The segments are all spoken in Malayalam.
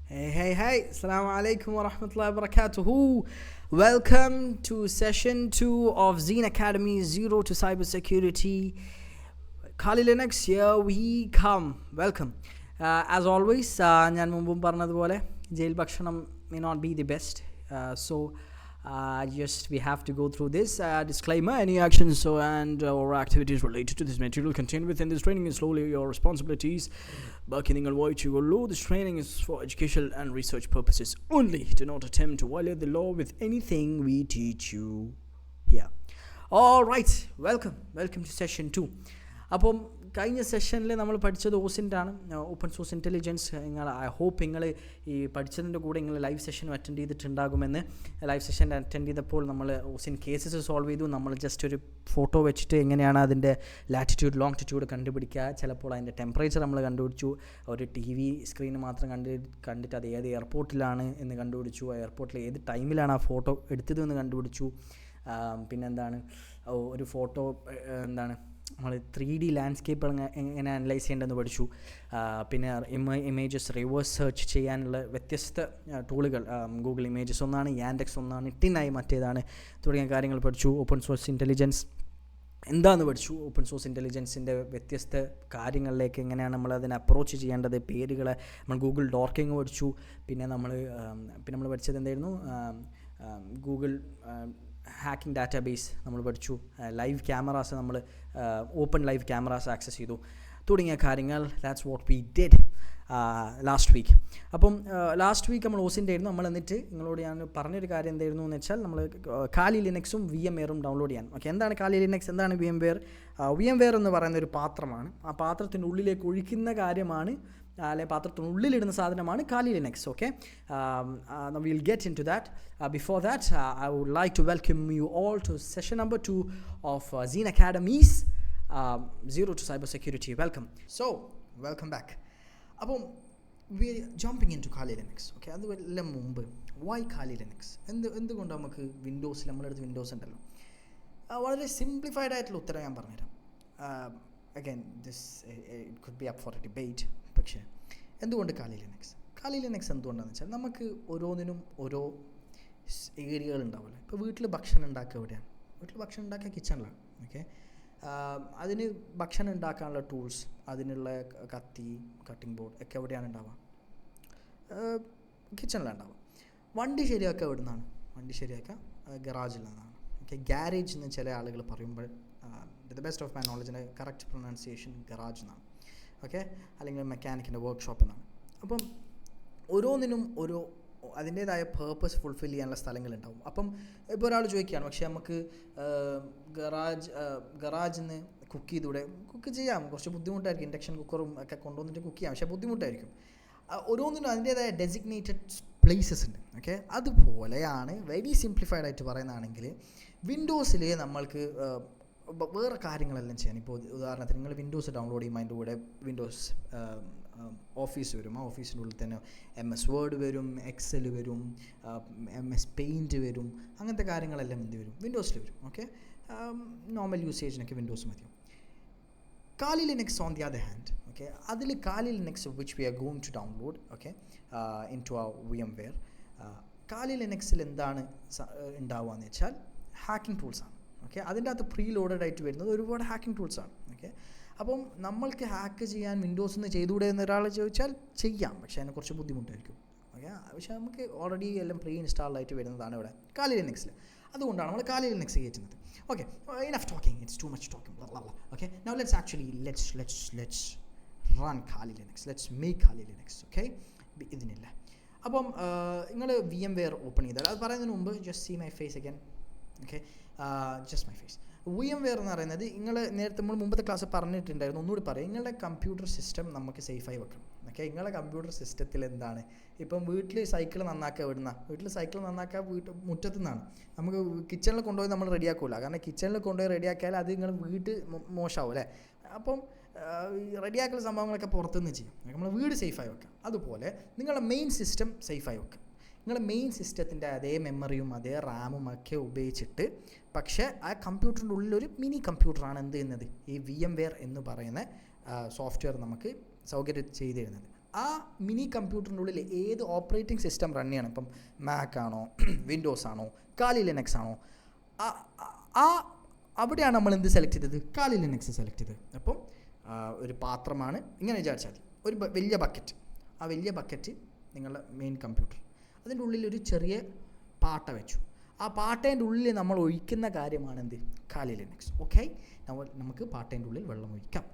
Hey, Assalamu alaikum wa rahmatullahi wa barakatuhu. Welcome to session 2 of Zine Academy Zero to Cybersecurity. Kali Linux, here we come. Welcome. As always, ഞാൻ മുമ്പും പറഞ്ഞതുപോലെ ജയിൽ ഭക്ഷണം may not be the best. We have to go through this disclaimer. Any actions or activities related to this material contained within this training is solely your responsibilities. This training is for educational and research purposes only. Do not attempt to violate the law with anything we teach you here. Alright, welcome to session 2. അപ്പം കഴിഞ്ഞ സെഷനിൽ നമ്മൾ പഠിച്ചത് ഓസിൻ്റാണ്, open source intelligence. I hope നിങ്ങൾ ഈ പഠിച്ചതിൻ്റെ കൂടെ നിങ്ങൾ ലൈവ് സെഷൻ അറ്റൻഡ് ചെയ്തിട്ടുണ്ടാകുമെന്ന്. ലൈവ് സെഷൻ അറ്റൻഡ് ചെയ്തപ്പോൾ നമ്മൾ ഓസിൻ കേസസ് സോൾവ് ചെയ്തു. നമ്മൾ ജസ്റ്റ് ഒരു ഫോട്ടോ വെച്ചിട്ട് എങ്ങനെയാണ് അതിൻ്റെ ലാറ്റിറ്റ്യൂഡ് ലോങ്റ്റിറ്റ്യൂഡ് കണ്ടുപിടിക്കുക, ചിലപ്പോൾ അതിൻ്റെ ടെമ്പറേച്ചർ നമ്മൾ കണ്ടുപിടിച്ചു, ഒരു TV സ്ക്രീൻ മാത്രം കണ്ടിട്ട് അത് ഏത് എയർപോർട്ടിലാണ് എന്ന് കണ്ടുപിടിച്ചു, ആ എയർപോർട്ടിൽ ഏത് ടൈമിലാണ് ആ ഫോട്ടോ എടുത്തതെന്ന് കണ്ടുപിടിച്ചു. പിന്നെന്താണ് ഒരു ഫോട്ടോ നമ്മൾ 3D ലാൻഡ്സ്കേപ്പ് എങ്ങനെ അനലൈസ് ചെയ്യേണ്ടതെന്ന് പഠിച്ചു. പിന്നെ ഇമേജസ് റിവേഴ്സ് സെർച്ച് ചെയ്യാനുള്ള വ്യത്യസ്ത ടൂളുകൾ, ഗൂഗിൾ ഇമേജസ് ഒന്നാണ്, യാൻഡെക്സ് ഒന്നാണ്, ടിനായി മറ്റേതാണ് തുടങ്ങിയ കാര്യങ്ങൾ പഠിച്ചു. ഓപ്പൺ സോഴ്സ് ഇൻ്റലിജൻസ് എന്താണെന്ന് പഠിച്ചു. ഓപ്പൺ സോഴ്സ് ഇൻ്റലിജൻസിൻ്റെ വ്യത്യസ്ത കാര്യങ്ങളിലേക്ക് എങ്ങനെയാണ് നമ്മൾ അതിനെ അപ്രോച്ച് ചെയ്യേണ്ടത്, പേരുകളെ നമ്മൾ ഗൂഗിൾ ഡോർക്കിങ് പഠിച്ചു. പിന്നെ നമ്മൾ പഠിച്ചത് എന്തായിരുന്നു, ഗൂഗിൾ ഹാക്കിംഗ് ഡാറ്റാബേസ് നമ്മൾ പഠിച്ചു. ലൈവ് ക്യാമറാസ് നമ്മൾ ഓപ്പൺ ലൈവ് ക്യാമറാസ് ആക്സസ് ചെയ്തു തുടങ്ങിയ കാര്യങ്ങൾ. That's what we did last week. അപ്പം ലാസ്റ്റ് വീക്ക് നമ്മൾ ഓസിൻ്റെ ആയിരുന്നു. നമ്മൾ എന്നിട്ട് നിങ്ങളോട് ഞാൻ പറഞ്ഞൊരു കാര്യം എന്തായിരുന്നു എന്ന് വെച്ചാൽ, നമ്മൾ കാലി ലിനക്സും VMwareഉം ഡൗൺലോഡ് ചെയ്യാൻ. ഓക്കെ, എന്താണ് കാലി ലിനക്സ്, എന്താണ് VMware? VMware എന്ന് പറയുന്ന ഒരു പാത്രമാണ്. ആ പാത്രത്തിൻ്റെ ഉള്ളിലേക്ക് ഒഴിക്കുന്ന കാര്യമാണ്, അല്ലെങ്കിൽ പാത്രത്തിനുള്ളിലിടുന്ന സാധനമാണ് Kali Linux. Okay, will get in to that. Before that I would like to welcome you all to session number 2 of Zine Academy's Zero to Cybersecurity. Welcome back. അപ്പം we jumping in to Kali Linux. Okay, അതെല്ലാം മുമ്പ് വൈ കാലി ലിനക്സ്, എന്തുകൊണ്ട് നമുക്ക് വിൻഡോസിൽ, നമ്മുടെ അടുത്ത് വിൻഡോസ് ഉണ്ടല്ലോ, വളരെ സിംപ്ലിഫൈഡ് ആയിട്ടുള്ള ഉത്തരം ഞാൻ പറഞ്ഞുതരാം. Again it could be up four A debate. പക്ഷേ എന്തുകൊണ്ട് കാലി ലിനക്സ് എന്തുകൊണ്ടാണെന്ന് വെച്ചാൽ, നമുക്ക് ഓരോന്നിനും ഓരോ ഏരിയകൾ ഉണ്ടാവില്ല. ഇപ്പോൾ വീട്ടിൽ ഭക്ഷണം ഉണ്ടാക്കുക എവിടെയാണ്? വീട്ടിൽ ഭക്ഷണം ഉണ്ടാക്കുക കിച്ചണിലാണ്. ഓക്കെ, അതിന് ഭക്ഷണം ഉണ്ടാക്കാനുള്ള ടൂൾസ്, അതിനുള്ള കത്തി, കട്ടിംഗ് ബോർഡ് ഒക്കെ എവിടെയാണ് ഉണ്ടാവുക? കിച്ചണിലാണ് ഉണ്ടാവുക. വണ്ടി ശരിയാക്കുക എവിടെ നിന്നാണ്? വണ്ടി ശരിയാക്കുക ഗറാജിൽ നിന്നാണ്. ഓക്കെ, ഗ്യാരേജ് എന്ന് ചില ആളുകൾ പറയുമ്പോൾ ദ ബെസ്റ്റ് ഓഫ് മൈ നോളജിൻ്റെ കറക്റ്റ് പ്രൊനൗൺസിയേഷൻ ഗറാജ് എന്നാണ്. ഓക്കെ, അല്ലെങ്കിൽ മെക്കാനിക്കിൻ്റെ വർക്ക്ഷോപ്പ് എന്നാണ്. അപ്പം ഓരോന്നിനും ഓരോ അതിൻ്റേതായ പേർപ്പസ് ഫുൾഫിൽ ചെയ്യാനുള്ള സ്ഥലങ്ങളുണ്ടാവും. അപ്പം ഇപ്പോൾ ഒരാൾ ചോദിക്കുകയാണ്, പക്ഷേ നമുക്ക് ഗറാജിൽ നിന്ന് കുക്ക് ചെയ്യാം, കുറച്ച് ബുദ്ധിമുട്ടായിരിക്കും, ഇൻഡക്ഷൻ കുക്കറും ഒക്കെ കൊണ്ടുവന്നിട്ട് കുക്ക് ചെയ്യാം, പക്ഷേ ബുദ്ധിമുട്ടായിരിക്കും. ഓരോന്നിനും അതിൻ്റേതായ ഡെസിഗ്നേറ്റഡ് പ്ലേസസ് ഉണ്ട്. ഓക്കെ, അതുപോലെയാണ് വെരി സിംപ്ലിഫൈഡ് ആയിട്ട് പറയുന്നതാണെങ്കിൽ വിൻഡോസിൽ നമ്മൾക്ക് വേറെ കാര്യങ്ങളെല്ലാം ചെയ്യാൻ. ഇപ്പോൾ ഉദാഹരണത്തിന് നിങ്ങൾ വിൻഡോസ് ഡൗൺലോഡ് ചെയ്യുമ്പോൾ അതിൻ്റെ കൂടെ വിൻഡോസ് ഓഫീസ് വരും. ആ ഓഫീസിൻ്റെ ഉള്ളിൽ തന്നെ MS വേർഡ് വരും, എക്സൽ വരും, MS പെയിൻറ്റ് വരും, അങ്ങനത്തെ കാര്യങ്ങളെല്ലാം എന്ത് വരും? വിൻഡോസിൽ വരും. ഓക്കെ, നോർമൽ യൂസേജിനൊക്കെ വിൻഡോസ് മതിയും. Kali Linux on the other hand, okay, അതിൽ Kali Linux which we are going to download, okay, into our VMware. Kali ലിനക്സിൽ എന്താണ് ഉണ്ടാവുക എന്ന് വെച്ചാൽ ഹാക്കിംഗ് ടൂൾസാണ്. ഓക്കെ, അതിൻ്റെ അകത്ത് പ്രീ ലോഡഡ് ആയിട്ട് വരുന്നത് ഒരുപാട് ഹാക്കിംഗ് ടൂൾസാണ്. ഓക്കെ, അപ്പം നമ്മൾക്ക് ഹാക്ക് ചെയ്യാൻ വിൻഡോസിൽ നിന്ന് ചെയ്തുകൂടെ എന്ന് ഒരാൾ ചോദിച്ചാൽ ചെയ്യാം, പക്ഷേ അതിനെ കുറച്ച് ബുദ്ധിമുട്ടായിരിക്കും. ഓക്കെ, പക്ഷേ നമുക്ക് ഓൾറെഡി എല്ലാം പ്രീ ഇൻസ്റ്റാൾഡ് ആയിട്ട് വരുന്നതാണ് ഇവിടെ കാലി ലിനക്സിൽ. അതുകൊണ്ടാണ് നമ്മൾ കാലി ലിനക്സ് കയറ്റുന്നത്. Okay, enough talking, it's too much talking. Okay, now let's run Kali Linux, let's make Kali Linux. Okay, ഇതിനില്ല. അപ്പം നിങ്ങൾ VMware ഓപ്പൺ ചെയ്താൽ, അത് പറയുന്നതിന് മുമ്പ് just see my face again. Okay, just my face. VMware എന്ന് പറയുന്നത് നിങ്ങൾ നേരത്തെ നമ്മൾ മുമ്പത്തെ ക്ലാസ് പറഞ്ഞിട്ടുണ്ടായിരുന്നു, ഒന്നുകൂടി പറയാം. നിങ്ങളുടെ കമ്പ്യൂട്ടർ സിസ്റ്റം നമുക്ക് സേഫായി വെക്കണം. ഓക്കെ, നിങ്ങളുടെ കമ്പ്യൂട്ടർ സിസ്റ്റത്തിൽ എന്താണ്, ഇപ്പം വീട്ടിൽ സൈക്കിൾ നന്നാക്കുക മുറ്റത്തു നിന്നാണ്. നമുക്ക് കിച്ചണിൽ കൊണ്ടുപോയി നമ്മൾ റെഡിയാക്കില്ല, കാരണം കിച്ചണിൽ കൊണ്ടുപോയി റെഡിയാക്കിയാൽ അത് നിങ്ങൾ മോശമാവും അല്ലേ. അപ്പം റെഡിയാക്കുന്ന സംഭവങ്ങളൊക്കെ പുറത്തുനിന്ന് ചെയ്യും. നമ്മൾ വീട് സേഫായി വെക്കുക. അതുപോലെ നിങ്ങളുടെ മെയിൻ സിസ്റ്റം സേഫായി വെക്കുക. നിങ്ങളുടെ മെയിൻ സിസ്റ്റത്തിൻ്റെ അതേ മെമ്മറിയും അതേ റാമും ഒക്കെ ഉപയോഗിച്ചിട്ട്, പക്ഷേ ആ കമ്പ്യൂട്ടറിൻ്റെ ഉള്ളിലൊരു മിനി കമ്പ്യൂട്ടറാണ് എന്ത് ചെയ്യുന്നത്, ഈ VMware എന്ന് പറയുന്ന സോഫ്റ്റ്വെയർ നമുക്ക് സൗകര്യം ചെയ്ത് തരുന്നത്. ആ മിനി കമ്പ്യൂട്ടറിൻ്റെ ഉള്ളിൽ ഏത് ഓപ്പറേറ്റിംഗ് സിസ്റ്റം റൺ ചെയ്യണം, ഇപ്പം മാക് ആണോ വിൻഡോസ് ആണോ കാലി ലിനക്സ് ആണോ, അവിടെയാണ് നമ്മൾ എന്ത് സെലക്ട് ചെയ്തത്, കാലി ലിനക്സ് സെലക്ട് ചെയ്തത്. അപ്പം ഒരു പാത്രമാണ് ഇങ്ങനെ വിചാരിച്ചാൽ മതി, ഒരു വലിയ ബക്കറ്റ്. ആ വലിയ ബക്കറ്റ് നിങ്ങളുടെ മെയിൻ കമ്പ്യൂട്ടർ, അതിൻ്റെ ഉള്ളിൽ ഒരു ചെറിയ പാട്ട വെച്ചു. ആ പാട്ടേൻ്റെ ഉള്ളിൽ നമ്മൾ ഒഴിക്കുന്ന കാര്യമാണ് എന്ത്, കാലി ലിനക്സ്. ഓക്കെ, നമുക്ക് പാട്ടേൻ്റെ ഉള്ളിൽ വെള്ളം ഒഴിക്കാം.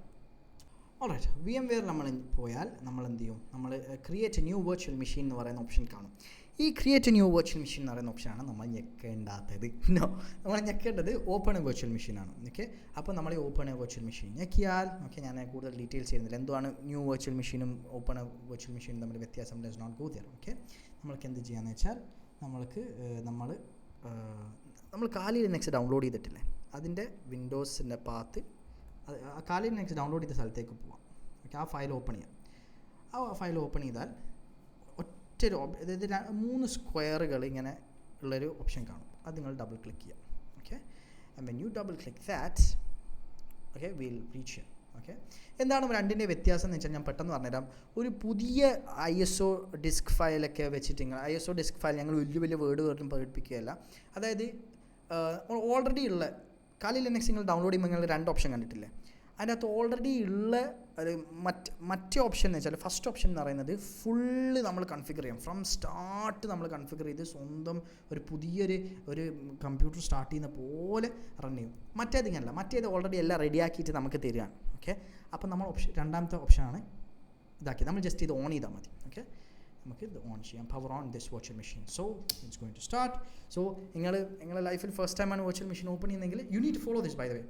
ഓൾറൈറ്റ്, VMware നമ്മൾ പോയാൽ നമ്മൾ എന്ത് ചെയ്യും, നമ്മൾ ക്രിയേറ്റ് ന്യൂ വെർച്വൽ മെഷീൻ എന്ന് പറയുന്ന ഓപ്ഷൻ കാണും. ഈ ക്രിയേറ്റ് ന്യൂ വെർച്വൽ മെഷീൻ എന്ന് പറയുന്ന ഓപ്ഷനാണ് നമ്മൾ ഞെക്കേണ്ടാത്തത്. നമ്മൾ ഞെക്കേണ്ടത് ഓപ്പൺ എ വെർച്വൽ മെഷീനാണ്. ഓക്കെ, അപ്പോൾ നമ്മൾ ഈ ഓപ്പൺ എ വെർച്വൽ മെഷീൻ ഞെക്കിയാൽ, ഓക്കെ, ഞാൻ കൂടുതൽ ഡീറ്റെയിൽസ് ചെയ്യുന്നില്ല, എന്താണ് ന്യൂ വെർച്വൽ മെഷീനും ഓപ്പൺ എ വെർച്വൽ മെഷീനും തമ്മിൽ വ്യത്യാസം does not go there. Okay, നമ്മൾക്ക് എന്ത് ചെയ്യാന്ന് വെച്ചാൽ നമ്മൾ കാലി ലിനക്സ് ഡൗൺലോഡ് ചെയ്തിട്ടില്ലേ, അതിൻ്റെ വിൻഡോസിൻ്റെ പാത്ത് ആ കാലി ലിനക്സ് ഡൗൺലോഡ് ചെയ്ത സ്ഥലത്തേക്ക് പോവാം. ഓക്കെ, ആ ഫയൽ ഓപ്പൺ ചെയ്യാം. ആ ഫയൽ ഓപ്പൺ ചെയ്താൽ അതായത് 3 സ്ക്വയറുകൾ ഇങ്ങനെ ഉള്ളൊരു ഓപ്ഷൻ കാണും. അത് നിങ്ങൾ ഡബിൾ ക്ലിക്ക് ചെയ്യാം. Okay, and when you double click that, okay, will reach here. Okay, എന്താണ് രണ്ടിൻ്റെ വ്യത്യാസം എന്ന് വെച്ചാൽ ഞാൻ പെട്ടെന്ന് പറഞ്ഞുതരാം. ഒരു പുതിയ ISO ഡിസ്ക് ഫയലൊക്കെ വെച്ചിട്ട് ISO ഡിസ്ക് ഫയൽ ഞങ്ങൾ വലിയ വേർഡ് പഠിപ്പിക്കുകയല്ല. അതായത് ഓൾറെഡി ഉള്ള കാലി ലിനക്സ് നിങ്ങൾ ഡൗൺലോഡ് ചെയ്യുമ്പോൾ നിങ്ങൾ 2 ഓപ്ഷൻ കണ്ടിട്ടില്ലേ, അതിൻ്റെ അകത്ത് ഓൾറെഡി ഉള്ള ഒരു മറ്റേ ഓപ്ഷൻ എന്ന് വെച്ചാൽ ഫസ്റ്റ് ഓപ്ഷൻ എന്ന് പറയുന്നത് ഫുള്ള് നമ്മൾ കൺഫിഗർ ചെയ്യാം. ഫ്രം സ്റ്റാർട്ട് നമ്മൾ കൺഫിഗർ ചെയ്ത് സ്വന്തം ഒരു പുതിയൊരു കമ്പ്യൂട്ടർ സ്റ്റാർട്ട് ചെയ്യുന്ന പോലെ റൺ ചെയ്യും. മറ്റേതിങ്ങനല്ല, മറ്റേത് ഓൾറെഡി എല്ലാം റെഡിയാക്കിയിട്ട് നമുക്ക് തരികയാണ്. ഓക്കെ, അപ്പോൾ നമ്മൾ രണ്ടാമത്തെ ഓപ്ഷനാണ് ഇതാക്കി, നമ്മൾ ജസ്റ്റ് ഇത് ഓൺ ചെയ്താൽ മതി. ഓക്കെ, നമുക്ക് ഇത് ഓൺ ചെയ്യാം. Power on this virtual machine. So it's going to start. So നിങ്ങളുടെ ലൈഫിൽ ഫസ്റ്റ് ടൈമാണ് വെർച്വൽ മെഷീൻ ഓപ്പൺ ചെയ്യുന്നതെങ്കിൽ you need to follow this by the way.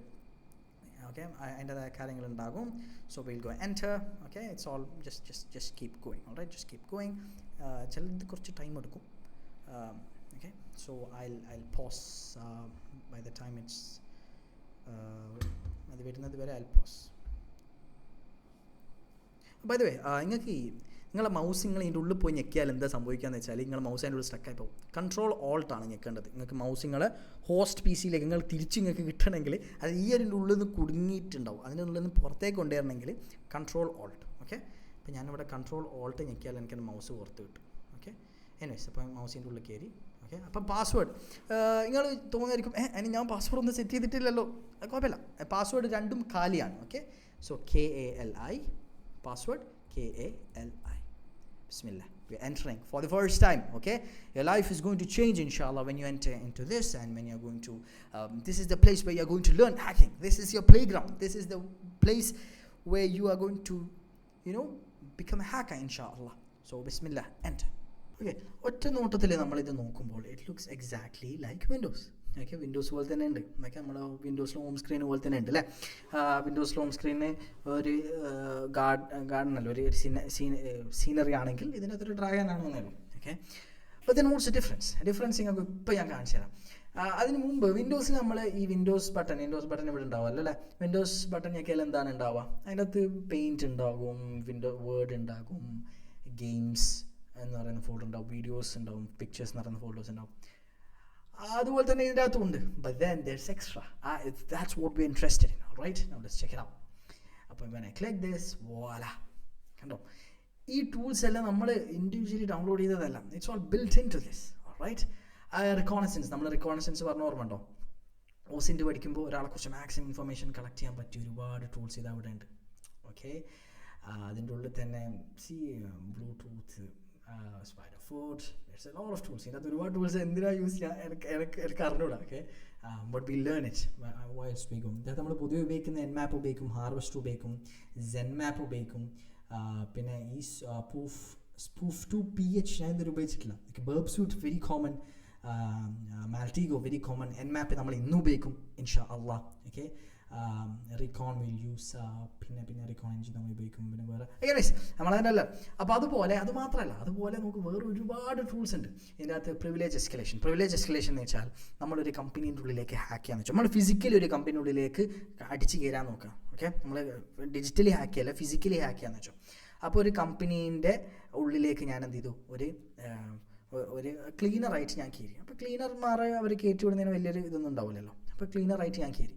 Okay, അതിൻ്റെതായ കാര്യങ്ങളുണ്ടാകും. So will go enter. Okay, it's all just keep going. Alright, just keep going. ചിലത് കുറച്ച് ടൈം എടുക്കും. Okay, so I pause by the time it's അത് വരുന്നത് വരെ I pause. By the way, നിങ്ങൾക്ക് നിങ്ങളെ മൗസ് നിങ്ങൾ ഇതിൻ്റെ ഉള്ളിൽ പോയി ഞെക്കിയാൽ എന്താ സംഭവിക്കുകയെന്ന് വെച്ചാൽ നിങ്ങളുടെ മൗസ് അതിൻ്റെ ഉള്ളിൽ സ്റ്റക്കായി പോകും. കൺട്രോൾ ഓൾട്ടാണ് ഞെക്കേണ്ടത്. നിങ്ങൾക്ക് മൗസ് നിങ്ങളെ ഹോസ്റ്റ് PC യിലേക്ക് നിങ്ങൾ തിരിച്ച് നിങ്ങൾക്ക് കിട്ടണമെങ്കിൽ അത് ഈ അതിൻ്റെ ഉള്ളിൽ നിന്ന് കുടുങ്ങിയിട്ടുണ്ടാവും. അതിൻ്റെ ഉള്ളിൽ നിന്ന് പുറത്തേക്ക് കൊണ്ടുവരണമെങ്കിൽ കൺട്രോൾ ഓൾട്ട്. ഓക്കെ, അപ്പോൾ ഞാനിവിടെ കൺട്രോൾ ഓൾട്ട് ഞെക്കിയാൽ എനിക്ക് മൗസ് പുറത്ത് കിട്ടും. ഓക്കെ, എനിവേസ്, അപ്പോൾ മൗസിൻ്റെ ഉള്ളിൽ കയറി. ഓക്കെ, അപ്പം പാസ്വേഡ് നിങ്ങൾ തോന്നിയായിരിക്കും, അതിന് ഞാൻ പാസ്വേഡ് ഒന്നും സെറ്റ് ചെയ്തിട്ടില്ലല്ലോ. കുഴപ്പമില്ല, പാസ്വേഡ് രണ്ടും കാലിയാണ്. Okay, so KALI password KALI. Bismillah, we're entering for the first time. Okay, your life is going to change inshallah when you enter into this, and when you're going to this is the place where you're going to learn hacking. This is your playground. This is the place where you are going to become a hacker inshallah. So Bismillah, enter. Okay, ഒറ്റ നോട്ടത്തിൽ നമ്മളിത് നോക്കുമ്പോൾ it looks exactly like Windows. Okay, Windows പോലെ തന്നെ ഉണ്ട്. എന്നൊക്കെ നമ്മൾ വിൻഡോസിൽ ഹോം സ്ക്രീൻ പോലെ തന്നെ ഉണ്ട് അല്ലേ. വിൻഡോസിൽ ഹോം സ്ക്രീനിന് ഒരു ഗാർഡനല്ല, ഒരു സീനറി ആണെങ്കിൽ ഇതിനകത്തൊരു ഡ്രാഗൺ ആണെന്നല്ലോ. ഓക്കെ, അപ്പോൾ ദെൻ വാട്ട്സ് ഡിഫറൻസ് നിങ്ങൾക്ക് ഇപ്പോൾ ഞാൻ കാണിച്ചു തരാം. അതിന് മുമ്പ് വിൻഡോസിൽ നമ്മൾ ഈ വിൻഡോസ് ബട്ടൺ ഇവിടെ ഉണ്ടാവുമല്ലോ അല്ലേ. വിൻഡോസ് ബട്ടൺ ഞെക്കിയാൽ എന്താണ് ഉണ്ടാവുക, അതിൻ്റെ അകത്ത് പെയിൻറ്റ് ഉണ്ടാകും, വേർഡ് ഉണ്ടാകും, ഗെയിംസ് എന്ന് പറയുന്ന ഫോൾഡർ ഉണ്ടാവും, വീഡിയോസ് ഉണ്ടാവും, പിക്ചേഴ്സ് എന്ന് പറയുന്ന ഫോൾഡേഴ്സ് ഉണ്ടാവും. അതുപോലെ തന്നെ ഇതിൻ്റെ അകത്തുണ്ട്. But then there's extra. That's what we're interested in. All right, now let's check it out. അപ്പോൾ when I click this, voila, കണ്ടോ, ഈ ടൂൾസ് എല്ലാം നമ്മൾ ഇൻഡിവിജ്വലി ഡൗൺലോഡ് ചെയ്തതല്ല. It's all built in to this. Right, നമ്മൾ റിക്കോണസൻസ് പറഞ്ഞ ഓർമ്മ ഉണ്ടോ? OSINT പഠിക്കുമ്പോൾ ഒരാളെക്കുറിച്ച് മാക്സിമം ഇൻഫർമേഷൻ കളക്ട് ചെയ്യാൻ പറ്റിയ ഒരുപാട് ടൂൾസ് ഇത് അവിടെ ഉണ്ട്. ഓക്കെ, അതിൻ്റെ ഉള്ളിൽ തന്നെ Bluetooth, Spiderfoot, there's a lot of tools. ഇതിനകത്ത് ഒരുപാട് ടൂൾസ് എന്തിനാണ് യൂസ് ചെയ്യാൻ എനിക്ക് അറിഞ്ഞൂടാ. Okay, but we learn it whiles we go. ഇതിനകത്ത് നമ്മൾ പൊതുവെ ഉപയോഗിക്കുന്ന Nmap ഉപയോഗിക്കും, ഹാർവെസ്റ്റർ ഉപയോഗിക്കും, ZenMap ഉപയോഗിക്കും, പിന്നെ ഈ സ്പൂഫ് ടു PH ഞാൻ ഇതുവരെ ഉപയോഗിച്ചിട്ടില്ല. Burp Suite very common, Maltego very common, Nmap നമ്മൾ ഇന്നും ഉപയോഗിക്കും ഇൻഷാ അള്ളാഹ്. ഓക്കെ, റിക്കോൺ വിൽ യൂസ്, പിന്നെ റിക്കോൺ എഞ്ചിൻ നമ്മൾ ഉപയോഗിക്കും, പിന്നെ വേറെ നമ്മളതിൻ്റെ അല്ല. അപ്പോൾ അത് മാത്രമല്ല, അതുപോലെ നമുക്ക് വേറെ ഒരുപാട് ടൂൾസ് ഉണ്ട് ഇതിൻ്റെ അകത്ത്. പ്രിവിലേജ് എസ്കലേഷൻ എന്ന് വെച്ചാൽ നമ്മളൊരു കമ്പനീൻ്റെ ഉള്ളിലേക്ക് ഹാക്ക് ചെയ്യാന്ന് വെച്ചാൽ നമ്മൾ ഫിസിക്കലി ഒരു കമ്പനീൻ്റെ ഉള്ളിലേക്ക് അടിച്ച് കയറാൻ നോക്കാം. ഓക്കെ, നമ്മൾ ഡിജിറ്റലി ഹാക്ക് ചെയ്യല്ല, ഫിസിക്കലി ഹാക്ക് ചെയ്യാന്ന് വെച്ചോ. അപ്പോൾ ഒരു കമ്പനീൻ്റെ ഉള്ളിലേക്ക് ഞാൻ എന്ത് ചെയ്തു, ഒരു ക്ലീനറായിട്ട് ഞാൻ കയറി. അപ്പോൾ ക്ലീനർമാരെ അവർ കയറ്റി വിടുന്നതിന് വലിയൊരു ഇതൊന്നും ഉണ്ടാവില്ലല്ലോ. അപ്പോൾ ക്ലീനറായിട്ട് ഞാൻ കയറി.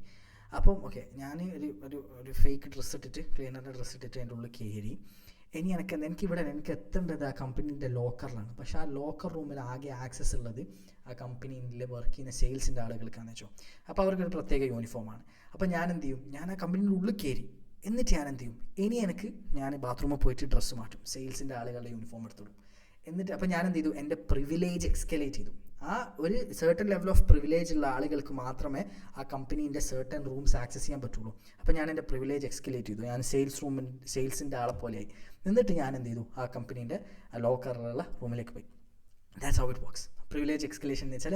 അപ്പം ഓക്കെ, ഞാൻ ഒരു ഫേക്ക് ഡ്രസ്സ് ഇട്ടിട്ട്, ക്ലീനറിൻ്റെ ഡ്രസ്സ് ഇട്ടിട്ട് അതിൻ്റെ ഉള്ളിൽ കയറി. ഇനി എനിക്ക് എത്തേണ്ടത് ആ കമ്പനീൻ്റെ ലോക്കറിലാണ്. പക്ഷേ ആ ലോക്കർ റൂമിൽ ആകെ ആക്സസ് ഉള്ളത് ആ കമ്പനിയിൽ വർക്ക് ചെയ്യുന്ന സെയിൽസിൻ്റെ ആളുകൾക്കാണെന്ന് വെച്ചോ. അപ്പോൾ അവർക്കൊരു പ്രത്യേക യൂണിഫോമാണ്. അപ്പോൾ ഞാൻ എന്ത് ചെയ്യും, ഞാൻ ആ കമ്പനിയുടെ ഉള്ളിൽ കയറി എന്നിട്ട് ഞാൻ എന്ത് ചെയ്യും, ഞാൻ ബാത്റൂമിൽ പോയിട്ട് ഡ്രസ്സ് മാറ്റും, സെയിൽസിൻ്റെ ആളുകളുടെ യൂണിഫോം എടുത്തിടും. എന്നിട്ട് അപ്പോൾ ഞാൻ എന്ത് ചെയ്തു, എൻ്റെ പ്രിവിലേജ് എക്സ്കലേറ്റ് ചെയ്തു. ആ ഒരു സർട്ടൻ ലെവൽ ഓഫ് പ്രിവിലേജ് ഉള്ള ആളുകൾക്ക് മാത്രമേ ആ കമ്പനീൻ്റെ സർട്ടൻ റൂംസ് ആക്സസ് ചെയ്യാൻ പറ്റുള്ളൂ. അപ്പോൾ ഞാൻ എൻ്റെ പ്രിവിലേജ് എക്സ്കലേറ്റ് ചെയ്തു. ഞാൻ സെയിൽസിൻ്റെ ആളെ പോലെയായി. എന്നിട്ട് ഞാൻ എന്ത് ചെയ്തു, ആ കമ്പനീൻ്റെ ലോക്കറിലുള്ള റൂമിലേക്ക് പോയി. That's how it works. Privilege escalation എന്ന് വെച്ചാൽ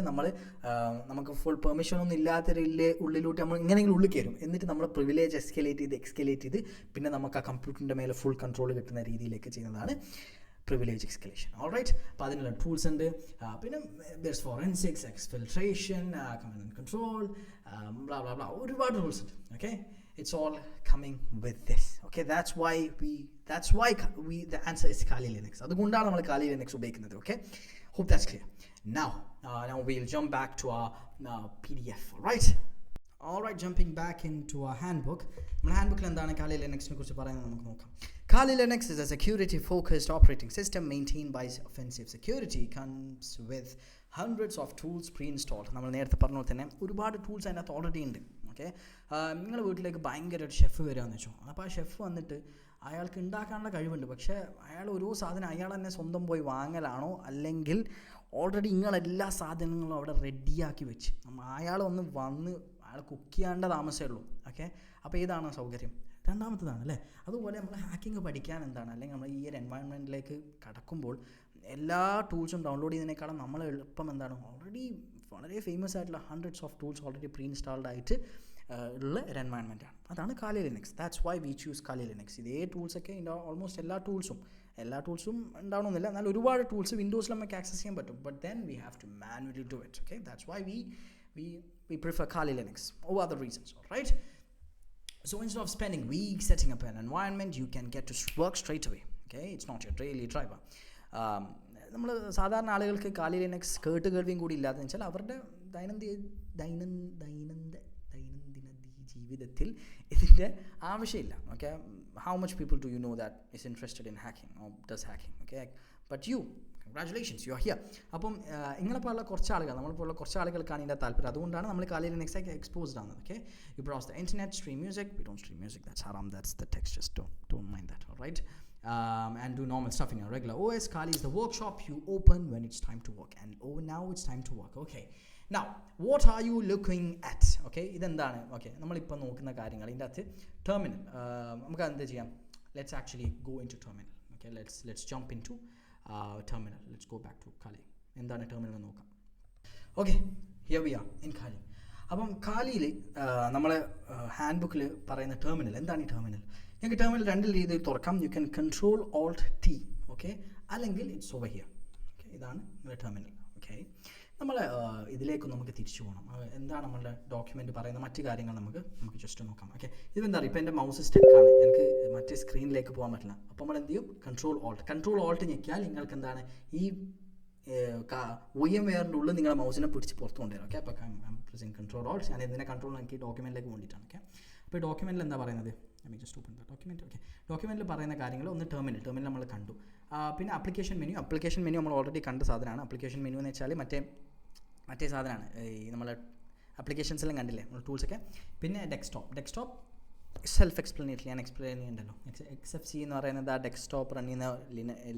നമുക്ക് ഫുൾ പെർമിഷൻ ഒന്നും ഇല്ലാത്തൊരു ഉള്ളിലോട്ട് നമ്മൾ ഇങ്ങനെയെങ്കിലും ഉള്ളിൽ കയറും. എന്നിട്ട് നമ്മൾ പ്രിവിലേജ് എക്സ്കലേറ്റ് ചെയ്ത് പിന്നെ നമുക്ക് ആ കമ്പ്യൂട്ടറിൻ്റെ മേലെ ഫുൾ കൺട്രോൾ കിട്ടുന്ന രീതിയിലേക്ക് ചെയ്യുന്നതാണ് പ്രിവിലേജ് എക്സ്കലേഷൻ. ഓൾറൈറ്റ്. അപ്പോൾ അതിനുള്ള ടൂൾസ് ഉണ്ട്. പിന്നെ there's forensics, exfiltration, command and control, blah blah blah, ഒരുപാട് ടൂൾസ് ഉണ്ട്. Okay, it's all coming with this. Okay, that's why the answer is Kali Linux. അതുകൊണ്ടാണ് നമ്മൾ Kali Linux ഉപയോഗിക്കുന്നത്. Okay, hope that's clear. Now we'll jump back to our PDF. All right, jumping back into our handbook. നമ്മുടെ ഹാൻഡ്ബുക്കിൽ എന്താണ് Kali Linuxനെ കുറിച്ച് പറയുന്നത് നമുക്ക് നോക്കാം. Kali Linux is a security-focused operating system maintained by Offensive Security. Comes with hundreds of tools pre-installed. നമ്മൾ നേരത്തെ പറഞ്ഞ പോലെ തന്നെ ഒരുപാട് ടൂൾസ് അതിനകത്ത് ഓൾറെഡി ഉണ്ട്. ഓക്കെ, നിങ്ങളുടെ വീട്ടിലേക്ക് ഭയങ്കര ഒരു ഷെഫ് വരികയെന്ന് വെച്ചോ. അപ്പോൾ ആ ഷെഫ് വന്നിട്ട് അയാൾക്ക് ഉണ്ടാക്കാനുള്ള കഴിവുണ്ട്, പക്ഷേ അയാൾ ഓരോ സാധനം അയാൾ തന്നെ സ്വന്തം പോയി വാങ്ങലാണോ, അല്ലെങ്കിൽ ഓൾറെഡി നിങ്ങളെല്ലാ സാധനങ്ങളും അവിടെ റെഡിയാക്കി വെച്ച് അയാൾ ഒന്ന് വന്ന് അയാൾ കുക്ക് ചെയ്യാണ്ട താമസമേ ഉള്ളൂ. ഓക്കെ, അപ്പോൾ ഏതാണ് സൗകര്യം? രണ്ടാമത്തതാണ് അല്ലേ. അതുപോലെ നമ്മൾ ഹാക്കിങ് പഠിക്കാൻ എന്താണ്, അല്ലെങ്കിൽ നമ്മൾ ഈ ഒരു എൻവയൺമെൻറ്റിലേക്ക് കടക്കുമ്പോൾ എല്ലാ ടൂൾസും ഡൗൺലോഡ് ചെയ്യുന്നതിനേക്കാളും നമ്മൾ എളുപ്പം എന്താണ്, ഓൾറെഡി വളരെ ഫേമസ് ആയിട്ടുള്ള hundreds of tools already pre installed ആയിട്ട് ഉള്ള ഒരു എൻവയൺമെൻറ്റാണ്. അതാണ് Kali Linux. That's why V choose Kali Linux. ഇതേ ടൂൾസൊക്കെ ഓൾമോസ്റ്റ് എല്ലാ ടൂൾസും ഉണ്ടാവണമെന്നില്ല, എന്നാൽ ഒരുപാട് ടൂൾസ് വിൻഡോസിൽ നമുക്ക് ആക്സസ് ചെയ്യാൻ പറ്റും. But then we have to manually do it. Okay, that's why we prefer Kali Linux over other reasons. All right. So instead of spending weeks setting up an environment, you can get to work straight away. Okay, it's not your daily driver. നമ്മൾ സാധാരണ ആളുകൾക്ക് Kali Linux കേൾവിയും കൂടി ഇല്ലാതെന്ന് വെച്ചാൽ അവരുടെ ദൈനംദിന ജീവിതത്തിൽ ഇതിൻ്റെ ആവശ്യമില്ല. Okay, how much people do you know that is interested in hacking or does hacking? Okay, but congratulations, you are here. അപ്പം ഇങ്ങനെപ്പോലുള്ള നമ്മളിപ്പോഴുള്ള കുറച്ച് ആളുകൾക്കാണ് ഇതിൻ്റെ താല്പര്യം. അതുകൊണ്ടാണ് നമ്മൾ Kali Linux എക്സ്പോസ്ഡ് ആവുന്നത്. Okay, you browse the internet, stream music. We don't stream music, that's haram, that's the text, just don't mind that. All right. And do normal stuff in your regular OS. Kali is the workshop you open when it's time to work, and now it's time to work. Okay, now what are you looking at? Okay, ഇതെന്താണ്? ഓക്കെ, നമ്മളിപ്പോൾ നോക്കുന്ന കാര്യങ്ങൾ ഇതിൻ്റെ അകത്ത് ടെർമിനൽ. നമുക്ക് എന്ത് ചെയ്യാം? Let's actually go into terminal. Okay, let's jump into terminal. Let's go back to Kali. എന്താണ് ടെർമിനൽ എന്ന് നോക്കാം. Okay, here we are in Kali. അപ്പം Kaliയിൽ നമ്മൾ ഹാൻഡ് ബുക്കിൽ പറയുന്ന ടെർമിനൽ എന്താണ്? ഈ ടെർമിനൽ ഞങ്ങൾക്ക് ടെർമിനൽ രണ്ട് രീതിയിൽ തുറക്കാം. You can control Alt T. Okay, അല്ലെങ്കിൽ ഇറ്റ്സ് ഓവർ ഹിയർ. ഓക്കെ, ഇതാണ് നിങ്ങളുടെ ടെർമിനൽ. ഓക്കെ, നമ്മൾ ഇതിലേക്ക് നമുക്ക് തിരിച്ചു പോകണം. എന്താണ് നമ്മളുടെ ഡോക്യുമെൻറ്റ് പറയുന്ന മറ്റു കാര്യങ്ങൾ നമുക്ക് ജസ്റ്റ് നോക്കാം. ഓക്കെ, ഇതെന്താ ഇപ്പോൾ എൻ്റെ മൗസ് സ്റ്റക്കാണ്, എനിക്ക് മറ്റേ സ്ക്രീനിലേക്ക് പോകാൻ പറ്റില്ല. അപ്പോൾ നമ്മൾ എന്ത് ചെയ്യും? കൺട്രോൾ ഓൾട്ട് ഞെക്കിയാൽ നിങ്ങൾക്ക് എന്താണ് ഈ VMwareൻ്റെ ഉള്ളിൽ നിങ്ങളുടെ മൗസിനെ പിടിച്ച് പുറത്ത് കൊണ്ടുവരും. ഓക്കെ, അപ്പോൾ പ്രസിങ് കൺട്രോൾ ഓൾട്ട്. ഞാൻ ഇതിനെ കൺട്രോൾ ആക്കി ഡോക്യുമെൻറ്റിലേക്ക് വേണ്ടിയിട്ടാണ്. ഓക്കെ, അപ്പോൾ ഡോക്യുമെൻറ്റിൽ എന്താ പറയുന്നത്? Just open the document. Okay, ഡോക്യുമെൻറ്റിൽ പറയുന്ന കാര്യങ്ങൾ ഒന്ന് ടെർമിനൽ നമ്മൾ കണ്ടു. പിന്നെ ആപ്ലിക്കേഷൻ മെനു നമ്മൾ ഓൾറെഡി കണ്ട സാധനമാണ്. ആപ്ലിക്കേഷൻ മെനു എന്ന് വെച്ചാൽ മറ്റേ സാധനമാണ്, ഈ നമ്മൾ ആപ്ലിക്കേഷൻസെല്ലാം കണ്ടില്ലേ നമ്മൾ ടൂൾസൊക്കെ. പിന്നെ ഡെസ്ക്ടോപ്പ് സെൽഫ് എക്സ്പ്ലനേറ്ററി, ഞാൻ എക്സ്പ്ലെയിൻ ചെയ്യണ്ടല്ലോ. XFCE എന്ന് പറയുന്നത് ആ ഡെസ്ക്ടോപ്പ് റൺ ചെയ്യുന്ന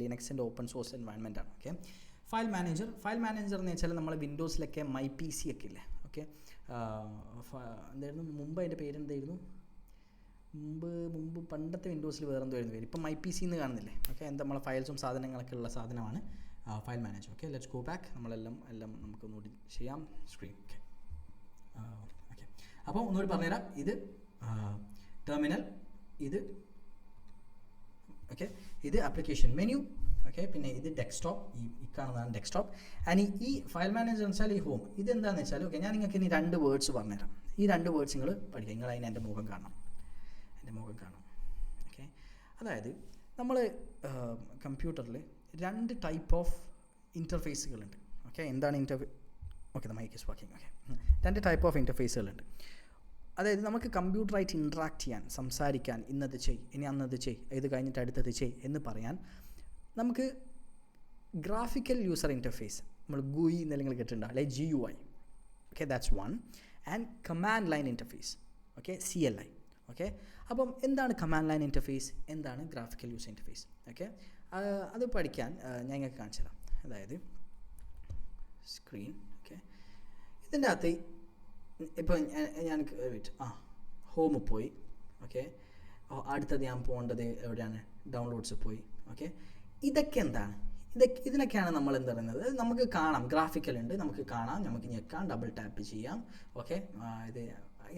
ലിനക്സിൻ്റെ ഓപ്പൺ സോഴ്സ് എൻവയൺമെൻറ്റാണ്. ഓക്കെ, ഫയൽ മാനേജർ എന്ന് വെച്ചാൽ നമ്മൾ വിൻഡോസിലൊക്കെ MyPC ഒക്കെ ഇല്ലേ. ഓക്കെ, എന്തായിരുന്നു മുമ്പ് അതിൻ്റെ പേരെന്തായിരുന്നു? മുമ്പ് പണ്ടത്തെ വിൻഡോസിൽ വേറെ എന്തോ ആയിരുന്നു പേര്. ഇപ്പം MyPC എന്ന് കാണുന്നില്ലേ. ഓക്കെ, എന്താ നമ്മളെ ഫയൽസും സാധനങ്ങളൊക്കെ ഉള്ള സാധനമാണ് file manager. Okay, let's go back. എല്ലാം നമുക്ക് ഒന്നുകൂടി ചെയ്യാം. സ്ക്രീൻ. ഓക്കെ, അപ്പോൾ ഒന്നുകൂടി പറഞ്ഞുതരാം. ഇത് ടെർമിനൽ, ഇത് ആപ്ലിക്കേഷൻ മെനു. ഓക്കെ, പിന്നെ ഇത് ഡെസ്ക്ടോപ്പ്, ഈ കാണുന്നതാണ് ഡെസ്ക്ടോപ്പ്. ആൻഡ് ഈ ഫയൽ മാനേജർ എന്ന് വെച്ചാൽ ഈ ഹോം. ഇതെന്താണെന്ന് വെച്ചാൽ, ഓക്കെ, ഞാൻ നിങ്ങൾക്ക് ഇനി 2 വേർഡ്സ് പറഞ്ഞുതരാം. ഈ 2 വേർഡ്സ് നിങ്ങൾ പഠിക്കുക. നിങ്ങൾ അതിന് എൻ്റെ മുഖം കാണണം. ഓക്കെ, അതായത് നമ്മൾ കമ്പ്യൂട്ടറിൽ 2 ടൈപ്പ് ഓഫ് ഇൻ്റർഫേസുകളുണ്ട്. ഓക്കെ, എന്താണ് okay, the mic is working. Okay, 2 type of ഇൻ്റർഫേസുകളുണ്ട്. അതായത് നമുക്ക് കമ്പ്യൂട്ടറായിട്ട് ഇൻട്രാക്ട് ചെയ്യാൻ, സംസാരിക്കാൻ, ഇന്നത് ചെയ്, ഇനി അന്നത് ചെയ്, ഇത് കഴിഞ്ഞിട്ട് അടുത്തത് ചെയ് എന്ന് പറയാൻ നമുക്ക് ഗ്രാഫിക്കൽ യൂസർ ഇൻ്റർഫേസ്, നമ്മൾ GUI എന്നെല്ലാം കേട്ടിട്ടുണ്ടാവും, അല്ലെങ്കിൽ GUI. Okay, that's one. And command line interface, okay, CLI. Okay, അപ്പം എന്താണ് കമാൻഡ് ലൈൻ ഇൻ്റർഫേസ്, എന്താണ് ഗ്രാഫിക്കൽ യൂസർ ഇൻ്റർഫേസ്? ഓക്കെ, അത് പഠിക്കാൻ ഞാൻ നിങ്ങൾക്ക് കാണിച്ചു തരാം. അതായത് സ്ക്രീൻ, ഓക്കെ, ഇതിൻ്റെ അകത്ത് ഇപ്പോൾ ഞാൻ ഹോമിൽ പോയി. ഓക്കെ, അടുത്തത് ഞാൻ പോകേണ്ടത് എവിടെയാണ്? ഡൗൺലോഡ്സ് പോയി. ഓക്കെ, ഇതൊക്കെ എന്താണ്? ഇതിനൊക്കെയാണ് നമ്മൾ എന്ത് പറയുന്നത്, നമുക്ക് കാണാം, ഗ്രാഫിക്കൽ ഉണ്ട്, നമുക്ക് കാണാം, നമുക്ക് ഞെക്കാം, ഡബിൾ ടാപ്പ് ചെയ്യാം. ഓക്കെ,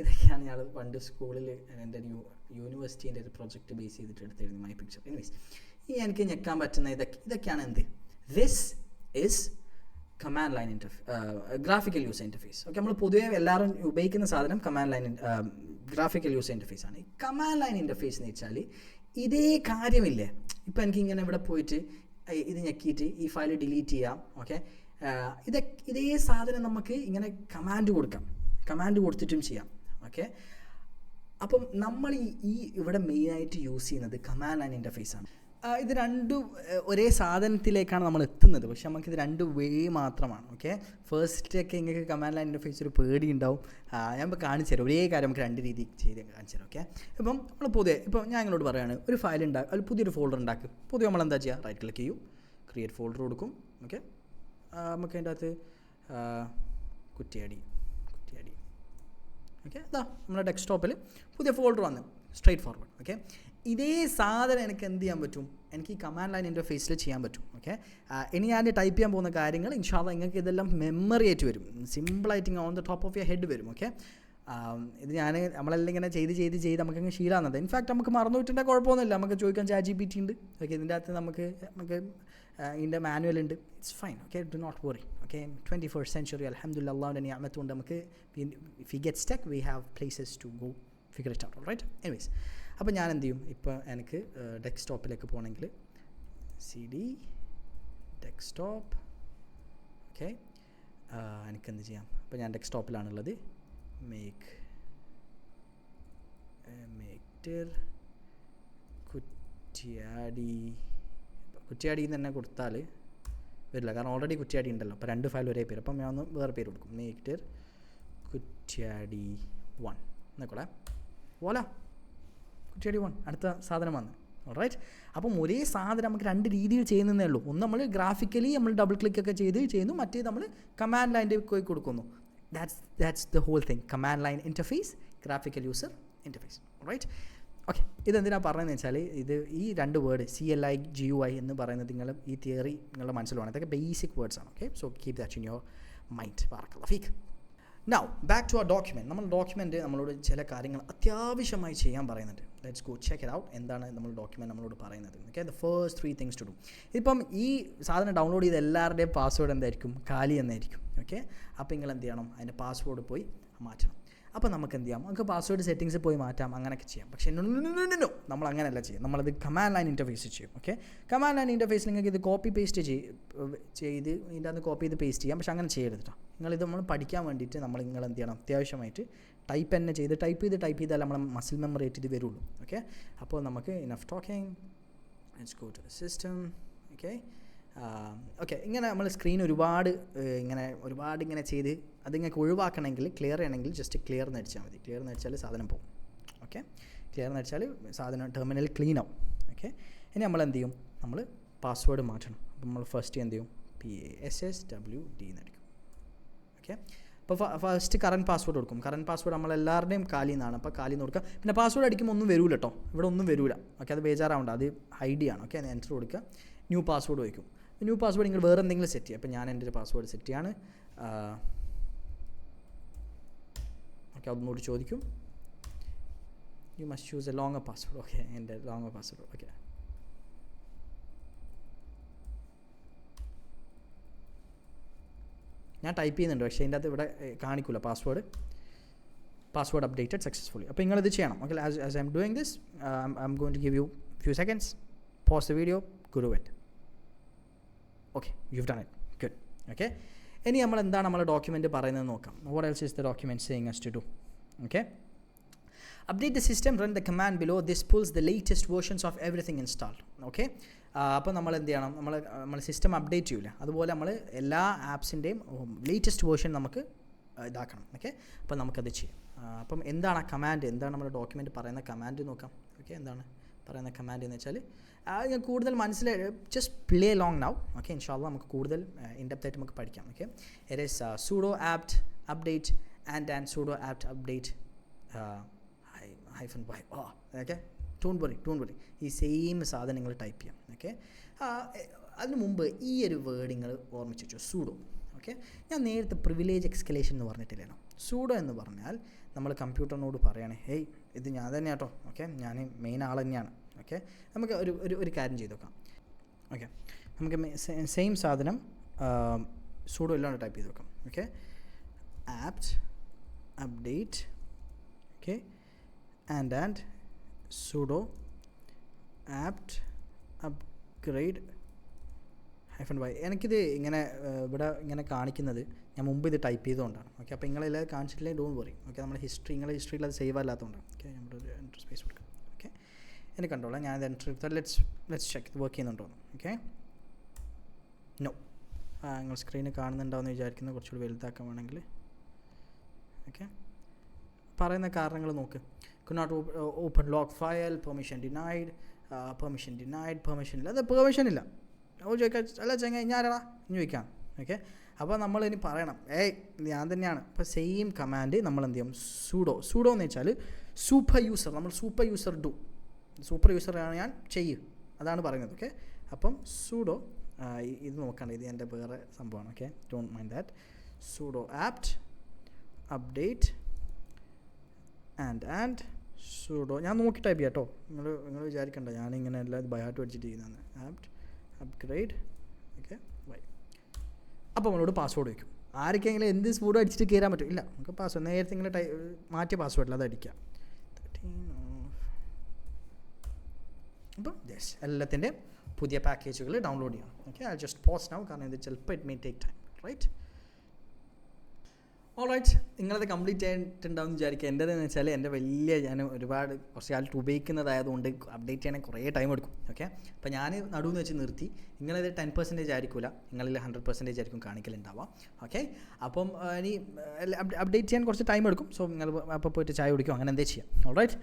ഇതൊക്കെയാണ് ഞാൻ പണ്ട് സ്കൂളിൽ എൻ്റെ യൂണിവേഴ്സിറ്റീൻ്റെ ഒരു പ്രൊജക്റ്റ് ബേസ് ചെയ്തിട്ട് എടുത്തിരുന്നു, മൈ പിക്ചർ. എനിവേസ്, ഈ എനിക്ക് ഞെക്കാൻ പറ്റുന്ന ഇതൊക്കെയാണ് എന്ത്? This is command line graphical user interface. Okay, നമ്മൾ പൊതുവേ എല്ലാവരും ഉപയോഗിക്കുന്ന സാധനം command line graphical user interface ആണ്. ഈ കമാൻഡ് ലൈൻ ഇൻ്റർഫേസ് എന്ന് വെച്ചാൽ ഇതേ കാര്യമില്ലേ, ഇപ്പോൾ എനിക്കിങ്ങനെ ഇവിടെ പോയിട്ട് ഇത് ഞെക്കിയിട്ട് ഈ ഫയൽ ഡിലീറ്റ് ചെയ്യാം. ഓക്കെ, ഇതേ സാധനം നമുക്ക് ഇങ്ങനെ കമാൻഡ് കൊടുക്കാം, കമാൻഡ് കൊടുത്തിട്ടും ചെയ്യാം. ഓക്കെ, അപ്പം നമ്മൾ ഈ ഇവിടെ മെയിനായിട്ട് യൂസ് ചെയ്യുന്നത് കമാൻഡ് ലൈൻ ഇൻ്റർഫേസ് ആണ്. ഇത് രണ്ടും ഒരേ സാധനത്തിലേക്കാണ് നമ്മൾ എത്തുന്നത്, പക്ഷെ നമുക്കിത് രണ്ട് വേ മാത്രമാണ്. ഓക്കെ, ഫസ്റ്റൊക്കെ നിങ്ങൾക്ക് കമാൻഡ് ലൈൻ ഇൻ്റർഫേസ് ഒരു പേടി ഉണ്ടാവും. ഞാൻ ഇപ്പോൾ കാണിച്ചു തരാം, ഒരേ കാര്യം നമുക്ക് രണ്ട് രീതി ചെയ്ത് കാണിച്ചു തരാം. ഓക്കെ, ഇപ്പം നമ്മൾ പൊതുവെ ഇപ്പോൾ ഞാൻ നിങ്ങളോട് പറയുകയാണ്, ഒരു ഫയൽ ഉണ്ടാക്കുക, ഒരു പുതിയൊരു ഫോൾഡർ ഉണ്ടാക്കും. പൊതുവെ നമ്മൾ എന്താ ചെയ്യുക? റൈറ്റ് ക്ലിക്ക് ചെയ്യും, ക്രിയേറ്റ് ഫോൾഡർ കൊടുക്കും. ഓക്കെ, നമുക്ക് അതിൻ്റെ അകത്ത് കുറ്റിയാടി. ഓക്കെ, അതാ നമ്മുടെ ഡെസ്ക്ടോപ്പിൽ പുതിയ ഫോൾഡർ വന്ന് സ്ട്രൈറ്റ് ഫോർവേഡ്. ഓക്കെ, ഇതേ സാധനം എനിക്ക് എന്ത് ചെയ്യാൻ പറ്റും? എനിക്ക് ഈ കമാൻഡ് ലൈൻ ഇൻ്റർഫേസിൽ ചെയ്യാൻ പറ്റും. ഓക്കെ, ഇനി ഞാൻ ടൈപ്പ് ചെയ്യാൻ പോകുന്ന കാര്യങ്ങൾ ഇൻഷാല്ലാ നിങ്ങൾക്ക് ഇതെല്ലാം മെമ്മറി ആയിട്ട് വരും, സിമ്പിളായിട്ട് on the top of your head വരും. ഓക്കെ, ഇത് നമ്മളെല്ലാം ഇങ്ങനെ ചെയ്ത് നമുക്കങ്ങ് ശീലമാകുന്നത്. ഇൻഫാക്ട് നമുക്ക് മറന്നുപോയിട്ടുണ്ടെങ്കിൽ കുഴപ്പമൊന്നുമില്ല, നമുക്ക് ചോദിക്കാൻ ChatGPT ഉണ്ട്. ഓക്കെ, ഇതിൻ്റെ അകത്ത് നമുക്ക് ഇതിൻ്റെ മാനുവൽ ഉണ്ട്. It's fine. Okay, do not worry. Okay, 21st century അൽഹംദുലില്ലാഹ് അല്ലാഹുവിൻ്റെ നിഅമത്ത് കൊണ്ട് നമുക്ക് if we get stuck we have places to go figure it out. Right, anyways, അപ്പോൾ ഞാൻ എന്ത് ചെയ്യും? ഇപ്പോൾ എനിക്ക് ഡെസ്ക്ടോപ്പിലേക്ക് പോകണമെങ്കിൽ CD ഡെസ്ക്ടോപ്പ്. ഓക്കെ, എനിക്കെന്ത് ചെയ്യാം? അപ്പോൾ ഞാൻ ഡെസ്ക്ടോപ്പിലാണുള്ളത്. മേക്ക് കുറ്റിയാടി തന്നെ കൊടുത്താൽ വരില്ല, കാരണം ഓൾറെഡി കുറ്റിയാടി ഉണ്ടല്ലോ. അപ്പോൾ രണ്ട് ഫയൽ ഒരേ പേര്, അപ്പം ഞാൻ ഒന്ന് വേറെ പേര് കൊടുക്കും. മേക്ക് കുറ്റിയാടി 1 എന്നൊക്കെ പോല കുറ്റിയാടി 1 അടുത്ത സാധനം വന്ന്. റൈറ്റ്, അപ്പം ഒരേ സാധനം നമുക്ക് രണ്ട് രീതിയിൽ ചെയ്യുന്നതേ ഉള്ളൂ. ഒന്ന് നമ്മൾ ഗ്രാഫിക്കലി നമ്മൾ ഡബിൾ ക്ലിക്കൊക്കെ ചെയ്യുന്നു, മറ്റേ നമ്മൾ കമാൻഡ് ലൈൻ്റെ പോയി കൊടുക്കുന്നു. That's the whole thing. Command line interface, graphical user interface. Right? Okay, ഇതെന്തിനാണ് പറയുന്നത് വെച്ചാൽ ഈ രണ്ട് വേർഡ് CLI GUI എന്ന് പറയുന്നത് ഈ തിയറി നിങ്ങളുടെ മനസ്സിലാണ്. ഇതൊക്കെ ബേസിക് വേർഡ്സ് ആണ്. Okay, so keep that in your mind. ബാറക്കല്ലാഹു ഫീക്ക്. Now back to our document. നമ്മൾ ഡോക്യുമെൻറ്റ് നമ്മളോട് ചില കാര്യങ്ങൾ അത്യാവശ്യമായി ചെയ്യാൻ പറയുന്നുണ്ട്. Let's go check it out. എന്താണ് നമ്മൾ ഡോക്യുമെൻറ്റ് നമ്മളോട് പറയുന്നത്? Okay, the first 3 things to do. ഇപ്പം ഈ സാധനം ഡൗൺലോഡ് ചെയ്ത എല്ലാവരുടെയും പാസ്വേഡ് എന്തായിരിക്കും? കാലി എന്നായിരിക്കും. ഓക്കെ, അപ്പോൾ നിങ്ങൾ എന്ത് ചെയ്യണം? അതിൻ്റെ പാസ്വേഡ് പോയി മാറ്റണം. അപ്പോൾ നമുക്ക് എന്ത് ചെയ്യാം? നമുക്ക് പാസ്വേഡ് സെറ്റിങ്സ് പോയി മാറ്റാം, അങ്ങനെയൊക്കെ ചെയ്യാം. പക്ഷേ നോ നമ്മൾ അങ്ങനെയല്ല ചെയ്യും. നമ്മളത് കമാൻഡ് ലൈൻ ഇൻ്റർഫേസ് ചെയ്യും. ഓക്കെ, കമാൻഡ് ലൈൻ ഇൻ്റർഫേസിൽ നിങ്ങൾക്ക് ഇത് കോപ്പി പേസ്റ്റ് ചെയ്ത് ഇതിൻ്റെ അകത്ത് കോപ്പി ചെയ്ത് പേസ്റ്റ് ചെയ്യാം. പക്ഷേ അങ്ങനെ ചെയ്യരുത് കേട്ടോ. നിങ്ങളിത് നമ്മൾ പഠിക്കാൻ വേണ്ടിയിട്ട് നിങ്ങൾ എന്ത് ചെയ്യണം? അത്യാവശ്യമായിട്ട് ടൈപ്പ് തന്നെ ടൈപ്പ് ചെയ്താൽ നമ്മളെ മസിൽ മെമ്മറി ആയിട്ട് ഇത് വരുള്ളൂ. ഓക്കെ, അപ്പോൾ നമുക്ക് enough talking, let's go to the system. Okay, ഇങ്ങനെ നമ്മൾ സ്ക്രീൻ ഒരുപാട് ഇങ്ങനെ ചെയ്ത് അതിങ്ങൾക്ക് ഒഴിവാക്കണമെങ്കിൽ, ക്ലിയർ ചെയ്യണമെങ്കിൽ ജസ്റ്റ് ക്ലിയർ എന്ന് അടിച്ചാൽ മതി. ക്ലിയർ എന്ന് അടിച്ചാൽ സാധനം പോകും. ഓക്കെ, ക്ലിയർ എന്ന് അടിച്ചാൽ സാധനം ടെർമിനൽ ക്ലീൻ ആവും. ഓക്കെ, ഇനി നമ്മൾ എന്ത് ചെയ്യും? നമ്മൾ പാസ്വേഡ് മാറ്റണം. അപ്പോൾ നമ്മൾ ഫസ്റ്റ് എന്ത് ചെയ്യും? PASSWD എന്നടിക്കും. ഓക്കെ, അപ്പോൾ ഫസ്റ്റ് കറൻറ്റ് പാസ്വേഡ് കൊടുക്കും. കറൻറ്റ് പാസ്വേഡ് നമ്മളെല്ലാവരുടെയും കാലിൽ നിന്നാണ്. അപ്പോൾ കാലിൽ നിന്ന് കൊടുക്കുക. പിന്നെ പാസ്വേഡ് അടിക്കുമ്പോൾ ഒന്നും വരില്ല കേട്ടോ, ഇവിടെ ഒന്നും വരില്ല. ഓക്കെ, അത് ബേജാറാവണ്ട, അത് ID ആണ്. ഓക്കെ, എൻ്റർ കൊടുക്കുക, ന്യൂ പാസ്വേഡ് വയ്ക്കും. ന്യൂ പാസ്വേഡ് നിങ്ങൾ വേറെ എന്തെങ്കിലും സെറ്റ് ചെയ്യുക. അപ്പോൾ ഞാൻ എൻ്റെ ഒരു പാസ്വേഡ് സെറ്റ് ചെയ്യാണ്. ഓക്കെ, അതൊന്നുകൂടി ചോദിക്കും. You must choose A longer password. Okay, എൻ്റെ ലോങ്ങർ പാസ്വേഡ്. ഓക്കെ, ഞാൻ ടൈപ്പ് ചെയ്യുന്നുണ്ട്, പക്ഷേ അതിൻ്റെ അകത്ത് ഇവിടെ കാണിക്കില്ല പാസ്വേഡ് അപ്ഡേറ്റഡ് സക്സസ്ഫുള്ളി. അപ്പോൾ നിങ്ങളിത് ചെയ്യണം. Okay, as I'm doing this I'm going to give you few seconds. Pause the video, go to it. Okay, you've done it, good. Okay, ഇനി നമ്മൾ എന്താണ് നമ്മുടെ ഡോക്യുമെൻറ്റ് പറയുന്നത് നോക്കാം. What else is the document saying as to do? Okay, update the system, run the command below. This pulls the latest versions of everything installed. Okay, അപ്പോൾ നമ്മൾ എന്ത് ചെയ്യണം, നമ്മൾ സിസ്റ്റം അപ്ഡേറ്റ് ചെയ്യില്ല, അതുപോലെ നമ്മൾ എല്ലാ ആപ്സിൻ്റെയും ലേറ്റസ്റ്റ് വേർഷൻ നമുക്ക് ഇതാക്കണം. ഓക്കെ, അപ്പോൾ നമുക്കത് ചെയ്യാം. അപ്പം എന്താണ് ആ കമാൻഡ്, എന്താണ് നമ്മുടെ ഡോക്യുമെൻറ്റ് പറയുന്ന കമാൻഡ് നോക്കാം. ഓക്കെ, എന്താണ് പറയുന്ന കമാൻഡ് എന്ന് വെച്ചാൽ ഞാൻ കൂടുതൽ മനസ്സിലായി, just play long now. Okay, ഇൻഷാല്ലാ നമുക്ക് കൂടുതൽ ഇൻഡെപ്ത് ആയിട്ട് നമുക്ക് പഠിക്കാം. Okay, it is sudo apt update and sudo apt update -y. Okay, don't worry, ഈ സെയിം സാധനം നിങ്ങൾ ടൈപ്പ് ചെയ്യാം. ഓക്കെ, അതിന് മുമ്പ് ഈ ഒരു വേർഡ് നിങ്ങൾ ഓർമ്മിച്ച് വെച്ചു, സൂഡോ. ഓക്കെ, ഞാൻ നേരത്തെ പ്രിവിലേജ് എക്സ്കലേഷൻ എന്ന് പറഞ്ഞിട്ടില്ലല്ലോ. സൂഡോ എന്ന് പറഞ്ഞാൽ നമ്മൾ കമ്പ്യൂട്ടറിനോട് പറയുകയാണ്, ഹേയ് ഇത് ഞാൻ തന്നെ കേട്ടോ, ഓക്കെ ഞാൻ മെയിൻ ആൾ തന്നെയാണ്. ഓക്കെ, നമുക്ക് ഒരു കാര്യം ചെയ്ത് നോക്കാം. ഓക്കെ, നമുക്ക് സെയിം സാധനം സൂഡോ എല്ലാം ടൈപ്പ് ചെയ്ത് നോക്കാം. Okay, apt update, okay, and sudo apt upgrade -y. എനിക്കിത് ഇങ്ങനെ ഇവിടെ ഇങ്ങനെ കാണിക്കുന്നത് ഞാൻ മുമ്പ് ഇത് ടൈപ്പ് ചെയ്തുകൊണ്ടാണ്. ഓക്കെ, അപ്പോൾ നിങ്ങളെല്ലാം കാണിച്ചിട്ടില്ലേ, ഡോണ്ട് വറി. ഓക്കെ, നമ്മുടെ നിങ്ങളുടെ ഹിസ്റ്ററിയിൽ അത് സേവ് അല്ലാത്തതുകൊണ്ടാണ്. ഓക്കെ, നമ്മുടെ ഒരു എൻ്റർ സ്പേസ് കൊടുക്കാം. ഓക്കെ, എന്നെ കണ്ടോളാം, ഞാനത് എൻ്റർ എടുത്താൽ ലെറ്റ്സ് ചെക്ക് ഇത് വർക്ക് ചെയ്യുന്നുണ്ടോ. ഓക്കെ, നോ, നിങ്ങൾ സ്ക്രീനിൽ കാണുന്നുണ്ടാവുമെന്ന് വിചാരിക്കുന്നത്, കുറച്ചുകൂടി വലുതാക്കാൻ വേണമെങ്കിൽ. ഓക്കെ, പറയുന്ന കാരണങ്ങൾ നോക്ക്. could not open log file, permission denied, permission ഇല്ല, അത് പെർമിഷൻ ഇല്ല. ഓ ചോദിക്കാം, അല്ല ചങ്ങ ഞാനാടാ ഇനി ചോദിക്കാം. ഓക്കെ, അപ്പോൾ നമ്മളിനി പറയണം, ഞാൻ തന്നെയാണ്. അപ്പോൾ സെയിം കമാൻഡ് നമ്മൾ എന്ത് ചെയ്യും, സൂഡോ എന്ന് വെച്ചാൽ സൂപ്പർ യൂസർ, നമ്മൾ സൂപ്പർ യൂസറാണ് ഞാൻ ചെയ്യും, അതാണ് പറയുന്നത്. ഓക്കെ, അപ്പം സൂഡോ ഇത് നോക്കണ്ട, ഇത് എൻ്റെ വേറെ സംഭവമാണ്. Okay, don't mind that. Pseudo apt update and sudo, ഞാൻ നോക്കി ടൈപ്പ് ചെയ്യാം കേട്ടോ, നിങ്ങൾ വിചാരിക്കണ്ട ഞാനിങ്ങനെ എല്ലാം ബൈഹാർട്ട് പഠിച്ചിട്ട് ചെയ്യുന്നതാണ്. apt upgrade, okay bye. അപ്പോൾ നമ്മളോട് പാസ്വേഡ് വയ്ക്കും. ആർക്കെങ്കിലും എന്ത് സ്പൂഡ് അടിച്ചിട്ട് കയറാൻ പറ്റും? ഇല്ല, നമുക്ക് പാസ്വേഡ് നേരത്തെ ഇങ്ങനെ മാറ്റിയ പാസ്വേഡിൽ അത് അടിക്കാം. അപ്പം എല്ലാത്തിൻ്റെ പുതിയ പാക്കേജുകൾ ഡൗൺലോഡ് ചെയ്യണം. Okay, I just pause now, കാരണം ഇത് ചിലപ്പോൾ it may take time, right? Alright, നിങ്ങളത് കംപ്ലീറ്റ് ആയിട്ടുണ്ടാവും വിചാരിക്കുക. എൻ്റെതെന്ന് വെച്ചാൽ ഞാൻ ഒരുപാട് കുറച്ച് കാലത്ത് ഉപയോഗിക്കുന്നതായതുകൊണ്ട് അപ്ഡേറ്റ് ചെയ്യാൻ കുറേ ടൈം എടുക്കും. ഓക്കെ, അപ്പോൾ ഞാൻ നടുവെന്ന് വെച്ച് നിർത്തി. നിങ്ങളത് 10% ആയിരിക്കില്ല, നിങ്ങളിൽ 100% ആയിരിക്കും കാണിക്കലുണ്ടാവാം. ഓക്കെ, അപ്പം ഇനി അപ്ഡേറ്റ് ചെയ്യാൻ കുറച്ച് ടൈം എടുക്കും. സോ നിങ്ങൾ അപ്പോൾ പോയിട്ട് ചായ കുടിക്കും, അങ്ങനെ എന്തേ ചെയ്യാം. Alright,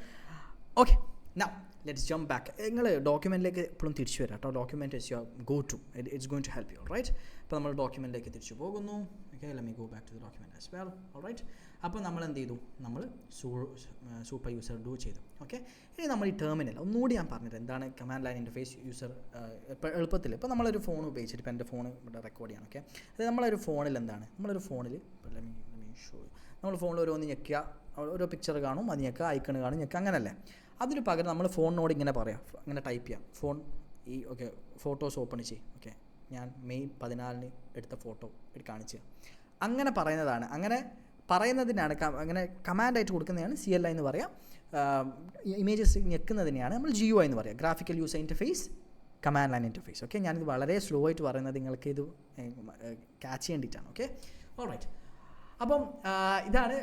okay, now let's jump back. നിങ്ങൾ ഡോക്യുമെൻറ്റിലേക്ക് എപ്പോഴും തിരിച്ചു വരാം കേട്ടോ. Document is your go to, it's going to help you. Right, അപ്പോൾ നമ്മൾ ഡോക്യുമെൻറ്റിലേക്ക് തിരിച്ചു പോകുന്നു. Okay, let me go back to the document as well. Alright, അപ്പോൾ നമ്മൾ എന്ത് ചെയ്തു, നമ്മൾ സൂപ്പർ യൂസർ ഡു ചെയ്തു. ഓക്കെ, ഇനി നമ്മൾ ഈ ടെർമിനൽ ഒന്നുകൂടി ഞാൻ പറഞ്ഞത് എന്താണ് കമാൻഡ് ലൈൻ ഇൻ്റർഫേസ് യൂസർ ഇപ്പോൾ എളുപ്പത്തിൽ. ഇപ്പോൾ നമ്മളൊരു ഫോൺ ഉപയോഗിച്ചിട്ട്, ഇപ്പോൾ എൻ്റെ ഫോൺ ഇവിടെ റെക്കോർഡ് ചെയ്യണം. ഓക്കെ, അത് നമ്മളൊരു ഫോണിൽ എന്താണ്, നമ്മളൊരു ഫോണിൽ നമ്മൾ ഫോണിൽ ഓരോന്ന് ഞെക്കുക, ഓരോ പിക്ചർ കാണും, അത് ഞെക്കുക, ഐക്കൺ കാണും, ഞെക്കുക, അങ്ങനല്ലേ. അതിന് പകരം നമ്മൾ ഫോണിനോട് ഇങ്ങനെ പറയാം, ഇങ്ങനെ ടൈപ്പ് ചെയ്യാം, ഫോൺ ഓക്കെ ഫോട്ടോസ് ഓപ്പൺ ചെയ്യും. ഓക്കെ, ഞാൻ മെയ് 14 എടുത്ത ഫോട്ടോ കാണിച്ചു, അങ്ങനെ പറയുന്നതാണ്. അങ്ങനെ പറയുന്നതിനാണ്, അങ്ങനെ കമാൻഡായിട്ട് കൊടുക്കുന്നതാണ് CLI എന്ന് പറയാം. ഇമേജസ് ഞെക്കുന്നതിനെയാണ് നമ്മൾ GUI എന്ന് പറയാം, graphical user interface command line interface. Okay, ഞാനിത് വളരെ സ്ലോ ആയിട്ട് പറയുന്നത് നിങ്ങൾക്ക് ഇത് ക്യാച്ച് ചെയ്യേണ്ടിയിട്ടാണ്. ഓക്കെ, ഓൾറൈറ്റ്, അപ്പം ഇതാണ്,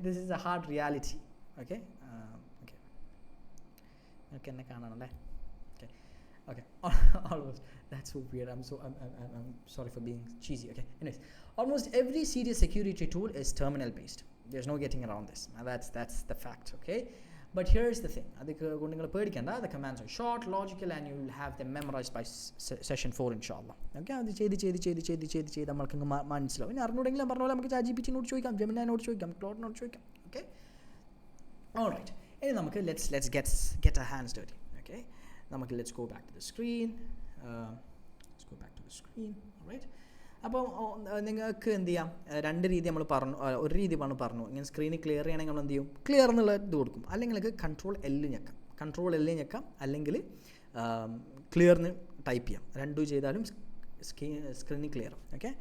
this is a hard reality. Okay, നിങ്ങൾക്ക് എന്നെ കാണണമല്ലേ? Okay, okay, almost, that's so weird, I'm sorry for being cheesy. Okay, anyways, almost every serious security tool is terminal based, there's no getting around this. That's the fact. Okay, but here's the thing, adukku kondu ningal pedikanda, the commands are short, logical, and you will have them memorized by session 4 inshallah. Okay, adu ചെയ്ത് നമ്മൾക്ക് മനസ്സിലാവും. ഇനി അറിഞ്ഞൂടെങ്കിലും ഞാൻ പറഞ്ഞ പോലെ നമുക്ക് ChatGPT നോട് ചോദിക്കാം, ജെമിനിനോട് ചോദിക്കാം, ക്ലോഡിനോട് ചോദിക്കാം. ഓക്കെ, ഓൾറൈറ്റ്, ഇനി നമുക്ക് let's get our hands dirty. Okay, നമുക്ക് let's go back to the screen. Alright, അപ്പോൾ നിങ്ങൾക്ക് എന്ത് ചെയ്യാം, രണ്ട് രീതി നമ്മൾ പറഞ്ഞു. ഒരു രീതി പറഞ്ഞു, ഇങ്ങനെ സ്ക്രീനിൽ ക്ലിയർ ചെയ്യണമെങ്കിൽ നമ്മൾ എന്ത് ചെയ്യും, ക്ലിയർ എന്നുള്ള ഇത് കൊടുക്കും. അല്ലെങ്കിൽ നിങ്ങൾക്ക് കൺട്രോൾ എൽ ഞെക്കാം, അല്ലെങ്കിൽ ക്ലിയർന്ന് ടൈപ്പ് ചെയ്യാം. രണ്ടും ചെയ്താലും സ്ക്രീനിൽ ക്ലിയർ. ഓക്കെ,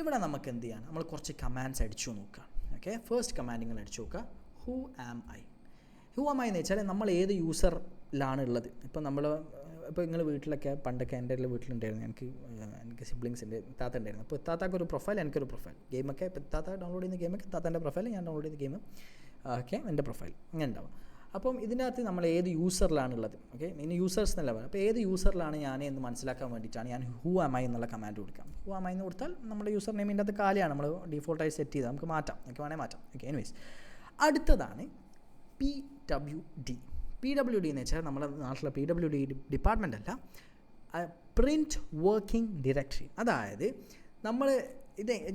ഇവിടെ നമുക്ക് എന്ത് ചെയ്യാം, നമ്മൾ കുറച്ച് കമാൻഡ്സ് അടിച്ചു നോക്കാം. ഓക്കെ, ഫസ്റ്റ് കമാൻഡ് നിങ്ങൾ അടിച്ചു നോക്കുക, ഹൂ ആം ഐ എന്ന് വെച്ചാൽ നമ്മൾ ഏത് യൂസറിലാണ് ഉള്ളത്. ഇപ്പോൾ നിങ്ങൾ വീട്ടിലൊക്കെ പണ്ടൊക്കെ എൻ്റെ വീട്ടിലുണ്ടായിരുന്നു, എനിക്ക് സിബ്ലിങ്സിൻ്റെ താത്ത ഉണ്ടായിരുന്നു. അപ്പോൾ താത്താക്ക് ഒരു പ്രൊഫൈൽ, എനിക്കൊരു പ്രൊഫൈൽ. ഗെയിമൊക്കെ ഇപ്പോൾ താത്ത ഡൗൺലോഡ് ചെയ്യുന്ന ഗെയിമൊക്കെ താത്താൻ്റെ പ്രൊഫൈൽ, ഞാൻ ഡൗൺലോഡ് ചെയ്ത ഗെയിം ഓക്കെ എൻ്റെ പ്രൊഫൈൽ, അങ്ങനെ ഉണ്ടാവും. അപ്പം ഇതിൻ്റെ അകത്ത് നമ്മൾ ഏത് യൂസറിലാണുള്ളത്. ഓക്കെ, ഇനി യൂസേഴ്സ് എന്നല്ല പറയുക. അപ്പോൾ ഏത് യൂസറിലാണ് ഞാൻ എന്ന് മനസ്സിലാക്കാൻ വേണ്ടിയിട്ടാണ് ഞാൻ ഹൂ ആം ഐ എന്നുള്ള കമാൻഡ് കൊടുക്കാം. ഹൂ ആം ഐ എന്ന് കൊടുത്താൽ നമ്മുടെ യൂസർ നെയിമിൻ്റെ അകത്ത് കാലിയാണ്, നമ്മൾ ഡിഫോൾട്ടായി സെറ്റ് ചെയ്ത് നമുക്ക് മാറ്റാം, നമുക്ക് വേണമെങ്കിൽ മാറ്റാം. ഓക്കെ, എനിവേസ് അടുത്തതാണ് PWD. PWD എന്ന് വെച്ചാൽ നമ്മുടെ നാട്ടിലെ PWD ഡിപ്പാർട്ട്മെൻ്റ് അല്ല, പ്രിൻറ്റ് വർക്കിംഗ് ഡയറക്ടറി. അതായത് നമ്മൾ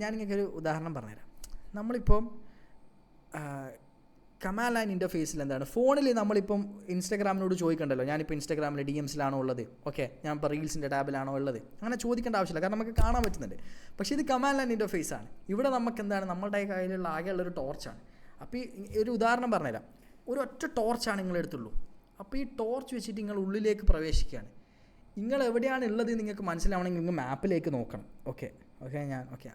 ഞാൻ നിങ്ങൾക്കൊരു ഉദാഹരണം പറഞ്ഞുതരാം. നമ്മളിപ്പം കമാൻഡ് ലൈൻ ഇൻ്റർഫേസിൽ എന്താണ്, ഫോണിൽ നമ്മളിപ്പം ഇൻസ്റ്റാഗ്രാമിനോട് ചോദിക്കണ്ടല്ലോ, ഞാനിപ്പോൾ ഇൻസ്റ്റാഗ്രാമിൽ DMസിലാണോ ഉള്ളത്, ഓക്കെ ഞാൻ ഇപ്പോൾ റീൽസിൻ്റെ ടാബിലാണോ ഉള്ളത്, അങ്ങനെ ചോദിക്കേണ്ട ആവശ്യമില്ല, കാരണം നമുക്ക് കാണാൻ പറ്റുന്നുണ്ട്. പക്ഷേ ഇത് കമാൻഡ് ലൈൻ ഇൻ്റർഫേസാണ്. ഇവിടെ നമുക്ക് എന്താണ്, നമ്മുടെ കയ്യിലുള്ള ആകെയുള്ളൊരു ടോർച്ചാണ്. അപ്പോൾ ഈ ഒരു ഉദാഹരണം പറഞ്ഞുതരാം. ഒരു ഒറ്റ ടോർച്ചാണ് നിങ്ങളെടുത്തുള്ളൂ. അപ്പോൾ ഈ ടോർച്ച് വെച്ചിട്ട് നിങ്ങൾ ഉള്ളിലേക്ക് പ്രവേശിക്കുകയാണ്. നിങ്ങൾ എവിടെയാണ് ഉള്ളത് നിങ്ങൾക്ക് മനസ്സിലാവണമെങ്കിൽ നിങ്ങൾ മാപ്പിലേക്ക് നോക്കണം. ഓക്കെ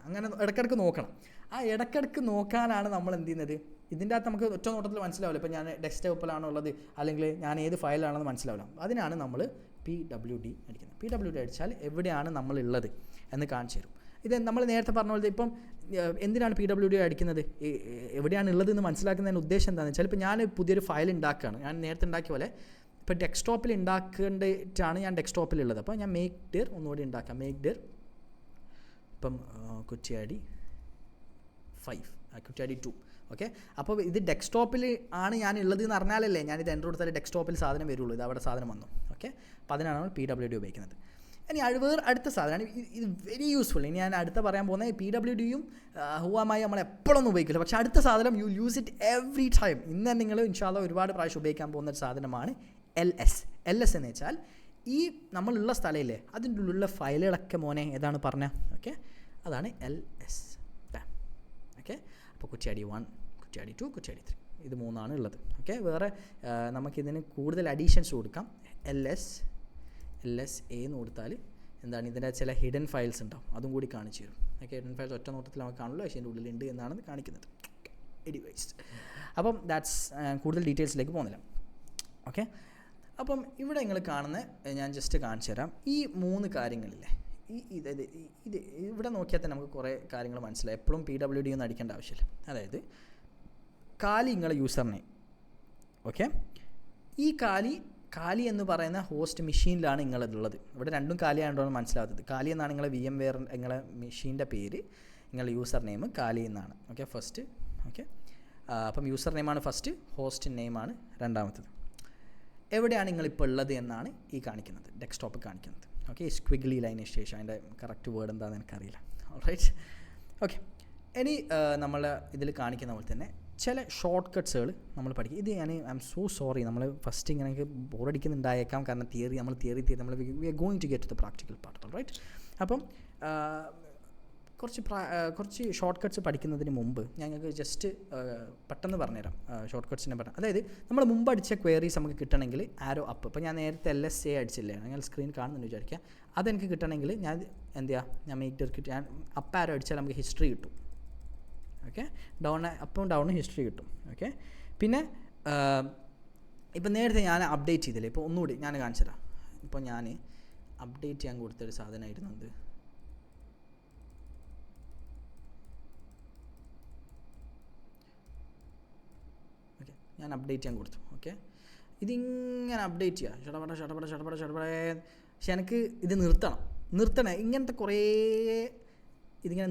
അങ്ങനെ ഇടയ്ക്കിടയ്ക്ക് നോക്കണം. ആ ഇടയ്ക്കിടയ്ക്ക് നോക്കാനാണ് നമ്മൾ എന്ത് ചെയ്യുന്നത്. ഇതിൻ്റെ അകത്ത് നമുക്ക് ഒറ്റ നോട്ടത്തിൽ മനസ്സിലാവില്ല, ഇപ്പോൾ ഞാൻ ഡെസ്ക്ടോപ്പിലാണോ ഉള്ളത് അല്ലെങ്കിൽ ഞാൻ ഏത് ഫയലാണെന്ന് മനസ്സിലാവില്ല. അതിനാണ് നമ്മൾ PWD അടിക്കുന്നത്. PWD അടിച്ചാൽ എവിടെയാണ് നമ്മളുള്ളത് എന്ന് കാണിച്ചു തരും. ഇത് നമ്മൾ നേരത്തെ പറഞ്ഞ പോലെ ഇപ്പം എന്തിനാണ് PWD അടിക്കുന്നത്, എവിടെയാണ് ഉള്ളതെന്ന് മനസ്സിലാക്കുന്നതിന് ഉദ്ദേശം എന്താണെന്ന് വെച്ചാൽ, ഇപ്പോൾ ഞാൻ പുതിയൊരു ഫയൽ ഉണ്ടാക്കുകയാണ്. ഞാൻ നേരത്തെ ഉണ്ടാക്കിയ പോലെ ഇപ്പോൾ ഡെസ്ക്ടോപ്പിൽ ഉണ്ടാക്കേണ്ടിയിട്ടാണ് ഞാൻ ഡെസ്ക്ടോപ്പിലുള്ളത്. അപ്പോൾ ഞാൻ മേക്ക് ഡിർ ഒന്നുകൂടി ഉണ്ടാക്കാം. മേക്ക് ഡിർ ഇപ്പം കുറ്റ്യാടി 5 കുറ്റ്യാടി 2. ഓക്കെ, അപ്പോൾ ഇത് ഡെസ്ക്ടോപ്പിൽ ആണ് ഞാൻ ഉള്ളത് എന്ന് അറിഞ്ഞാലല്ലേ ഞാനിത് എൻ്റർ കൊടുത്താൽ ഡെസ്ക്ടോപ്പിൽ സാധനം വരുള്ളൂ. ഇത് അവിടെ സാധനം വന്നു. ഓക്കെ, അപ്പോൾ അതിനാണ് നമ്മൾ PWD ഉപയോഗിക്കുന്നത്. ഇനി അടുത്ത സാധനമാണ് ഇത് വെരി യൂസ്ഫുൾ. ഇനി ഞാൻ അടുത്ത പറയാൻ പോകുന്നത് PWDയും ഹൂവാമായി നമ്മൾ എപ്പോഴൊന്നും ഉപയോഗിക്കില്ല, പക്ഷേ അടുത്ത സാധനം you use it every time. ഇന്ന് നിങ്ങൾ ഇൻഷാല്ലാ ഒരുപാട് പ്രാവശ്യം ഉപയോഗിക്കാൻ പോകുന്ന ഒരു സാധനമാണ് LS എന്ന് വെച്ചാൽ ഈ നമ്മളുള്ള സ്ഥലമില്ലേ അതിൻ്റെ ഉള്ളിലുള്ള ഫയലുകളൊക്കെ മോനെ ഏതാണ് പറഞ്ഞത്. ഓക്കെ, അതാണ് LS. ഓക്കെ, അപ്പോൾ കുറ്റ്യാടി 1, കുറ്റ്യാടി 2, കുറ്റ്യാടി 3 ഇത് 3 ഉള്ളത്. ഓക്കെ, വേറെ നമുക്കിതിന് കൂടുതൽ അഡീഷൻസ് കൊടുക്കാം. LSA എന്ന് കൊടുത്താൽ എന്താണ്, ഇതിൻ്റെ ചില ഹിഡൻ ഫയൽസ് ഉണ്ടാവും, അതും കൂടി കാണിച്ചു തരും. ഓക്കെ, ഹിഡൻ ഫയൽസ് ഒറ്റ നോട്ടത്തിൽ നമുക്ക് കാണുള്ളൂ, പക്ഷേ എൻ്റെ ഉള്ളിലുണ്ട് എന്നാണ് കാണിക്കുന്നത്. എനിവേസ്, അപ്പം ദാറ്റ്സ് കൂടുതൽ ഡീറ്റെയിൽസിലേക്ക് പോകുന്നില്ല. ഓക്കെ, അപ്പം ഇവിടെ നിങ്ങൾ കാണുന്ന ഞാൻ ജസ്റ്റ് കാണിച്ചു തരാം. ഈ 3 കാര്യങ്ങളില്ലേ, ഇത് ഇവിടെ നോക്കിയാൽ തന്നെ നമുക്ക് കുറേ കാര്യങ്ങൾ മനസ്സിലായി. എപ്പോഴും PWD ഒന്നും അടിക്കേണ്ട ആവശ്യമില്ല. അതായത് കാലി നിങ്ങളുടെ യൂസർ നെയിം. ഓക്കെ, ഈ കാലി എന്ന് പറയുന്ന ഹോസ്റ്റ് മെഷീനിലാണ് നിങ്ങളതുള്ളത്. ഇവിടെ രണ്ടും കാലിയായതുകൊണ്ടാണ് മനസ്സിലാവാത്തത്. കാലി എന്നാണ് നിങ്ങളെ VMware നിങ്ങളെ മെഷീൻ്റെ പേര്, നിങ്ങളുടെ യൂസർ നെയിം കാലി എന്നാണ്. Okay, first. ഓക്കെ, അപ്പം യൂസർ നെയിമാണ് ഫസ്റ്റ്, ഹോസ്റ്റ് നെയിമാണ് രണ്ടാമത്തത്. എവിടെയാണ് നിങ്ങളിപ്പോൾ ഉള്ളത് എന്നാണ് ഈ കാണിക്കുന്നത്, ഡെസ്ക്ടോപ്പ് കാണിക്കുന്നത്. ഓക്കെ, സ്ക്വിഗ്ലി ലൈന് ശേഷം അതിൻ്റെ കറക്റ്റ് വേർഡ് എന്താണെന്ന് എനിക്കറിയില്ല. Alright, okay. ഇനി നമ്മൾ ഇതിൽ കാണിക്കുന്ന പോലെ തന്നെ ചില ഷോർട്ട് കട്ട്സുകൾ നമ്മൾ പഠിക്കും. ഇത് ഐ എം സോ സോറി, നമ്മൾ ഫസ്റ്റ് ഇങ്ങനെ ബോറടിക്കുന്നുണ്ടായേക്കാം, കാരണം തിയറി നമ്മൾ we are going to get to the practical part. Right, അപ്പം കുറച്ച് ഷോർട്ട് കട്ട്സ് പഠിക്കുന്നതിന് മുമ്പ് ഞങ്ങൾക്ക് ജസ്റ്റ് പെട്ടെന്ന് പറഞ്ഞുതരാം ഷോർട്ട് കട്ട്സിനെ പറ്റാം. അതായത് നമ്മൾ മുമ്പ് അടിച്ച ക്വയറീസ് നമുക്ക് കിട്ടണമെങ്കിൽ ആരോ അപ്പ്, ഇപ്പോൾ ഞാൻ നേരത്തെ LSA അടിച്ചില്ലേ, നിങ്ങൾ സ്ക്രീൻ കാണുന്നുണ്ട് വിചാരിക്കുക, അതെനിക്ക് കിട്ടണമെങ്കിൽ ഞാൻ എന്ത് ചെയ്യുക, ഞാൻ ഞാൻ അപ്പ് ആരോ അടിച്ചാൽ നമുക്ക് ഹിസ്റ്ററി കിട്ടും. ഓക്കെ, അപ്പും ഡൗണും ഹിസ്റ്ററി കിട്ടും. ഓക്കെ, പിന്നെ ഇപ്പം നേരത്തെ ഞാൻ അപ്ഡേറ്റ് ചെയ്തില്ലേ, ഇപ്പോൾ ഒന്നുകൂടി ഞാൻ കാണിച്ചു തരാം. ഇപ്പോൾ ഞാൻ അപ്ഡേറ്റ് ചെയ്യാൻ കൊടുത്തൊരു സാധനമായിരുന്നു ഇത്. ഓക്കെ, ഞാൻ അപ്ഡേറ്റ് ചെയ്യാൻ കൊടുത്തു. ഓക്കെ, ഇതിങ്ങനെ അപ്ഡേറ്റ് ചെയ്യുക, ഷടപട. പക്ഷെ എനിക്ക് ഇത് നിർത്തണം. ഇങ്ങനത്തെ കുറേ ഇതിങ്ങനെ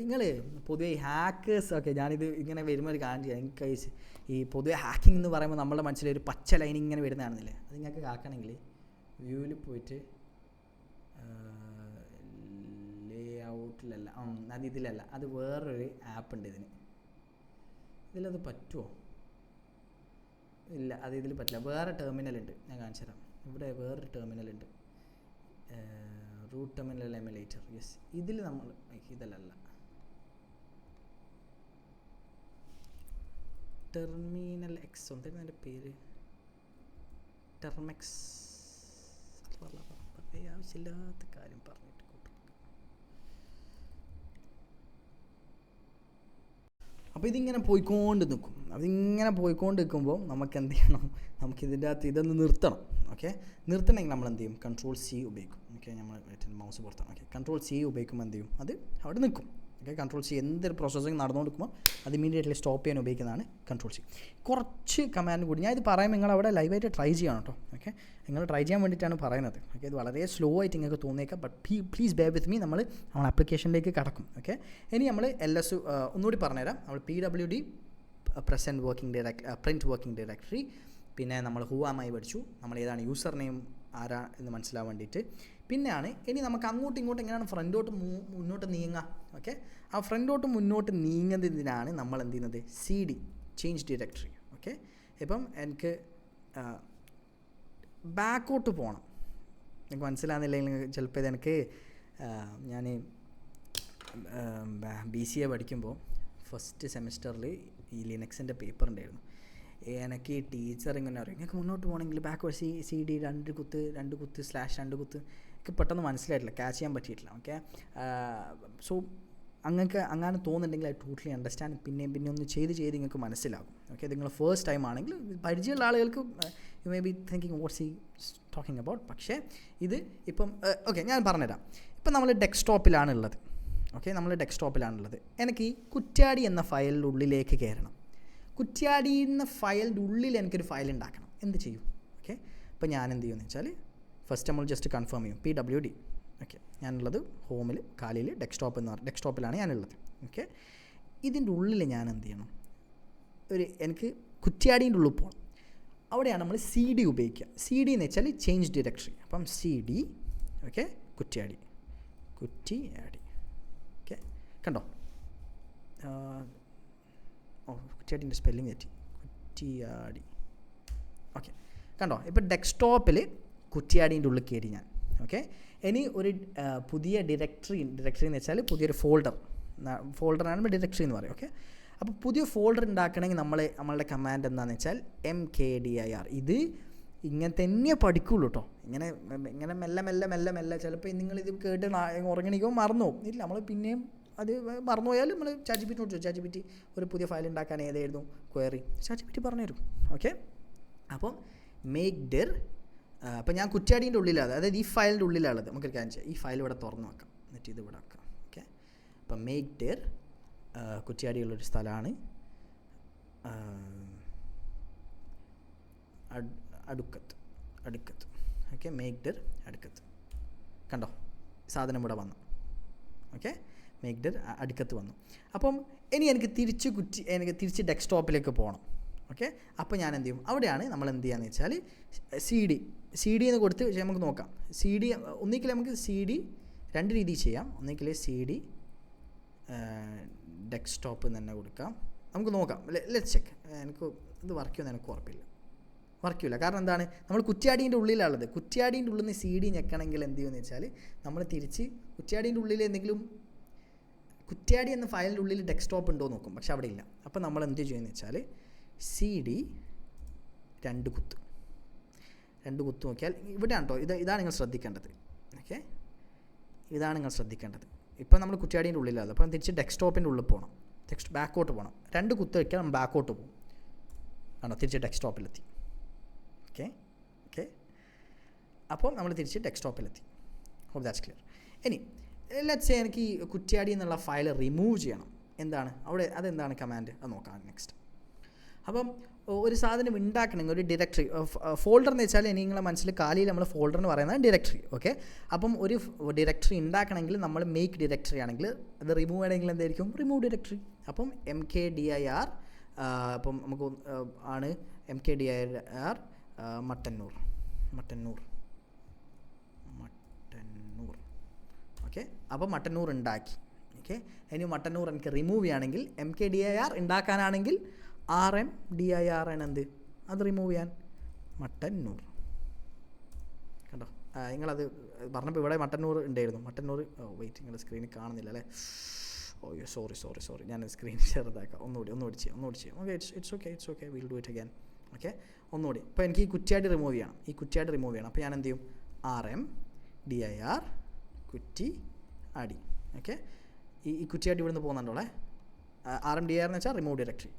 നിങ്ങൾ പൊതുവെ ഹാക്കേഴ്സ്, ഓക്കെ ഞാനിത് ഇങ്ങനെ വരുമ്പോൾ ഒരു കാര്യം ചെയ്യാം. എനിക്ക് ഈ പൊതുവെ ഹാക്കിംഗ് എന്ന് പറയുമ്പോൾ നമ്മുടെ മനസ്സിലൊരു പച്ച ലൈൻ ഇങ്ങനെ വരുന്നതാണെന്നില്ലേ, അത് നിങ്ങൾക്ക് ആക്കണമെങ്കിൽ വ്യൂവിൽ പോയിട്ട് ലേ ഔട്ടിലല്ല, അത് ഇതിലല്ല, അത് വേറൊരു ആപ്പ് ഉണ്ട് ഇതിലത് പറ്റുമോ? ഇല്ല, അത് ഇതിൽ പറ്റില്ല. വേറെ ടെർമിനലുണ്ട്, ഞാൻ കാണിച്ചു തരാം. ഇവിടെ വേറൊരു ടെർമിനലുണ്ട്, റൂട്ട് ടെർമിനൽ എമുലേറ്റർ. യെസ്, ഇതിൽ നമ്മൾ ഇതിലല്ല, ടെർമിനൽ എക്സ് എന്തായിരുന്നു അതിൻ്റെ പേര്, ടെർമെക്സ്. ആവശ്യമില്ലാത്ത കാര്യം പറഞ്ഞിട്ട് കൂട്ടും. അപ്പോൾ ഇതിങ്ങനെ പോയിക്കൊണ്ട് നിൽക്കും. അതിങ്ങനെ പോയിക്കൊണ്ട് നിൽക്കുമ്പോൾ നമുക്ക് എന്ത് ചെയ്യണം, നമുക്കിതിൻ്റെ അകത്ത് ഇതൊന്ന് നിർത്തണം. ഓക്കെ, നിർത്തണമെങ്കിൽ നമ്മൾ എന്ത് ചെയ്യും, Ctrl+C ഉപയോഗിക്കും. ഓക്കെ, നമ്മൾ മൗസ് പുറത്താണ്. ഓക്കെ, Ctrl+C ഉപയോഗിക്കുമ്പോൾ എന്ത് ചെയ്യും, അത് അവിടെ നിൽക്കും. ഓക്കെ. കൺട്രോൾ സി എന്തൊരു പ്രോസസ്സിങ് നടന്നുകൊടുക്കുമ്പോൾ അത് ഇമീഡിയറ്റ്ലി സ്റ്റോപ്പ് ചെയ്യാൻ ഉപയോഗിക്കുന്നതാണ് കൺട്രോൾ സി. കുറച്ച് കമാൻഡ് കൂടി ഞാൻ ഇത് പറയുമ്പോൾ നിങ്ങൾ അവിടെ ലൈവായിട്ട് ട്രൈ ചെയ്യണം കേട്ടോ. ഓക്കെ, നിങ്ങൾ ട്രൈ ചെയ്യാൻ വേണ്ടിയിട്ടാണ് പറയുന്നത്. ഓക്കെ, ഇത് വളരെ സ്ലോ ആയിട്ട് നിങ്ങൾക്ക് തോന്നിയേക്കാം, but please bear with me. നമ്മൾ ആപ്ലിക്കേഷനിലേക്ക് കടക്കും. ഓക്കെ, ഇനി നമ്മൾ LS ഒന്നുകൂടി പറഞ്ഞുതരാം. നമ്മൾ PWD present working print working directory, പിന്നെ നമ്മൾ ഹൂ ആം ഐ പഠിച്ചു, നമ്മൾ ഏതാണ് യൂസർ നെയിം ആരാ എന്ന് മനസ്സിലാവാൻ വേണ്ടിയിട്ട്. പിന്നെയാണ് ഇനി നമുക്ക് അങ്ങോട്ടും ഇങ്ങോട്ടും എങ്ങനെയാണ് ഫ്രണ്ടോട്ട് മുന്നോട്ട് നീങ്ങുക. ഓക്കെ, ആ ഫ്രണ്ടോട്ട് മുന്നോട്ട് നീങ്ങുന്നതിനാണ് നമ്മൾ എന്ത് ചെയ്യുന്നത്, CD ചേഞ്ച് ഡയറക്ടറി. ഓക്കെ, ഇപ്പം എനിക്ക് ബാക്കോട്ട് പോകണം. എനിക്ക് മനസ്സിലാകുന്നില്ലെങ്കിൽ ചിലപ്പോൾ ഇതെനിക്ക് ഞാൻ BCA പഠിക്കുമ്പോൾ ഫസ്റ്റ് സെമിസ്റ്ററിൽ ഈ ലിനക്സിൻ്റെ പേപ്പർ ഉണ്ടായിരുന്നു. എനിക്ക് ഈ ടീച്ചർ ഇങ്ങനെ അറിയും, നിങ്ങൾക്ക് മുന്നോട്ട് പോകണമെങ്കിൽ ബാക്ക് CD 2 കുത്ത് /2 കുത്ത്. എനിക്ക് പെട്ടെന്ന് മനസ്സിലായിട്ടില്ല, ക്യാച്ച് ചെയ്യാൻ പറ്റിയിട്ടില്ല. ഓക്കെ, സോ അങ്ങനെ തോന്നുന്നുണ്ടെങ്കിൽ ഐ ടോട്ടലി അണ്ടർസ്റ്റാൻഡ്. പിന്നെ ഒന്ന് ചെയ്ത് നിങ്ങൾക്ക് മനസ്സിലാകും. ഓക്കെ, നിങ്ങൾ ഫസ്റ്റ് ടൈം ആണെങ്കിൽ പരിചയമുള്ള ആളുകൾക്ക് you may be thinking what's he talking about. പക്ഷേ ഇത് ഇപ്പം ഓക്കെ ഞാൻ പറഞ്ഞുതരാം. ഇപ്പം നമ്മൾ ഡെസ്ക്ടോപ്പിലാണുള്ളത്. ഓക്കെ, നമ്മൾ ഡെസ്ക്ടോപ്പിലാണുള്ളത്. എനിക്ക് ഈ കുറ്റ്യാടി എന്ന ഫയലിൻ്റെ ഉള്ളിലേക്ക് കയറണം. കുറ്റ്യാടി എന്ന ഫയലിൻ്റെ ഉള്ളിൽ എനിക്കൊരു ഫയൽ ഉണ്ടാക്കണം. എന്ത് ചെയ്യും? ഓക്കെ, അപ്പോൾ ഞാൻ എന്ത് ചെയ്യുമെന്ന് വെച്ചാൽ ഫസ്റ്റ് നമ്മൾ ജസ്റ്റ് കൺഫേം ചെയ്യും PWD. ഓക്കെ, ഞാനുള്ളത് ഹോമിൽ കാലിൽ ഡെസ്ക്ടോപ്പിലാണ് ഞാനുള്ളത്. ഓക്കെ, ഇതിൻ്റെ ഉള്ളിൽ ഞാൻ എന്ത് ചെയ്യണം, എനിക്ക് കുറ്റ്യാടീൻ്റെ ഉള്ളിൽ പോകണം. അവിടെയാണ് നമ്മൾ CD ഉപയോഗിക്കുക. CD എന്ന് വെച്ചാൽ ചേഞ്ച് ഡയറക്ടറി. അപ്പം CD ഓക്കെ കുറ്റ്യാടി. ഓക്കെ, കണ്ടോ, കുറ്റ്യാടിൻ്റെ സ്പെല്ലിംഗ് തെറ്റി, കുറ്റിയാടി. ഓക്കെ, കണ്ടോ, ഇപ്പോൾ ഡെസ്ക്ടോപ്പിൽ കുറ്റ്യാടീൻ്റെ ഉള്ളിൽ കയറി ഞാൻ. ഓക്കെ, ഇനി ഒരു പുതിയ ഡയറക്ടറി എന്ന് വെച്ചാൽ പുതിയൊരു ഫോൾഡറാണ് ഡയറക്ടറി എന്ന് പറയും. ഓക്കെ, അപ്പോൾ പുതിയ ഫോൾഡർ ഉണ്ടാക്കണമെങ്കിൽ നമ്മളുടെ കമാൻഡ് എന്താണെന്ന് വെച്ചാൽ MKDIR. ഇത് ഇങ്ങനെ തന്നെ പഠിക്കുള്ളൂ കേട്ടോ. ഇങ്ങനെ മെല്ലെ ചിലപ്പോൾ നിങ്ങളിത് കേട്ട് ഉറങ്ങണിക്കോ മറന്നു ഇല്ല, നമ്മൾ പിന്നെയും അത് മറന്നുപോയാൽ നമ്മൾ ChatGPT നോട്ട് ചോദിച്ചു, ChatGPT ഒരു പുതിയ ഫയൽ ഉണ്ടാക്കാൻ ഏതായിരുന്നു ക്വയറി, ChatGPT പറഞ്ഞുതരും. ഓക്കെ, അപ്പം മേക്ക് ഡെർ. അപ്പോൾ ഞാൻ കുറ്റ്യാടീൻ്റെ ഉള്ളിലാണ്, അതായത് ഈ ഫയലിൻ്റെ ഉള്ളിലാണുള്ളത്. നമുക്ക് കാര്യം ചെയ്യാം, ഈ ഫയൽ ഇവിടെ തുറന്ന് വെക്കാം, എന്നിട്ട് ഇത് ഇവിടെ വെക്കാം. ഓക്കെ, അപ്പം മേക്ക് ഡെർ കുറ്റ്യാടിയുള്ളൊരു സ്ഥലമാണ് അടുക്കത്ത്. ഓക്കെ, മേക്ക് ഡെർ അടുക്കത്ത്. കണ്ടോ, സാധനം ഇവിടെ വന്നു. ഓക്കെ, മേക്ക് ഡെർ അടുക്കത്ത് വന്നു. അപ്പം ഇനി എനിക്ക് തിരിച്ച് ഡെസ്ക്ടോപ്പിലേക്ക് പോകണം. ഓക്കെ, അപ്പോൾ ഞാൻ എന്ത് ചെയ്യും, അവിടെയാണ് നമ്മൾ എന്ത് ചെയ്യാന്ന് വെച്ചാൽ CD എന്ന് കൊടുത്ത് നമുക്ക് നോക്കാം. CD ഒന്നിക്കിൽ നമുക്ക് CD 2 രീതിയിൽ ചെയ്യാം. ഒന്നിക്കിൽ CD ഡെസ്ക്ടോപ്പ് തന്നെ കൊടുക്കാം. നമുക്ക് നോക്കാം, ലെറ്റ്സ് ചെക്ക്. എനിക്ക് ഇത് വർക്ക് ചെയ്യുമെന്ന് എനിക്ക് ഉറപ്പില്ല, വർക്കില്ല. കാരണം എന്താണ്, നമ്മൾ കുറ്റ്യാടീൻ്റെ ഉള്ളിലാണുള്ളത്. കുറ്റ്യാടീൻ്റെ ഉള്ളിൽ നിന്ന് CD ഞെക്കണമെങ്കിൽ എന്ത് ചെയ്യുമെന്ന് വെച്ചാൽ നമ്മൾ തിരിച്ച് കുറ്റ്യാടീൻ്റെ ഉള്ളിൽ എന്തെങ്കിലും കുറ്റ്യാടി എന്ന ഫയലിൻ്റെ ഉള്ളിൽ ഡെസ്ക്ടോപ്പ് ഉണ്ടോ നോക്കും, പക്ഷെ അവിടെ ഇല്ല. അപ്പോൾ നമ്മൾ എന്ത് ചെയ്യുമെന്ന് വെച്ചാൽ CD 2 കുത്ത് നോക്കിയാൽ ഇവിടെയാണ് കേട്ടോ. ഇതാണ് നിങ്ങൾ ശ്രദ്ധിക്കേണ്ടത്. ഓക്കെ, ഇതാണ് നിങ്ങൾ ശ്രദ്ധിക്കേണ്ടത്. ഇപ്പോൾ നമ്മൾ കുറ്റ്യാടീൻ്റെ ഉള്ളിലാണ്, അപ്പം തിരിച്ച് ഡെസ്ക്ടോപ്പിൻ്റെ ഉള്ളിൽ പോകണം, ബാക്കോട്ട് പോകണം. 2 കുത്ത് വയ്ക്കാൻ നമ്മൾ ബാക്കോട്ട് പോകും. ആണോ, തിരിച്ച് ഡെസ്ക്ടോപ്പിലെത്തി. ഓക്കെ, അപ്പോൾ നമ്മൾ തിരിച്ച് ഡെസ്ക്ടോപ്പിലെത്തി. Hope that's clear. ഇനി ലെറ്റ്സ് സേ എനിക്ക് ഈ കുറ്റ്യാടി എന്നുള്ള ഫയൽ റിമൂവ് ചെയ്യണം. എന്താണ് അതെന്താണ് കമാൻഡ്, അത് നോക്കാം നെക്സ്റ്റ്. അപ്പം ഒരു സാധനം ഉണ്ടാക്കണമെങ്കിൽ ഒരു ഡയറക്ടറി ഫോൾഡർ എന്ന് വെച്ചാൽ നിങ്ങളെ മനസ്സിൽ കാലിയിൽ നമ്മൾ ഫോൾഡർ എന്ന് പറയുന്നത് ഡയറക്ടറി. ഓക്കെ, അപ്പം ഒരു ഡയറക്ടറി ഉണ്ടാക്കണമെങ്കിൽ നമ്മൾ മേക്ക് ഡയറക്ടറി ആണെങ്കിൽ അത് റിമൂവ് ചെയ്യണമെങ്കിൽ എന്തായിരിക്കും, റിമൂവ് ഡയറക്ടറി. അപ്പം MKDIR അപ്പം നമുക്ക് ആണ് MKDIR മട്ടന്നൂർ. ഓക്കെ, അപ്പോൾ മട്ടന്നൂർ ഉണ്ടാക്കി. ഓക്കെ, ഇനി മട്ടന്നൂർ എനിക്ക് റിമൂവ് ചെയ്യുകയാണെങ്കിൽ MKDIR ഉണ്ടാക്കാനാണെങ്കിൽ RMDIR ആണ് എന്ത്, അത് റിമൂവ് ചെയ്യാൻ മട്ടന്നൂർ. കണ്ടോ, നിങ്ങളത് പറഞ്ഞപ്പോൾ ഇവിടെ മട്ടന്നൂർ ഉണ്ടായിരുന്നു. മട്ടന്നൂർ വെയിറ്റ്, നിങ്ങളുടെ സ്ക്രീനിൽ കാണുന്നില്ല അല്ലേ? ഓ സോറി ഞാൻ സ്ക്രീൻ ചെറുതാക്കാം. ഒന്നുകൂടി ചെയ്യാം. Okay, it's okay will do it again. Okay, ഒന്നുകൂടി. ഇപ്പോൾ എനിക്ക് ഈ കുറ്റ്യാടി റിമൂവ് ചെയ്യണം. അപ്പോൾ ഞാൻ എന്ത് ചെയ്യും, RMDIR കുറ്റിയാടി. ഓക്കെ, ഈ കുറ്റിയാടി ഇവിടെ നിന്ന് പോകുന്നുണ്ടോളെ. RMDIR എന്ന് വെച്ചാൽ റിമൂവ് ഡയറക്ടറി.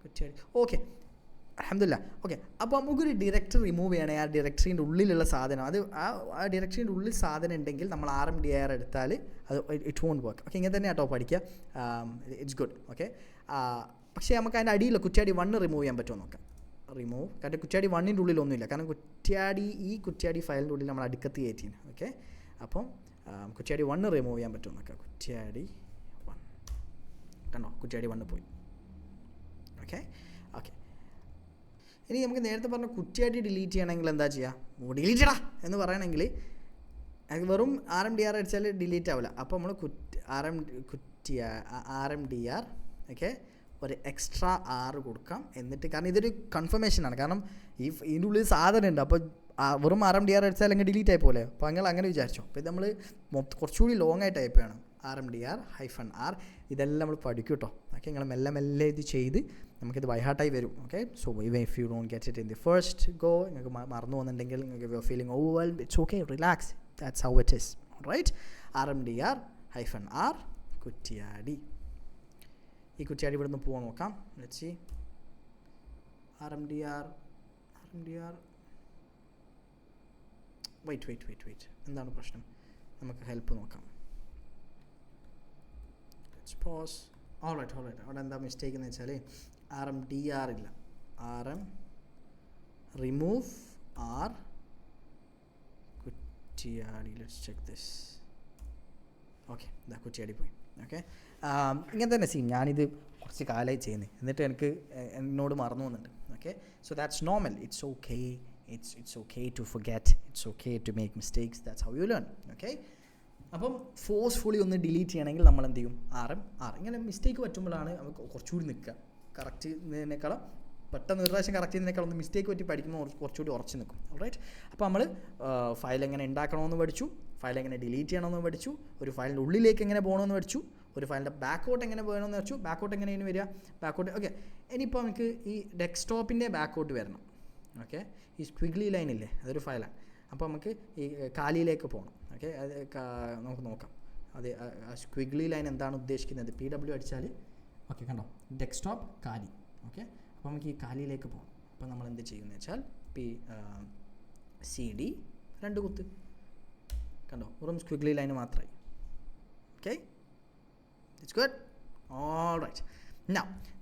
കുറ്റിയാടി. ഓക്കെ, അൽഹംദുലില്ലാ. ഓക്കെ, അപ്പോൾ നമുക്കൊരു ഡയറക്ടറി റിമൂവ് ചെയ്യണമെങ്കിൽ ആ ഡയറക്ടറീൻ്റെ ഉള്ളിലുള്ള സാധനം അത് ആ ഡയറക്ടറീൻ്റെ ഉള്ളിൽ സാധനം ഉണ്ടെങ്കിൽ നമ്മൾ RMDIR എടുത്താൽ അത് ഇറ്റ് വോണ്ട് വർക്ക്. ഓക്കെ, ഇങ്ങനെ തന്നെ കേട്ടോ പഠിക്കുക. It's good. ഓക്കെ, പക്ഷേ നമുക്ക് അതിൻ്റെ അടിയില്ല കുറ്റ്യാടി 1 റിമൂവ് ചെയ്യാൻ പറ്റുമോ നോക്കാം. റിമൂവ്, കാരണം കുറ്റ്യാടി 1ൻ്റെ ഉള്ളിലൊന്നുമില്ല, കാരണം കുറ്റ്യാടി ഫയലിൻ്റെ ഉള്ളിൽ നമ്മൾ അടുക്കത്ത് കയറ്റിന്. ഓക്കെ, അപ്പം കുറ്റ്യാടി 1 റിമൂവ് ചെയ്യാൻ പറ്റുമോ നോക്കാം. കുറ്റ്യാടി 1 കണ്ടോ, കുറ്റ്യാടി 1 പോയി. ഓക്കെ ഓക്കെ, ഇനി നമുക്ക് നേരത്തെ പറഞ്ഞ കുറ്റ്യാടി ഡിലീറ്റ് ചെയ്യണമെങ്കിൽ എന്താ ചെയ്യുക? ഡിലീറ്റ് ചെയ്യടാ എന്ന് പറയണമെങ്കിൽ വെറും RMDIR അടിച്ചാൽ ഡിലീറ്റ് ആവില്ല. അപ്പോൾ നമ്മൾ RMDIR ഓക്കെ ഒരു എക്സ്ട്രാ R കൊടുക്കാം. എന്നിട്ട് കാരണം ഇതൊരു കൺഫർമേഷനാണ്, കാരണം ഇതിൻ്റെ ഉള്ളിൽ സാധനം ഉണ്ട്. അപ്പോൾ വെറും RMDIR അടിച്ചാൽ അല്ലെങ്കിൽ ഡിലീറ്റ് ആയി പോലെ. അപ്പോൾ അങ്ങനെ വിചാരിച്ചോ. അപ്പോൾ ഇത് നമ്മൾ കുറച്ചുകൂടി ലോങ് ആയിട്ട് ടൈപ്പ് ചെയ്യണം. RMDIR-R ഇതെല്ലാം നമ്മൾ പഠിക്കും കേട്ടോ. ഓക്കെ, നിങ്ങൾ മെല്ലെ ഇത് ചെയ്ത് നമുക്കിത് ബൈഹാർട്ടായി വരും. Okay, so if you don't get it in the first go, നിങ്ങൾക്ക് മറന്നു പോകുന്നുണ്ടെങ്കിൽ നിങ്ങൾക്ക് feeling overwhelmed, it's okay, relax, that's how it is. Right, RMDIR-R Kuttiady. ഈ കുറ്റ്യാടി ഇവിടെ നിന്ന് പോകാൻ നോക്കാം. ലെറ്റ്സ് സീ RMDIR വെയിറ്റ് എന്താണ് പ്രശ്നം? നമുക്ക് ഹെൽപ്പ് നോക്കാം. Let's pose. ഓൾറൈറ്റ് അവിടെ എന്താ മിസ്റ്റേക്ക് എന്ന് വെച്ചാൽ RMDIR ഇല്ല. Remove R Kuttiady. Let's check this. Okay, ഇതാ കുറ്റ്യാടി പോയി. ഓക്കെ, ഇങ്ങനെ തന്നെ ഞാനിത് കുറച്ച് കാലമായി ചെയ്യുന്നത്, എന്നിട്ട് എന്നോട് മറന്നു പോകുന്നുണ്ട്. Okay, so that's normal. It's okay, it's okay to forget, it's okay to make mistakes, that's how you learn. Okay, അപ്പം ഫോഴ്സ്ഫുള്ളി ഒന്ന് ഡിലീറ്റ് ചെയ്യണമെങ്കിൽ നമ്മൾ എന്ത് ചെയ്യും? R ഇങ്ങനെ മിസ്റ്റേക്ക് പറ്റുമ്പോഴാണ് നമുക്ക് കുറച്ചുകൂടി നിൽക്കുക. കറക്റ്റ് ചെയ്യുന്നതിനേക്കാളും പെട്ടെന്ന് ഒരു പ്രാവശ്യം കറക്റ്റ് ചെയ്യുന്നതിനേക്കാളും ഒന്ന് മിസ്റ്റേക്ക് പറ്റി പഠിക്കുമ്പോൾ കുറച്ചുകൂടി ഉറച്ച് നിൽക്കും. റൈറ്റ്, അപ്പോൾ നമ്മൾ ഫയൽ എങ്ങനെ ഉണ്ടാക്കണമെന്ന് പഠിച്ചു, ഫയൽ എങ്ങനെ ഡിലീറ്റ് ചെയ്യണമെന്ന് പഠിച്ചു, ഒരു ഫയലിൻ്റെ ഉള്ളിലേക്ക് എങ്ങനെ പോകണമെന്ന് പഠിച്ചു, ഒരു ഫയലിൻ്റെ ബാക്കൗട്ട് എങ്ങനെ പോകണമെന്ന് വെച്ചു. ബാക്കൗട്ട് എങ്ങനെയാണ് വരിക? ബാക്കൗട്ട് ഓക്കെ, ഇനിയിപ്പോൾ നമുക്ക് ഈ ഡെസ്ക്ടോപ്പിൻ്റെ ബാക്കൗട്ട് വരണം. ഓക്കെ, ഈ സ്ക്വിഗ്ലി ലൈൻ ഇല്ലേ, അതൊരു ഫയലാണ്. അപ്പോൾ നമുക്ക് ഈ കാലിയിലേക്ക് പോകണം. ഓക്കെ, അത് നമുക്ക് നോക്കാം. അത് സ്ക്വിഗ്ലി ലൈൻ എന്താണ് ഉദ്ദേശിക്കുന്നത്? PW അടിച്ചാൽ ഓക്കെ കണ്ടോ, ഡെസ്ക്ടോപ്പ് കാലി. ഓക്കെ, അപ്പോൾ നമുക്ക് ഈ കാലിയിലേക്ക് പോകണം. അപ്പോൾ നമ്മൾ എന്ത് ചെയ്യുമെന്ന് വെച്ചാൽ CD 2 കുത്ത് കണ്ടോ, വെറും സ്ക്വിഗ്ലി ലൈൻ മാത്രമായി. Okay, it's good. All right,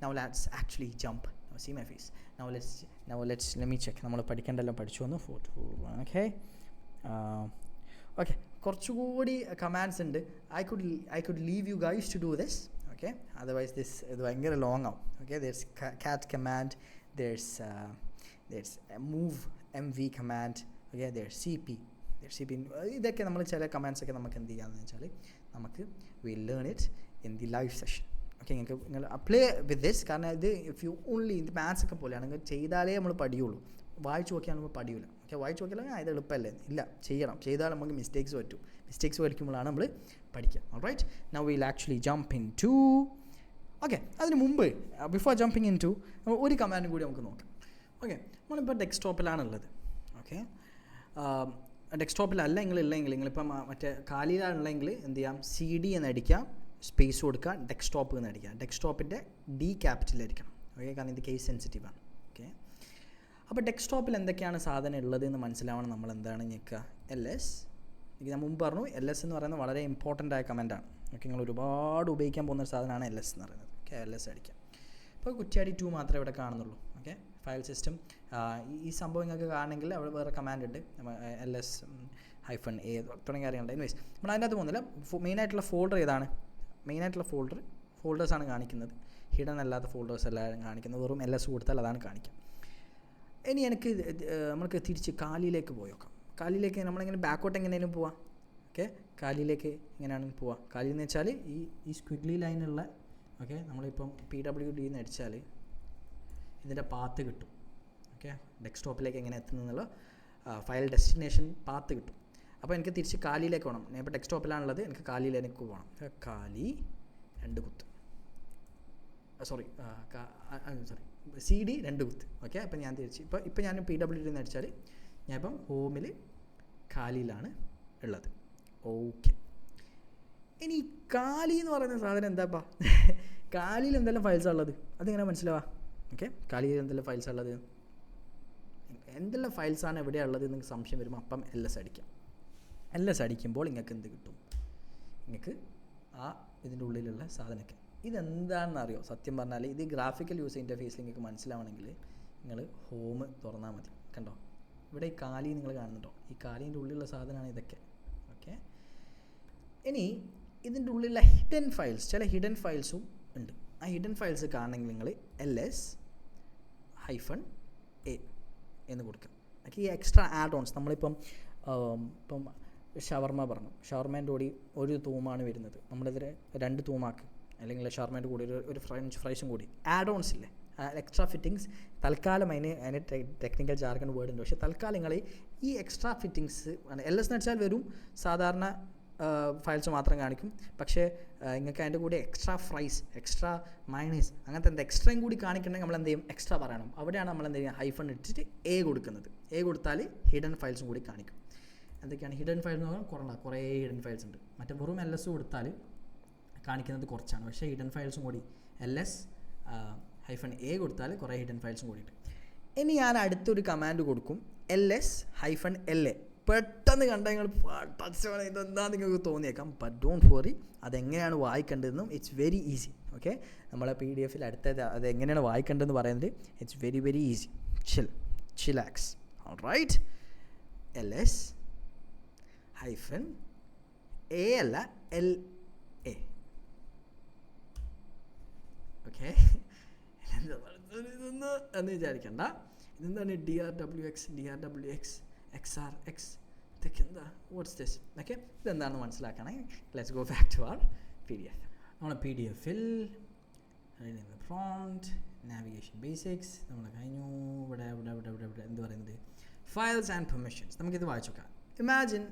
now let's actually jump. See my face. Now let me check. നമ്മൾ പഠിക്കേണ്ടതെല്ലാം പഠിച്ചു വന്നു. ഓക്കെ ഓക്കെ, കുറച്ചുകൂടി കമാൻഡ്സ് ഉണ്ട്. I could leave you guys to do this. Okay, otherwise ഇത് ഭയങ്കര ലോങ് ആവും. Okay, there's cat command, there's move MV command. Okay, there's CP. ഇതൊക്കെ നമ്മൾ ചില കമാൻഡ്സ് ഒക്കെ നമുക്ക് എന്ത് ചെയ്യാമെന്ന് വെച്ചാൽ നമുക്ക് we'll learn it in the live session. Okay, നിങ്ങൾ അപ്ലൈ വിത്ത് ദിസ്. കാരണം ഇത് ഇഫ് യു ഓൺലി ഇത് മാത്സ് ഒക്കെ പോലെയാണ്, നിങ്ങൾ ചെയ്താലേ നമ്മൾ പഠിയുള്ളൂ. വായിച്ചു നോക്കിയാൽ നമ്മൾ പഠിയില്ല. ഓക്കെ, വായിച്ചു നോക്കിയാൽ ഇത് എളുപ്പമല്ലേ? ഇല്ല, ചെയ്താൽ നമുക്ക് മിസ്റ്റേക്സ് പറ്റും. മിസ്റ്റേക്സ് പഠിക്കുമ്പോഴാണ് നമ്മൾ പഠിക്കുക. Alright, now will actually jump in to. Okay, അതിന് മുമ്പ് ബിഫോർ ജമ്പിങ് ഇൻ ടു ഒരു കമാൻഡും കൂടി നമുക്ക് നോക്കാം. ഓക്കെ, നമ്മളിപ്പോൾ ഡെസ്ക്ടോപ്പിലാണുള്ളത്. ഓക്കെ, ഡെസ്ക്ടോപ്പിലല്ല നിങ്ങളിപ്പം മറ്റേ കാലിയിലാണുള്ളെങ്കിൽ എന്ത് ചെയ്യാം? CD എന്ന് അടിക്കാം, സ്പേസ് കൊടുക്കുക, ഡെസ്ക്ടോപ്പ് എന്ന് അടിക്കുക. ഡെസ്ക്ടോപ്പിൻ്റെ D ക്യാപിറ്റലായിരിക്കണം. ഓക്കെ, കാരണം ഇത് കേസ് സെൻസിറ്റീവാണ്. ഓക്കെ, അപ്പോൾ ഡെസ്ക്ടോപ്പിൽ എന്തൊക്കെയാണ് സാധനം ഉള്ളത് എന്ന് മനസ്സിലാവണം. നമ്മൾ എന്താണ് ഞെക്കുക? LS. ഞാൻ മുമ്പ് പറഞ്ഞു, LS എന്ന് പറയുന്നത് വളരെ ഇമ്പോർട്ടൻ്റ് ആയ കമൻറ്റാണ്. ഓക്കെ, നിങ്ങൾ ഒരുപാട് ഉപയോഗിക്കാൻ പോകുന്ന ഒരു സാധനമാണ് LS എന്ന് പറയുന്നത്. ഓക്കെ, LS അടിക്കാം. അപ്പോൾ കുറ്റ്യാടി 2 മാത്രമേ ഇവിടെ കാണുന്നുള്ളൂ. ഓക്കെ, ഫയൽ സിസ്റ്റം ഈ സംഭവം നിങ്ങൾക്ക് കാണണമെങ്കിൽ അവിടെ വേറെ കമാൻഡ് ഉണ്ട്, LS-A തുടങ്ങിയ കാര്യങ്ങളുണ്ട്. എനിവേസ് നമ്മൾ അതിനകത്ത് പോകുന്നില്ല. മെയിനായിട്ടുള്ള ഫോൾഡർ ഏതാണ്? മെയിനായിട്ടുള്ള ഫോൾഡേഴ്സാണ് കാണിക്കുന്നത്. ഹിഡൻ അല്ലാത്ത ഫോൾഡേഴ്സ് എല്ലാം കാണിക്കുന്നത്. വെറും LS കൊടുത്താൽ അതാണ് കാണിക്കുക. ഇനി നമുക്ക് തിരിച്ച് കാലിയിലേക്ക് പോയി നോക്കാം. കാലിയിലേക്ക് നമ്മളിങ്ങനെ ബാക്കോട്ട് എങ്ങനെയും പോവാം. ഓക്കെ, കാലിയിലേക്ക് എങ്ങനെയാണ് പോവുക? കാലി എന്ന് വെച്ചാൽ ഈ സ്ക്വിഗ്ലി ലൈനുള്ള ഓക്കെ, നമ്മളിപ്പം PWD എന്ന് അടിച്ചാൽ ഇതിൻ്റെ പാത്ത് കിട്ടും. ഓക്കെ, ഡെസ്ക്ടോപ്പിലേക്ക് എങ്ങനെ എത്തുന്നുള്ള ഫയൽ ഡെസ്റ്റിനേഷൻ പാത്ത് കിട്ടും. അപ്പോൾ എനിക്ക് തിരിച്ച് കാലിയിലേക്ക് പോകണം. ഞാൻ ഇപ്പോൾ ഡെസ്ക്ടോപ്പിലാണുള്ളത്, എനിക്ക് കാലിയിലേക്ക് പോകണം. കാലി 2 കുത്ത്, സോറി CD 2 കുത്ത്. ഓക്കെ, അപ്പോൾ ഞാൻ തിരിച്ച് ഇപ്പോൾ ഞാൻ PWD എന്ന് അടിച്ചാൽ ഞാൻ ഇപ്പം ഹോമിൽ കാലിയിലാണ് ഉള്ളത്. ഓക്കെ, ഇനി കാലി എന്ന് പറയുന്ന സാധനം എന്താപ്പാ? കാലിയിൽ എന്തെല്ലാം ഫയൽസാണ് ഉള്ളത്? അതെങ്ങനെ മനസ്സിലാവാ? ഓക്കെ, കാലിയിൽ എന്തെല്ലാം ഫയൽസ് ഉള്ളത്, എന്തെല്ലാം ഫയൽസാണ് എവിടെയുള്ളത് നിങ്ങൾക്ക് സംശയം വരുമ്പോൾ അപ്പം LS അടിക്കാം. LS അടിക്കുമ്പോൾ നിങ്ങൾക്ക് എന്ത് കിട്ടും? നിങ്ങൾക്ക് ആ ഇതിൻ്റെ ഉള്ളിലുള്ള സാധനമൊക്കെ ഇതെന്താണെന്ന് അറിയോ? സത്യം പറഞ്ഞാൽ ഇത് ഗ്രാഫിക്കൽ യൂസർ ഇൻ്റർഫേസിൽ നിങ്ങൾക്ക് മനസ്സിലാവണമെങ്കിൽ നിങ്ങൾ ഹോം തുറന്നാൽ മതി. കണ്ടോ, ഇവിടെ ഈ കാലി നിങ്ങൾ കാണുന്നുണ്ടോ? ഈ കാലിൻ്റെ ഉള്ളിലുള്ള സാധനമാണ് ഇതൊക്കെ. ഓക്കെ, ഇനി ഇതിൻ്റെ ഉള്ളിലുള്ള ഹിഡൻ ഫയൽസ്, ചില ഹിഡൻ ഫയൽസും ഉണ്ട്. ആ ഹിഡൻ ഫയൽസ് കാണണമെങ്കിൽ നിങ്ങൾ LS-A എന്ന് കൊടുക്കുക. ഓക്കെ, ഈ എക്സ്ട്രാ ആഡ് ഓൺസ് നമ്മളിപ്പം ഇപ്പം ഷവർമ പറഞ്ഞു, ഷവർമേൻ്റെ കൂടി ഒരു തൂമാണ് വരുന്നത്, നമ്മളിതിൽ 2 തൂമാക്ക്, അല്ലെങ്കിൽ ഷവർമേൻ്റെ കൂടി ഒരു ഫ്രഞ്ച് ഫ്രൈസും കൂടി ആഡ് ഓൺസ് ഇല്ലേ, എക്സ്ട്രാ ഫിറ്റിങ്സ്. തൽക്കാലം അതിന് ടെക്നിക്കൽ ജാർഗൺ വേർഡ് ഉണ്ട്, പക്ഷേ തൽക്കാലം നിങ്ങൾ ഈ എക്സ്ട്രാ ഫിറ്റിങ്സ് LS എന്ന് വെച്ചാൽ വെറും സാധാരണ ഫയൽസ് മാത്രം കാണിക്കും. പക്ഷേ നിങ്ങൾക്ക് അതിൻ്റെ കൂടെ എക്സ്ട്രാ ഫ്രൈസ്, എക്സ്ട്രാ മയണൈസ്, അങ്ങനത്തെ എന്ത് എക്സ്ട്രയും കൂടി കാണിക്കണമെങ്കിൽ നമ്മൾ എന്ത് ചെയ്യും? എക്സ്ട്രാ പറയണം. അവിടെയാണ് നമ്മൾ എന്ത് ചെയ്യുക? ഹൈഫൺ ഇട്ടിട്ട് A കൊടുക്കുന്നത്. A കൊടുത്താൽ ഹിഡൻ ഫയൽസും കൂടി കാണിക്കും. എന്തൊക്കെയാണ് ഹിഡൻ ഫയൽ എന്ന് പറഞ്ഞാൽ? കുറേ ഹിഡൻ ഫയൽസ് ഉണ്ട്. മറ്റേ വെറും LS കൊടുത്താൽ കാണിക്കുന്നത് കുറച്ചാണ്, പക്ഷേ ഹിഡൻ ഫയൽസും കൂടി LS-A കൊടുത്താൽ കുറേ ഹിഡൻ ഫയൽസും കൂടിയിട്ട്. ഇനി ഞാൻ അടുത്തൊരു കമാൻഡ് കൊടുക്കും, LS-LA. പെട്ടെന്ന് കണ്ടാൽ നിങ്ങൾ ടച്ച് ഇതെന്താ നിങ്ങൾക്ക് തോന്നിയേക്കാം, ബട്ട് ഡോണ്ട് വറി, അതെങ്ങനെയാണ് വായിക്കേണ്ടതെന്നും ഇറ്റ്സ് വെരി ഈസി. ഓക്കെ, നമ്മളെ PDF-ൽ അടുത്തത് അത് എങ്ങനെയാണ് വായിക്കേണ്ടതെന്ന് പറയുന്നത് it's very very easy. Chillax. Alright, LS-A അല്ല LA. ഓക്കെ, ഇതൊന്ന് എന്ന് വിചാരിക്കണ്ട. ഇതെന്താണ് DRWX XRX, ഇതൊക്കെ എന്താ? Watts this? ഓക്കെ, ഇതെന്താണെന്ന് മനസ്സിലാക്കണേ. Let's go back to our PDF. നമ്മൾ PDF-ൽ പ്രോംപ്റ്റ്, നാവിഗേഷൻ ബേസിക്സ് നമ്മൾ കഴിഞ്ഞു. ഇവിടെ എന്ത് പറയുന്നത്? Files and permissions. നമുക്കിത് വായിച്ചു നോക്കാം. Imagine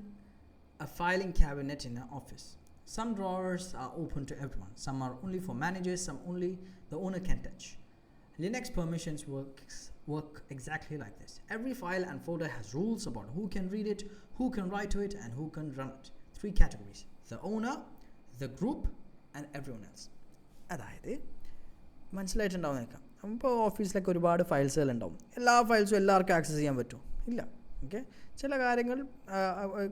a filing cabinet in an office. Some drawers are open to everyone. Some are only for managers, some only the owner can touch. Linux permissions work exactly like this. Every file and folder has rules about who can read it, who can write to it, and who can run it. 3 categories: the owner, the group, and everyone else. അതായത് മനസ്സിലായിട്ടുണ്ടാവും നിൽക്കാം. അപ്പോൾ ഓഫീസിലൊക്കെ ഒരുപാട് ഫയൽസുകൾ ഉണ്ടാവും. എല്ലാ ഫയൽസും എല്ലാവർക്കും ആക്സസ് ചെയ്യാൻ പറ്റുമോ? ഇല്ല. ഓക്കെ, ചില കാര്യങ്ങൾ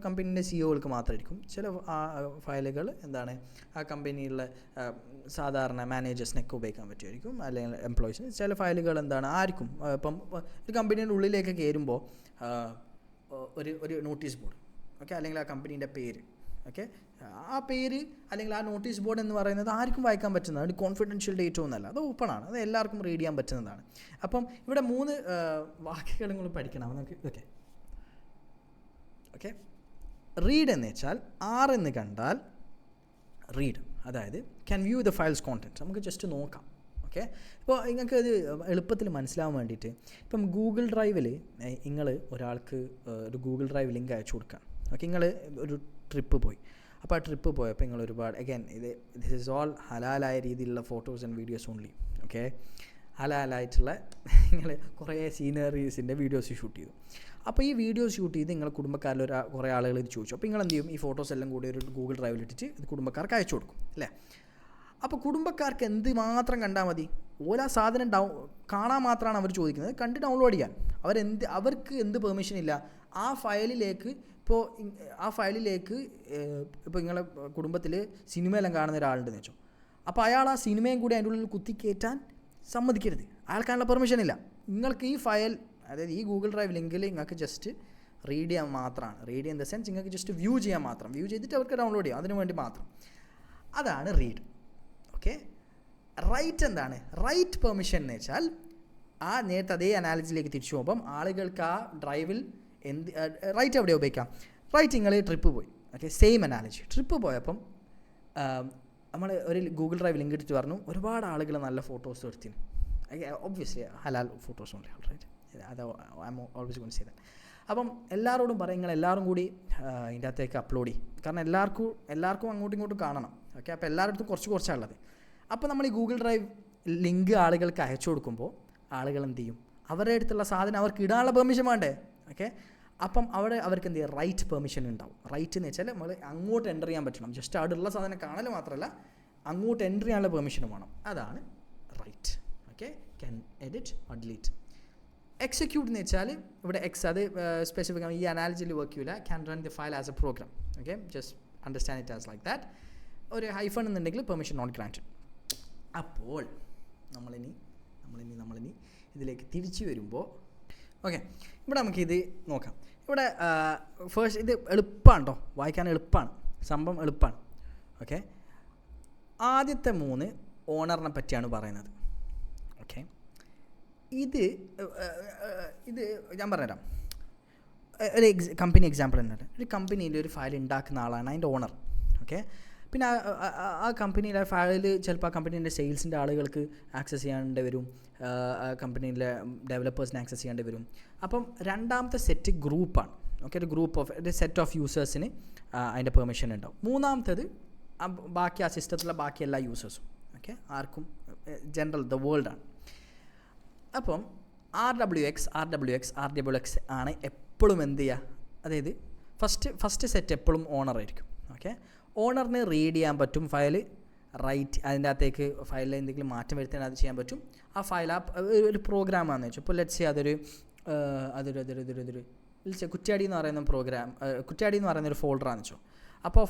കമ്പനീൻ്റെ CEOകൾക്ക് മാത്രമായിരിക്കും. ചില ഫയലുകൾ എന്താണ് ആ കമ്പനിയിലെ സാധാരണ മാനേജേഴ്സിനൊക്കെ ഉപയോഗിക്കാൻ പറ്റുമായിരിക്കും, അല്ലെങ്കിൽ എംപ്ലോയീസിന്. ചില ഫയലുകൾ എന്താണ് ആർക്കും, ഇപ്പം ഒരു കമ്പനീൻ്റെ ഉള്ളിലേക്ക് കയറുമ്പോൾ ഒരു നോട്ടീസ് ബോർഡ്, ഓക്കെ, അല്ലെങ്കിൽ ആ കമ്പനീൻ്റെ പേര്, ഓക്കെ, ആ പേര് അല്ലെങ്കിൽ ആ നോട്ടീസ് ബോർഡ് എന്ന് പറയുന്നത് ആർക്കും വായിക്കാൻ പറ്റുന്നതാണ്. ഒരു കോൺഫിഡൻഷ്യൽ ഡേറ്റോ ഒന്നല്ല, അത് ഓപ്പണാണ്, അത് എല്ലാവർക്കും റീഡ് ചെയ്യാൻ പറ്റുന്നതാണ്. അപ്പം ഇവിടെ 3 വാക്കുകൾ നിങ്ങൾ പഠിക്കണം. നമുക്ക് ഓക്കെ, റീഡ് എന്ന് വെച്ചാൽ R എന്ന് കണ്ടാൽ റീഡ്, അതായത് can view the files content. നമുക്ക് ജസ്റ്റ് നോക്കാം. ഓക്കെ, ഇപ്പോൾ നിങ്ങൾക്ക് ഇത് എളുപ്പത്തിൽ മനസ്സിലാവാൻ വേണ്ടിയിട്ട് ഇപ്പം ഗൂഗിൾ ഡ്രൈവിൽ നിങ്ങൾ ഒരാൾക്ക് ഒരു ഗൂഗിൾ ഡ്രൈവ് ലിങ്ക് അയച്ചു കൊടുക്കാം. ഓക്കെ, നിങ്ങൾ ഒരു ട്രിപ്പ് പോയി. അപ്പോൾ ആ ട്രിപ്പ് പോയപ്പോൾ നിങ്ങൾ ഒരുപാട് ദിസ് ഈസ് ഓൾ ഹലാലായ രീതിയിലുള്ള photos and videos only. Okay, ഹലാലായിട്ടുള്ള നിങ്ങൾ കുറേ സീനറീസിൻ്റെ വീഡിയോസ് ഷൂട്ട് ചെയ്തു. അപ്പോൾ ഈ വീഡിയോ ഷൂട്ട് ചെയ്ത് നിങ്ങളുടെ കുടുംബക്കാരിൽ കുറേ ആളുകൾ ഇത് ചോദിച്ചു. അപ്പോൾ നിങ്ങൾ എന്ത് ചെയ്യും? ഈ ഫോട്ടോസ് എല്ലാം കൂടി ഒരു ഗൂഗിൾ ഡ്രൈവിൽ ഇട്ടിട്ട് ഇത് കുടുംബക്കാർക്ക് അയച്ചു കൊടുക്കും അല്ലേ? അപ്പോൾ കുടുംബക്കാർക്ക് എന്ത് മാത്രം കണ്ടാൽ മതി? ഓല സാധനം കാണാൻ മാത്രമാണ് അവർ ചോദിക്കുന്നത്, കണ്ട് ഡൗൺലോഡ് ചെയ്യാൻ. അവർക്ക് എന്ത് പെർമിഷൻ ഇല്ല. ആ ഫയലിലേക്ക് ഇപ്പോൾ നിങ്ങളെ കുടുംബത്തിൽ സിനിമയെല്ലാം കാണുന്ന ഒരാളുണ്ടെന്ന് വെച്ചോ. അപ്പോൾ അയാൾ ആ സിനിമയും കൂടി അതിൻ്റെ ഉള്ളിൽ കുത്തിക്കയറ്റാൻ സമ്മതിക്കരുത്. അയാൾക്കാനുള്ള പെർമിഷൻ ഇല്ല. നിങ്ങൾക്ക് ഈ ഫയൽ, അതായത് ഈ ഗൂഗിൾ ഡ്രൈവ് ലിങ്കിൽ നിങ്ങൾക്ക് ജസ്റ്റ് റീഡ് ചെയ്യാൻ മാത്രമാണ്. റീഡ് ഇൻ ദ സെൻസ് നിങ്ങൾക്ക് ജസ്റ്റ് വ്യൂ ചെയ്യാൻ മാത്രം. വ്യൂ ചെയ്തിട്ട് അവർക്ക് ഡൗൺലോഡ് ചെയ്യാം, അതിനു വേണ്ടി മാത്രം. അതാണ് റീഡ്. ഓക്കെ, റൈറ്റ് എന്താണ്? റൈറ്റ് പെർമിഷൻ എന്ന് വെച്ചാൽ ആ നേരത്തെ അതേ അനാലിസിലേക്ക് തിരിച്ചു പോകുമ്പം ആളുകൾക്ക് ആ ഡ്രൈവിൽ റൈറ്റ് എവിടെ ഉപയോഗിക്കാം? റൈറ്റ് നിങ്ങൾ ട്രിപ്പ് പോയി. Okay, same analogy. ട്രിപ്പ് പോയപ്പം നമ്മൾ ഒരു ഗൂഗിൾ ഡ്രൈവ് ലിങ്ക് ഇട്ടിട്ട് പറഞ്ഞു ഒരുപാട് ആളുകൾ നല്ല ഫോട്ടോസ് എടുത്തിന്. ഒബ്വിയസ്ലി ഹലാൽ ഫോട്ടോസ് ഉണ്ട്. റൈറ്റ്, അത് I'm always going to say that. അപ്പം എല്ലാവരോടും പറയും നിങ്ങൾ എല്ലാവരും കൂടി ഇതിൻ്റെ അകത്തേക്ക് അപ്ലോഡ് ചെയ്യും. കാരണം എല്ലാവർക്കും അങ്ങോട്ടും ഇങ്ങോട്ടും കാണണം. ഓക്കെ, അപ്പോൾ എല്ലാവരുടെ കുറച്ചാണുള്ളത്. അപ്പോൾ നമ്മൾ ഈ ഗൂഗിൾ ഡ്രൈവ് ലിങ്ക് ആളുകൾക്ക് അയച്ചു കൊടുക്കുമ്പോൾ ആളുകൾ എന്ത് ചെയ്യും? അവരുടെ അടുത്തുള്ള സാധനം അവർക്ക് ഇടാനുള്ള പെർമിഷൻ വേണ്ടേ? ഓക്കെ, അപ്പം അവിടെ അവർക്ക് എന്ത് ചെയ്യുക? റൈറ്റ് പെർമിഷൻ ഉണ്ടാവും. റൈറ്റ് എന്ന് വെച്ചാൽ നമ്മൾ അങ്ങോട്ട് എൻ്റർ ചെയ്യാൻ പറ്റണം. ജസ്റ്റ് അവിടെയുള്ള സാധനം കാണൽ മാത്രമല്ല, അങ്ങോട്ട് എൻ്റർ ചെയ്യാനുള്ള പെർമിഷനും വേണം. അതാണ് right. Okay, can edit or delete. Execute എന്ന് വെച്ചാൽ ഇവിടെ എക്സ് അത് സ്പെസിഫിക് ഈ അനാലജിയിൽ വർക്ക് ചെയ്യില്ല. Can run the file as a program. Okay, just understand it as like that. ഒരു ഹൈഫൺ എന്നുണ്ടെങ്കിൽ പെർമിഷൻ നോട്ട് ഗ്രാൻറ്റഡ്. അപ്പോൾ നമ്മളിനി ഇതിലേക്ക് തിരിച്ചു വരുമ്പോൾ ഓക്കെ, ഇവിടെ നമുക്കിത് നോക്കാം. ഇവിടെ ഫസ്റ്റ് ഇത് എളുപ്പമാണ് കേട്ടോ, വായിക്കാൻ എളുപ്പമാണ്, സംഭവം എളുപ്പമാണ്. ഓക്കെ, ആദ്യത്തെ 3 ഓണറിനെ പറ്റിയാണ് പറയുന്നത്. ഓക്കെ, ഇത് ഞാൻ പറഞ്ഞുതരാം. ഒരു കമ്പനി എക്സാമ്പിൾ തന്നെ. ഒരു കമ്പനിയിൽ ഒരു ഫയൽ ഉണ്ടാക്കുന്ന ആളാണ് അതിൻ്റെ ഓണർ. ഓക്കെ, പിന്നെ ആ കമ്പനിയിലെ ഫയൽ ചിലപ്പോൾ ആ കമ്പനീൻ്റെ സെയിൽസിൻ്റെ ആളുകൾക്ക് ആക്സസ് ചെയ്യാണ്ട് വരും, കമ്പനിയിലെ ഡെവലപ്പേഴ്സിനെ ആക്സസ് ചെയ്യേണ്ടി വരും. അപ്പം രണ്ടാമത്തെ സെറ്റ് ഗ്രൂപ്പാണ്. ഓക്കെ, ഒരു സെറ്റ് ഓഫ് യൂസേഴ്സിന് അതിൻ്റെ പെർമിഷൻ ഉണ്ടാവും. മൂന്നാമത്തേത് ബാക്കി ആ സിസ്റ്റത്തിലുള്ള ബാക്കി എല്ലാ യൂസേഴ്സും. ഓക്കെ, ആർക്കും ജനറൽ ദ വേൾഡാണ്. അപ്പം RWX ആണ് എപ്പോഴും എന്ത് ചെയ്യുക, അതായത് ഫസ്റ്റ് സെറ്റ് എപ്പോഴും ഓണറായിരിക്കും. ഓക്കെ, ഓണറിന് റീഡ് ചെയ്യാൻ പറ്റും ഫയൽ, റൈറ്റ് അതിൻ്റെ അകത്തേക്ക് ഫയലിൽ എന്തെങ്കിലും മാറ്റം വരുത്താൻ അത് ചെയ്യാൻ പറ്റും. ആ ഫയൽ ഒരു പ്രോഗ്രാമാണെന്ന് വെച്ചാൽ ഇപ്പോൾ ലെറ്റ്സ് അതൊരു കുറ്റ്യാടി എന്ന് പറയുന്ന പ്രോഗ്രാം, കുറ്റ്യാടി എന്ന് പറയുന്ന ഒരു ഫോൾഡറാണെന്ന് വെച്ചോ. അപ്പോൾ ആ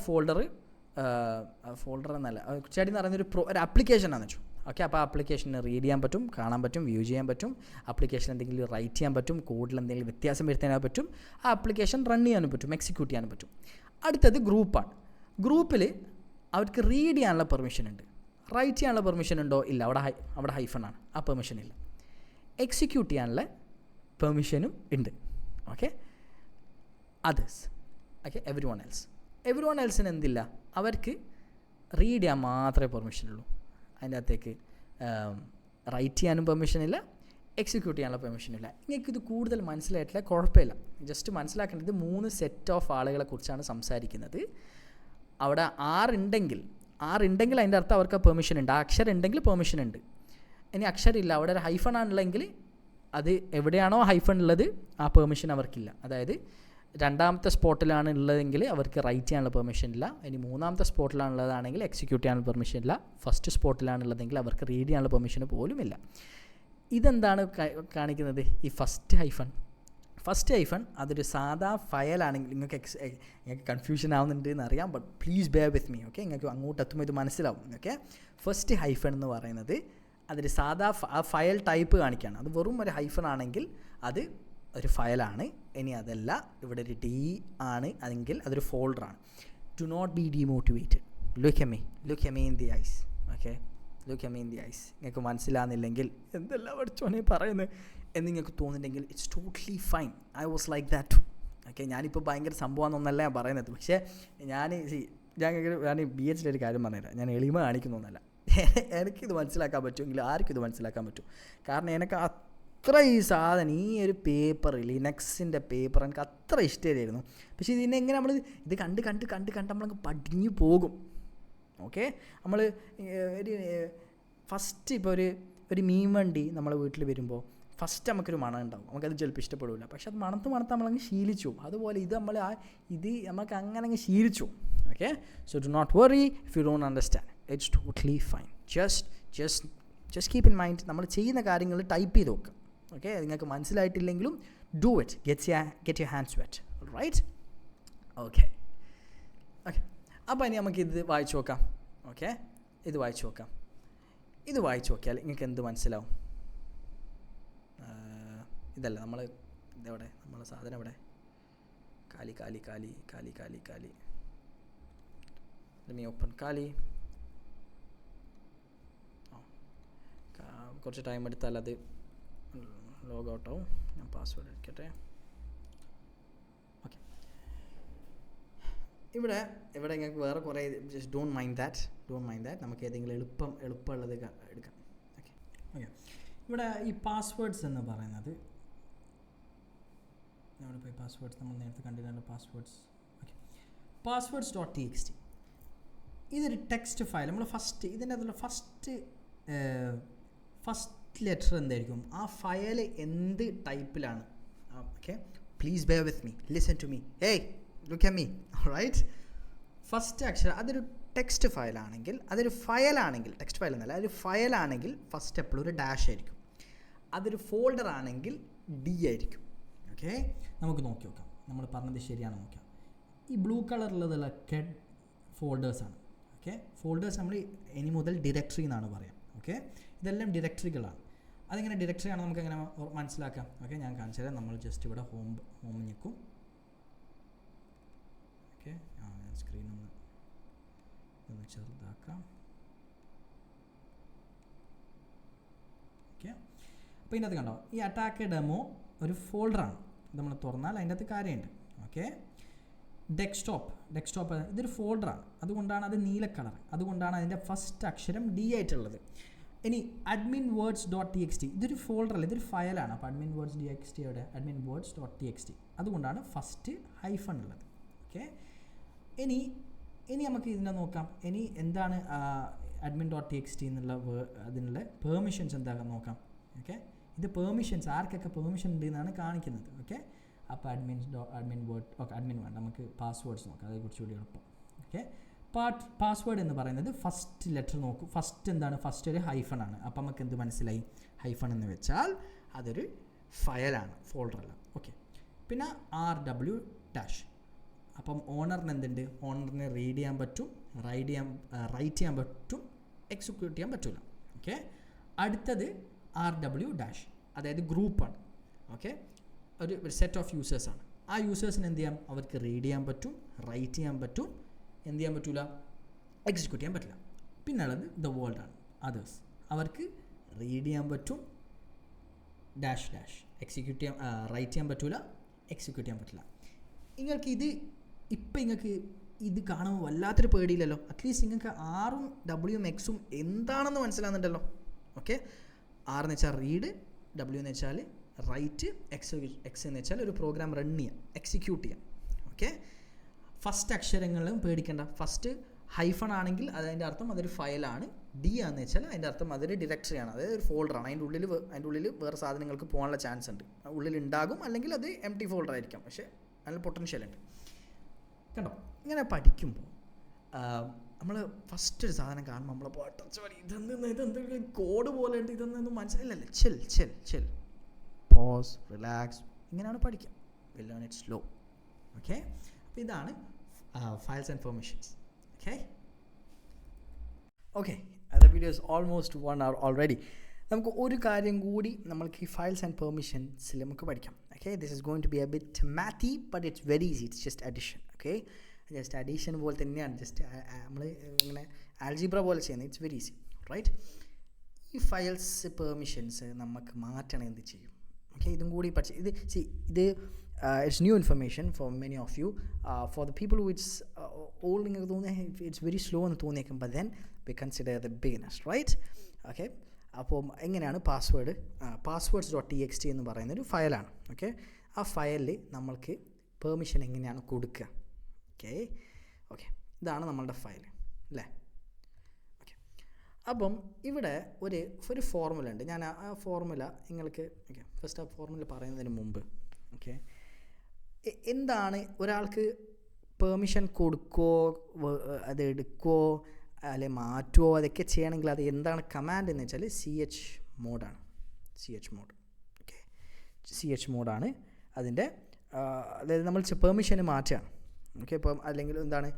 ഫോൾഡർ എന്നല്ല, കുറ്റ്യാടി എന്ന് പറയുന്ന ഒരു ആപ്ലിക്കേഷനാണെന്ന് വെച്ചു. ഓക്കെ, അപ്പോൾ ആ ആപ്ലിക്കേഷന് റീഡ് ചെയ്യാൻ പറ്റും, കാണാൻ പറ്റും, വ്യൂ ചെയ്യാൻ പറ്റും. ആപ്ലിക്കേഷൻ എന്തെങ്കിലും റൈറ്റ് ചെയ്യാൻ പറ്റും, കോഡിൽ എന്തെങ്കിലും വ്യത്യാസം വരുത്താൻ പറ്റും. ആ ആപ്ലിക്കേഷൻ റൺ ചെയ്യാനും പറ്റും, എക്സിക്യൂട്ട് ചെയ്യാനും പറ്റും. അടുത്തത് ഗ്രൂപ്പാണ്. ഗ്രൂപ്പിൽ അവർക്ക് റീഡ് ചെയ്യാനുള്ള പെർമിഷൻ ഉണ്ട്, റൈറ്റ് ചെയ്യാനുള്ള പെർമിഷൻ ഉണ്ടോ? ഇല്ല, അവിടെ ഹൈഫണാണ്, ആ പെർമിഷൻ ഇല്ല. എക്സിക്യൂട്ട് ചെയ്യാനുള്ള പെർമിഷനും ഉണ്ട്. Okay, others. Okay, everyone എൽസിന് എന്തില്ല, അവർക്ക് റീഡ് ചെയ്യാൻ മാത്രമേ പെർമിഷൻ ഉള്ളൂ. അതിൻ്റെ അകത്തേക്ക് റൈറ്റ് ചെയ്യാനും പെർമിഷനില്ല, എക്സിക്യൂട്ട് ചെയ്യാനുള്ള പെർമിഷനില്ല. നിങ്ങൾക്ക് ഇത് കൂടുതൽ മനസ്സിലായിട്ടില്ല, കുഴപ്പമില്ല. ജസ്റ്റ് മനസ്സിലാക്കേണ്ടത് 3 സെറ്റ് ഓഫ് ആളുകളെ കുറിച്ചാണ് സംസാരിക്കുന്നത്. അവിടെ ആറുണ്ടെങ്കിൽ അതിൻ്റെ അർത്ഥം അവർക്ക് പെർമിഷൻ ഉണ്ട്. ആ അക്ഷരം ഉണ്ടെങ്കിൽ പെർമിഷൻ ഉണ്ട്. ഇനി അക്ഷരമില്ല, അവിടെ ഒരു ഹൈഫൺ ആണുള്ളെങ്കിൽ അത് എവിടെയാണോ ഹൈഫൺ ഉള്ളത് ആ പെർമിഷൻ അവർക്കില്ല. അതായത് രണ്ടാമത്തെ സ്പോട്ടിലാണ് ഉള്ളതെങ്കിൽ അവർക്ക് റൈറ്റ് ചെയ്യാനുള്ള പെർമിഷൻ ഇല്ല. ഇനി മൂന്നാമത്തെ സ്പോട്ടിലാണുള്ളതാണെങ്കിൽ എക്സിക്യൂട്ട് ചെയ്യാനുള്ള പെർമിഷൻ ഇല്ല. ഫസ്റ്റ് സ്പോട്ടിലാണുള്ളതെങ്കിൽ അവർക്ക് റീഡ് ചെയ്യാനുള്ള പെർമിഷൻ പോലും ഇല്ല. ഇതെന്താണ് കാണിക്കുന്നത്? ഈ ഫസ്റ്റ് ഹൈഫൺ അതൊരു സാധാ ഫയലാണെങ്കിൽ നിങ്ങൾക്ക് കൺഫ്യൂഷൻ ആവുന്നുണ്ട് എന്നറിയാം, but please bear with me. Okay, നിങ്ങൾക്ക് അങ്ങോട്ട് എത്തുമ്പോൾ ഇത് മനസ്സിലാവും. ഓക്കെ, ഫസ്റ്റ് ഹൈഫൺ എന്ന് പറയുന്നത് അതൊരു സാധാ ഫയൽ ടൈപ്പ് കാണിക്കുകയാണ്. അത് വെറും ഒരു ഹൈഫൺ ആണെങ്കിൽ അത് ഒരു ഫയലാണ്. ഇനി അതല്ല, ഇവിടെ ഒരു ഡി ആണ് അതെങ്കിൽ അതൊരു ഫോൾഡറാണ്. Do not be demotivated. Look a me in the eyes. Okay, look a me in the eyes. നിങ്ങൾക്ക് മനസ്സിലാകുന്നില്ലെങ്കിൽ എന്തെല്ലാം പഠിച്ചോനെ പറയുന്നത് എന്ന് നിങ്ങൾക്ക് തോന്നുന്നുണ്ടെങ്കിൽ it's totally fine. I was like that too. Okay, ഞാനിപ്പോൾ ഭയങ്കര സംഭവമാണെന്നൊന്നല്ല ഞാൻ പറയുന്നത്. പക്ഷേ ഞാൻ BH ഒരു കാര്യം പറഞ്ഞുതരാം. ഞാൻ എളിമ കാണിക്കുന്നൊന്നല്ല. എനിക്കിത് മനസ്സിലാക്കാൻ പറ്റുമെങ്കിൽ ആർക്കും ഇത് മനസ്സിലാക്കാൻ പറ്റും. കാരണം എനിക്ക് അത്ര ഈ സാധനം, ഈ ഒരു പേപ്പർ, ലിനക്സിൻ്റെ പേപ്പർ എനിക്ക് അത്ര ഇഷ്ടമായിരുന്നു. പക്ഷേ ഇതിനെങ്ങനെ നമ്മൾ ഇത് കണ്ട് നമ്മളങ്ങ് പടിഞ്ഞു പോകും. ഓക്കെ, നമ്മൾ ഒരു ഫസ്റ്റ് ഇപ്പോൾ ഒരു മീൻ വണ്ടി നമ്മളെ വീട്ടിൽ വരുമ്പോൾ ഫസ്റ്റ് നമുക്കൊരു മണം ഉണ്ടാവും. നമുക്കത് ചിലപ്പോൾ ഇഷ്ടപ്പെടില്ല. പക്ഷെ അത് മണത്ത് നമ്മളങ്ങ് ശീലിച്ചു. അതുപോലെ ഇത് നമുക്ക് അങ്ങനെ അങ്ങ് ശീലിച്ചു. Okay, so do not worry if you don't understand. It's totally fine. Just keep in mind, നമ്മൾ ചെയ്യുന്ന കാര്യങ്ങൾ ടൈപ്പ് ചെയ്ത് നോക്കുക. ഓക്കെ, നിങ്ങൾക്ക് മനസ്സിലായിട്ടില്ലെങ്കിലും do it. Get your hands wet. Right? Okay. അപ്പോൾ ഇനി നമുക്ക് ഇത് വായിച്ചു നോക്കാം. ഓക്കെ, ഇത് വായിച്ചു നോക്കിയാൽ നിങ്ങൾക്ക് എന്ത് മനസ്സിലാവും? ഇതല്ല ഇതെവിടെ നമ്മളെ സാധനം എവിടെ? കാലി let me open കാലി. കുറച്ച് ടൈം എടുത്താൽ അത് ലോഗ് ഔട്ട് ആവും. ഞാൻ പാസ്വേഡ് എടുക്കട്ടെ. ഓക്കെ, ഇവിടെ നിങ്ങൾക്ക് വേറെ കുറേ ജസ്റ്റ് ഡോണ്ട് മൈൻഡ് ദാറ്റ്. നമുക്ക് ഏതെങ്കിലും എളുപ്പമുള്ളത് എടുക്കാം. ഓക്കെ, ഇവിടെ ഈ പാസ്വേഡ്സ് എന്ന് പറയുന്നത് അവിടെ പോയി പാസ്വേഡ്സ് നമ്മൾ നേരത്തെ കണ്ടിട്ടുണ്ട്. പാസ്വേഡ്സ്.txt ഇതൊരു ടെക്സ്റ്റ് ഫയൽ. നമ്മൾ ഇതിൻ്റെ അതിലുള്ള ഫസ്റ്റ് ലെറ്റർ എന്തായിരിക്കും? ആ ഫയൽ എന്ത് ടൈപ്പിലാണ്? Okay, please bear with me, listen to me, hey look at me. Right? First അക്ഷരം അതൊരു ടെക്സ്റ്റ് ഫയലാണെങ്കിൽ, ടെക്സ്റ്റ് ഫയൽ എന്നല്ല, ഒരു ഫയലാണെങ്കിൽ ഫസ്റ്റ് എപ്പോഴും ഒരു ഡാഷ് ആയിരിക്കും. അതൊരു ഫോൾഡർ ആണെങ്കിൽ ഡി ആയിരിക്കും. ഓക്കെ, നമുക്ക് നോക്കി നോക്കാം നമ്മൾ പറഞ്ഞത് ശരിയാണെന്ന് നോക്കാം. ഈ ബ്ലൂ കളറിലുള്ളതൊക്കെ ഫോൾഡേഴ്സാണ്. ഓക്കെ, ഫോൾഡേഴ്സ് നമ്മൾ ഇനി മുതൽ ഡിറക്ടറി എന്നാണ് പറയാം. ഓക്കെ, ഇതെല്ലാം ഡിറക്ടറികളാണ്. അതിങ്ങനെ ഡിറക്ടറി ആണ് നമുക്ക് എങ്ങനെ മനസ്സിലാക്കാം? ഓക്കെ, ഞാൻ കാണിച്ചു തരാം. നമ്മൾ ജസ്റ്റ് ഇവിടെ ഹോം ഞെക്കും. ഓക്കെ, സ്ക്രീൻ ഒന്ന് ചെറുതാക്കാം. ഓക്കെ, അപ്പോൾ ഇതിനകത്ത് കണ്ടോ, ഈ അറ്റാക്ക് ഡെമോ ഒരു ഫോൾഡറാണ്. നമ്മൾ തുറന്നാൽ അതിൻ്റെ അകത്ത് കാര്യമുണ്ട്. ഓക്കെ, ഡെസ്ക്ടോപ്പ് ഇതൊരു ഫോൾഡറാണ്. അതുകൊണ്ടാണ് അത് നീല കളർ. അതുകൊണ്ടാണ് അതിൻ്റെ ഫസ്റ്റ് അക്ഷരം ഡി ആയിട്ടുള്ളത്. ഇനി admin_words.txt ഇതൊരു ഫോൾഡറല്ല, ഇതൊരു ഫയലാണ്. അപ്പോൾ admin_words.txt അവിടെ admin_words.txt, അതുകൊണ്ടാണ് ഫസ്റ്റ് ഹൈഫൺ ഉള്ളത്. ഓക്കെ, ഇനി നമുക്ക് ഇതിനെ നോക്കാം. ഇനി എന്താണ് admin.txt എന്നുള്ള അതിനുള്ള പെർമിഷൻസ് എന്താകാൻ നോക്കാം. ഓക്കെ, ഇത് പെർമിഷൻസ് ആർക്കൊക്കെ പെർമിഷൻ ഉണ്ട് എന്നാണ് കാണിക്കുന്നത്. ഓക്കെ, അപ്പോൾ admin വേണ്ട, നമുക്ക് പാസ്വേഡ്സ് നോക്കാം, അതേ കുറച്ചുകൂടി എളുപ്പം. ഓക്കെ, പാസ്വേഡ് എന്ന് പറയുന്നത് ഫസ്റ്റ് ലെറ്റർ നോക്കും. ഫസ്റ്റ് എന്താണ്? ഫസ്റ്റ് ഒരു ഹൈഫൺ ആണ്. അപ്പം നമുക്ക് എന്ത് മനസ്സിലായി? ഹൈഫൺ എന്ന് വെച്ചാൽ അതൊരു ഫയലാണ്, ഫോൾഡറല്ല. ഓക്കെ, പിന്നെ RW-. അപ്പം ഓണറിന് എന്തുണ്ട്? ഓണറിന് റീഡ് ചെയ്യാൻ പറ്റും, റൈറ്റ് ചെയ്യാൻ പറ്റും, എക്സിക്യൂട്ട് ചെയ്യാൻ പറ്റില്ല. ഓക്കെ, അടുത്തത് RW-, അതായത് ഗ്രൂപ്പാണ്. ഓക്കെ, ഒരു സെറ്റ് ഓഫ് യൂസേഴ്സാണ്. ആ യൂസേഴ്സിന് എന്ത് ചെയ്യാം? അവർക്ക് റീഡ് ചെയ്യാൻ പറ്റും, റൈറ്റ് ചെയ്യാൻ പറ്റും, എന്ത് ചെയ്യാൻ പറ്റില്ല? എക്സിക്യൂട്ട് ചെയ്യാൻ പറ്റില്ല. പിന്നെ ഉള്ളത് ദ വേൾഡ് ആണ്, അതേഴ്സ്. അവർക്ക് റീഡ് ചെയ്യാൻ പറ്റും, എക്സിക്യൂട്ട് ചെയ്യാൻ റൈറ്റ് ചെയ്യാൻ പറ്റില്ല, എക്സിക്യൂട്ട് ചെയ്യാൻ പറ്റില്ല. നിങ്ങൾക്ക് ഇത് കാണുമ്പോൾ വല്ലാത്തൊരു പേടിയില്ലല്ലോ. അറ്റ്ലീസ്റ്റ് നിങ്ങൾക്ക് ആറും ഡബ്ല്യൂയും എക്സും എന്താണെന്ന് മനസ്സിലാകുന്നുണ്ടല്ലോ. ഓക്കെ, ആർ എന്ന് വെച്ചാൽ റീഡ്, ഡബ്ല്യു എന്ന് വെച്ചാൽ റൈറ്റ്, എക്സ് എന്ന് വെച്ചാൽ ഒരു പ്രോഗ്രാം റൺ ചെയ്യാം, എക്സിക്യൂട്ട് ചെയ്യാം. ഓക്കെ, ഫസ്റ്റ് അക്ഷരങ്ങളും പേടിക്കേണ്ട. ഫസ്റ്റ് ഹൈഫൺ ആണെങ്കിൽ അതിൻ്റെ അർത്ഥം അതൊരു ഫയലാണ്. ഡി ആണെന്ന് വെച്ചാൽ അതിൻ്റെ അർത്ഥം അതൊരു ഡിറക്ടറിയാണ്, അതായത് ഒരു ഫോൾഡറാണ്. അതിൻ്റെ ഉള്ളിൽ വേറെ സാധനങ്ങൾക്ക് പോകാനുള്ള ചാൻസ് ഉണ്ട്. ഉള്ളിൽ ഉണ്ടാകും, അല്ലെങ്കിൽ അത് എംപ്റ്റി ഫോൾഡർ ആയിരിക്കാം. പക്ഷേ നല്ല പൊട്ടൻഷ്യൽ ഉണ്ട്. കണ്ടോ, ഇങ്ങനെ പഠിക്കുമ്പോൾ നമ്മൾ ഫസ്റ്റ് ഒരു സാധനം കാണുമ്പോൾ നമ്മൾ ഇതെന്തെങ്കിലും കോഡ് പോലെ ഉണ്ട്, ഇതൊന്നും മനസ്സിലായില്ലല്ലേ. ചിൽ പോസ്, റിലാക്സ്, ഇങ്ങനെയാണ് പഠിക്കുക. Will learn it slow. Okay, അപ്പോൾ ഇതാണ് files and permissions. Okay, the video is almost 1 hour already. നമുക്ക് ഒരു കാര്യം കൂടി നമ്മൾക്ക് ഈ ഫയൽസ് ആൻഡ് പെർമിഷൻസിൽ നമുക്ക് പഠിക്കാം. Okay, this is going to be a bit mathy, but it's very easy. It's just addition. Okay, just addition പോലെ തന്നെയാണ്. ജസ്റ്റ് നമ്മൾ ഇങ്ങനെ ആൽജിബ്ര പോലെ ചെയ്യുന്നത്. It's very easy, right? ഈ ഫയൽസ് പെർമിഷൻസ് നമുക്ക് മാറ്റണം, എന്ത് ചെയ്യും? ഓക്കെ, ഇതും കൂടി പഠിച്ച് ഇത് it's new information for many of you. For the people who it's old, it's very slow എന്ന് തോന്നിയേക്കും, but then we consider the beginners, right? Okay, അപ്പോൾ എങ്ങനെയാണ് passwords.txt എന്ന് പറയുന്നൊരു ഫയലാണ്. ഓക്കെ, ആ ഫയലിൽ നമ്മൾക്ക് പെർമിഷൻ എങ്ങനെയാണ് കൊടുക്കുക? ഓക്കെ, ഇതാണ് നമ്മളുടെ ഫയൽ അല്ലേ? ഓക്കെ, അപ്പം ഇവിടെ ഒരു ഫോർമുല ഉണ്ട്. ഞാൻ ആ ഫോർമുല നിങ്ങൾക്ക് ഫസ്റ്റ് ആ ഫോർമുല പറയുന്നതിന് മുമ്പ് എന്താണ് ഒരാൾക്ക് പെർമിഷൻ കൊടുക്കോ, അത് എടുക്കോ, അല്ലെ മാറ്റുമോ, അതൊക്കെ ചെയ്യണമെങ്കിൽ അത് എന്താണ് കമാൻഡ് എന്ന് വെച്ചാൽ chmod ആണ്. ഓക്കെ, chmod അതിൻ്റെ, അതായത് നമ്മൾ പെർമിഷന് മാറ്റുകയാണ്. ഓക്കെ, ഇപ്പം അല്ലെങ്കിൽ എന്താണ്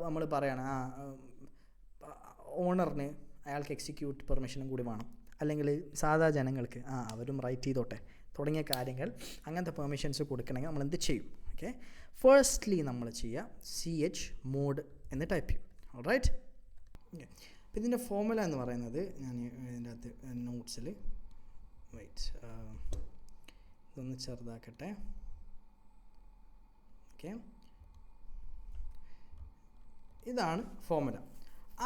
നമ്മൾ പറയണം, ഓണറിന് അയാൾക്ക് എക്സിക്യൂട്ട് പെർമിഷനും കൂടി വേണം, അല്ലെങ്കിൽ സാധാ ജനങ്ങൾക്ക് അവരും റൈറ്റ് ചെയ്തോട്ടെ തുടങ്ങിയ കാര്യങ്ങൾ, അങ്ങനത്തെ പെർമിഷൻസ് കൊടുക്കണമെങ്കിൽ നമ്മൾ എന്ത് ചെയ്യും? ഓക്കെ, ഫസ്റ്റ്ലി നമ്മൾ ചെയ്യുക chmod എന്ന് ടൈപ്പ് ചെയ്യും. Alright, okay. അപ്പോൾ ഇതിൻ്റെ ഫോർമുല എന്ന് പറയുന്നത് ഞാൻ ഇതിൻ്റെ അകത്ത് നോട്ട്സിൽ ഇതൊന്ന് ചെറുതാക്കട്ടെ. ഓക്കെ, ഇതാണ് ഫോർമുല.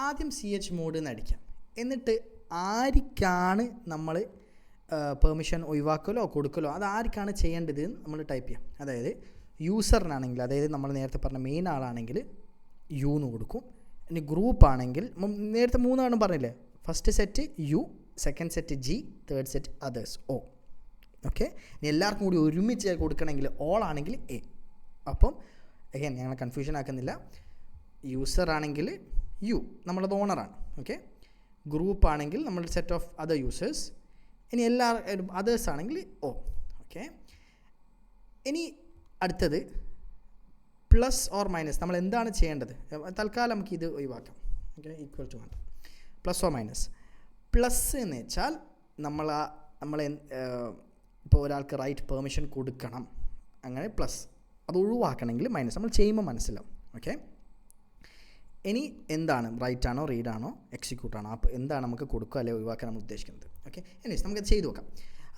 ആദ്യം chmod എന്ന് അടിക്കാം. എന്നിട്ട് ആർക്കാണ് നമ്മൾ പെർമിഷൻ ഒഴിവാക്കലോ കൊടുക്കലോ അത് ആർക്കാണ് ചെയ്യേണ്ടത് എന്ന് നമ്മൾ ടൈപ്പ് ചെയ്യാം. അതായത് യൂസറിനാണെങ്കിൽ, അതായത് നമ്മൾ നേരത്തെ പറഞ്ഞ മെയിൻ ആളാണെങ്കിൽ യു എന്ന് കൊടുക്കും. ഇനി ഗ്രൂപ്പ് ആണെങ്കിൽ നേരത്തെ 3 പറഞ്ഞില്ലേ, first set U, second set G, third set others O. Okay, ഇനി എല്ലാവർക്കും കൂടി ഒരുമിച്ച് കൊടുക്കണമെങ്കിൽ ഓൾ ആണെങ്കിൽ എ. അപ്പം അഗൈൻ ഞങ്ങൾ കൺഫ്യൂഷൻ ആക്കുന്നില്ല. യൂസർ ആണെങ്കിൽ യു, നമ്മളത് ഓണറാണ്. ഓക്കെ, ഗ്രൂപ്പ് ആണെങ്കിൽ നമ്മൾ സെറ്റ് ഓഫ് അതർ യൂസേഴ്സ്, ഇനി അതേഴ്സ് ആണെങ്കിൽ ഓ. ഓക്കെ, ഇനി അടുത്തത് പ്ലസ് ഓർ മൈനസ്. നമ്മൾ എന്താണ് ചെയ്യേണ്ടത്? തൽക്കാലം നമുക്ക് ഇത് ഒഴിവാക്കാം. ഓക്കെ, ഈക്വൽ ടു വേണ്ട, പ്ലസ് ഓർ മൈനസ്. പ്ലസ് എന്ന് വെച്ചാൽ നമ്മൾ ഇപ്പോൾ ഒരാൾക്ക് റൈറ്റ് പെർമിഷൻ കൊടുക്കണം, അങ്ങനെ പ്ലസ്. അത് ഒഴിവാക്കണമെങ്കിൽ മൈനസ്. നമ്മൾ ചെയ്യുമ്പോൾ മനസ്സിലാവും. ഓക്കെ, ഇനി എന്താണ് റൈറ്റ് ആണോ റീഡ് ആണോ എക്സിക്യൂട്ട് ആണോ, അപ്പോൾ എന്താണ് നമുക്ക് കൊടുക്കുക അല്ലെങ്കിൽ ഒഴിവാക്കാൻ നമ്മൾ ഉദ്ദേശിക്കുന്നത്. ഓക്കെ, എനിവേസ് നമുക്കത് ചെയ്ത് നോക്കാം.